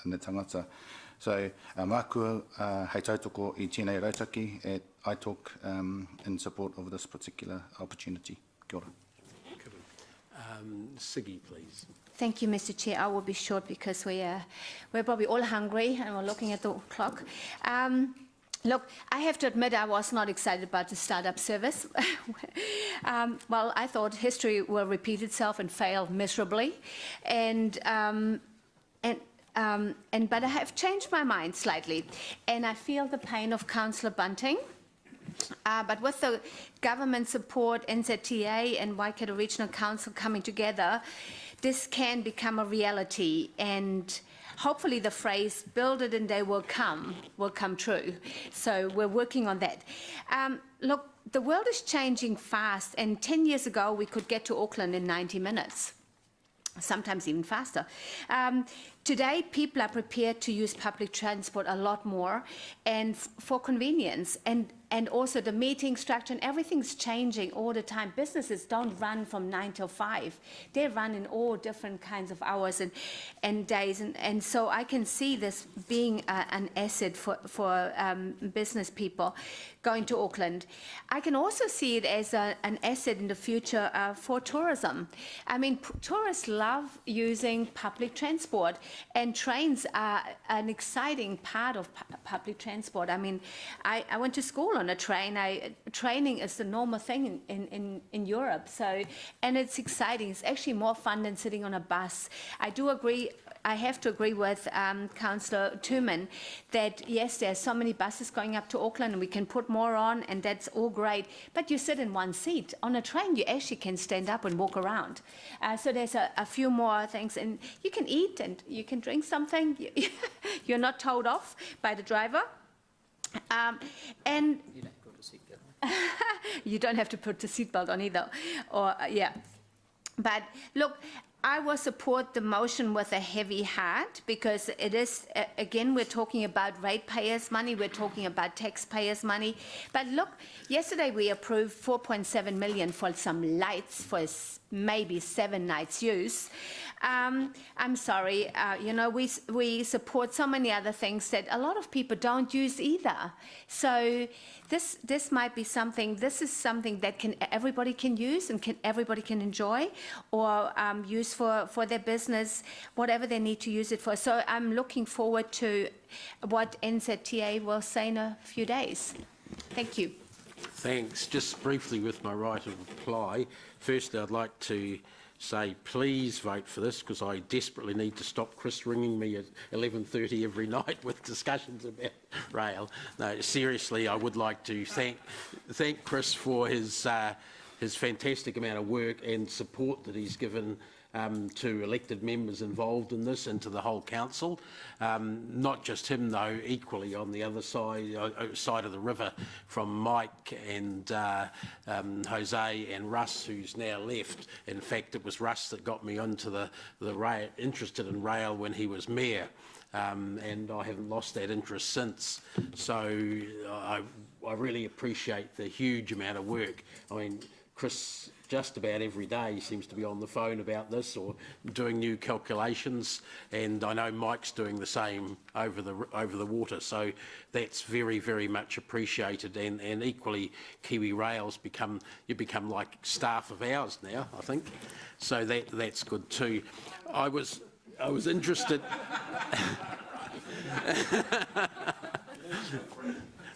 and the tangata. So, mākua hei tautoko I tēnei rautaki, I talk in support of this particular opportunity. Kia ora. Siggy, please. Thank you, Mr. Chair. I will be short because we're probably all hungry and we're looking at the clock. Look, I have to admit I was not excited about the startup service. Well, I thought history will repeat itself and fail miserably, but I have changed my mind slightly, and I feel the pain of Councillor Bunting. But with the government support, NZTA and Waikato Regional Council coming together, this can become a reality, and hopefully the phrase "build it and they will come" true. So we're working on that. Look, the world is changing fast, and 10 years ago we could get to Auckland in 90 minutes. Sometimes even faster. Today, people are prepared to use public transport a lot more, and for convenience, and also the meeting structure and everything's changing all the time. Businesses don't run from 9 till 5. They run in all different kinds of hours and days, and so I can see this being an asset for business people going to Auckland. I can also see it as an asset in the future for tourism. I mean, tourists love using public transport, and trains are an exciting part of public transport. I mean, I went to school on a train. Training is the normal thing in Europe. So, and it's exciting. It's actually more fun than sitting on a bus. I do agree. I have to agree with Councillor Tuman that yes, there are so many buses going up to Auckland, and we can put more on, and that's all great. But you sit in one seat. On a train, you actually can stand up and walk around. So there's a few more things, and you can eat and you can drink something. You're not told off by the driver. And you don't have to put the seatbelt on either. Or yeah, but look, I will support the motion with a heavy heart, because it is, again, we're talking about ratepayers' money, we're talking about taxpayers' money. But look, yesterday we approved 4.7 million for some lights for maybe 7 nights' use. I'm sorry, you know, we support so many other things that a lot of people don't use either. So this might be something, this is something that everybody can use and everybody can enjoy, or use for their business, whatever they need to use it for. So I'm looking forward to what NZTA will say in a few days. Thank you. Thanks. Just briefly, with my right of reply, firstly I'd like to say please vote for this, because I desperately need to stop Chris ringing me at 11:30 every night with discussions about rail. No, seriously, I would like to thank Chris for his fantastic amount of work and support that he's given to elected members involved in this, and to the whole council. Not just him though, equally on the other side of the river, from Mike and Jose and Russ, who's now left. In fact, it was Russ that got me into the rail, interested in rail when he was mayor. And I haven't lost that interest since. So I really appreciate the huge amount of work. I mean, Chris, just about every day, seems to be on the phone about this or doing new calculations, and I know Mike's doing the same over the water. So that's very, very much appreciated, and equally, Kiwi Rail's become like staff of ours now, I think. So that's good too. I was interested.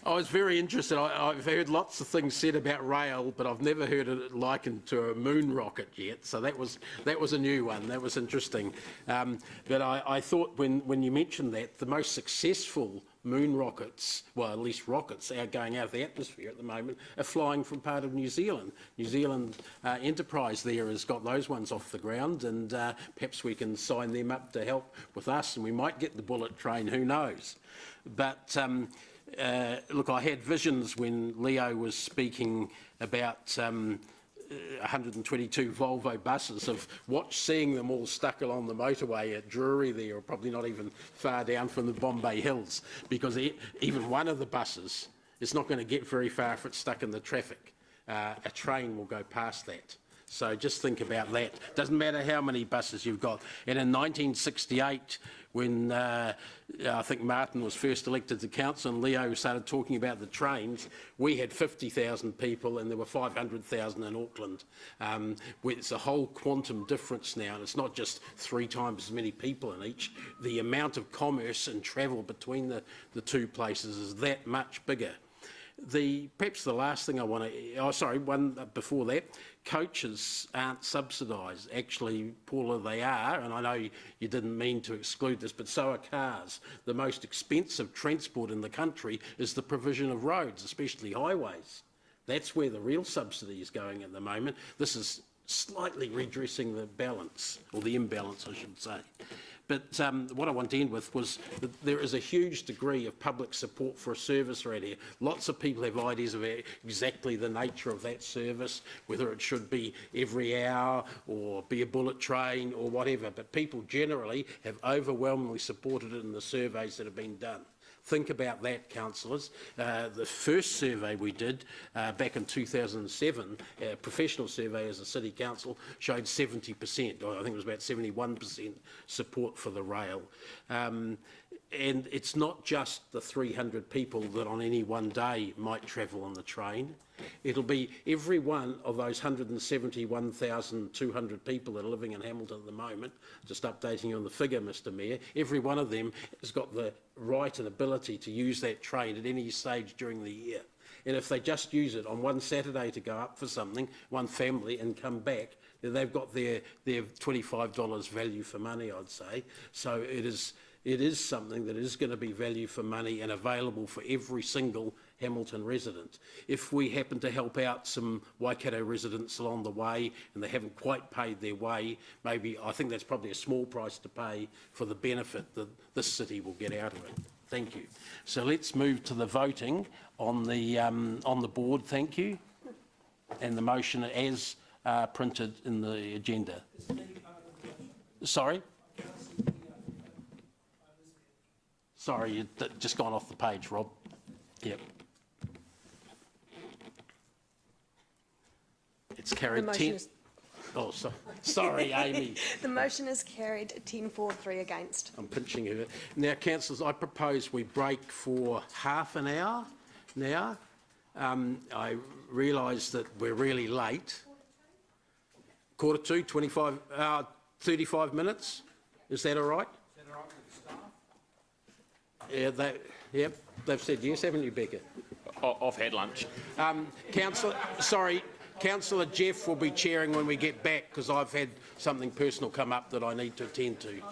I was very interested. I've heard lots of things said about rail, but I've never heard it likened to a moon rocket yet. So that was a new one. That was interesting. But I thought when you mentioned that, the most successful moon rockets, well, at least rockets going out of the atmosphere at the moment, are flying from part of New Zealand. New Zealand Enterprise there has got those ones off the ground, and perhaps we can sign them up to help with us, and we might get the bullet train, who knows. But look, I had visions when Leo was speaking about 122 Volvo buses, of seeing them all stuck along the motorway at Drury there, or probably not even far down from the Bombay Hills, because even one of the buses is not going to get very far if it's stuck in the traffic. A train will go past that. So just think about that. Doesn't matter how many buses you've got. And in 1968, when I think Martin was first elected to council and Leo started talking about the trains, we had 50,000 people and there were 500,000 in Auckland. It's a whole quantum difference now, and it's not just 3 times as many people in each. The amount of commerce and travel between the two places is that much bigger. Perhaps the last thing I want to, one before that, coaches aren't subsidised. Actually, Paula, they are, and I know you didn't mean to exclude this, but so are cars. The most expensive transport in the country is the provision of roads, especially highways. That's where the real subsidy is going at the moment. This is slightly redressing the balance, or the imbalance, I should say. But what I want to end with was that there is a huge degree of public support for a service around here. Lots of people have ideas of exactly the nature of that service, whether it should be every hour or be a bullet train or whatever. But people generally have overwhelmingly supported it in the surveys that have been done. Think about that, councillors. The first survey we did back in 2007, a professional survey as a city council, showed 70%, or I think it was about 71% support for the rail. And it's not just the 300 people that on any one day might travel on the train. It'll be every one of those 171,200 people that are living in Hamilton at the moment, just updating you on the figure, Mr Mayor, every one of them has got the right and ability to use that train at any stage during the year. And if they just use it on one Saturday to go up for something, one family, and come back, then they've got their $25 value for money, I'd say. So it is something that is going to be value for money and available for every single Hamilton resident. If we happen to help out some Waikato residents along the way and they haven't quite paid their way, maybe I think that's probably a small price to pay for the benefit that this city will get out of it. Thank you. So let's move to the voting on the board. Thank you. And the motion as printed in the agenda. Sorry? Sorry, you've just gone off the page, Rob. Yep. It's carried 10. Oh, sorry, Amy. The motion is carried 10-4-3 against. I'm pinching her. Now, councillors, I propose we break for half an hour now. I realise that we're really late. 1:45, 35 minutes. Is that all right? Is that all right with the staff? Yeah, they've said yes, haven't you, Becca? I've had lunch. Councillor Jeff will be chairing when we get back because I've had something personal come up that I need to attend to.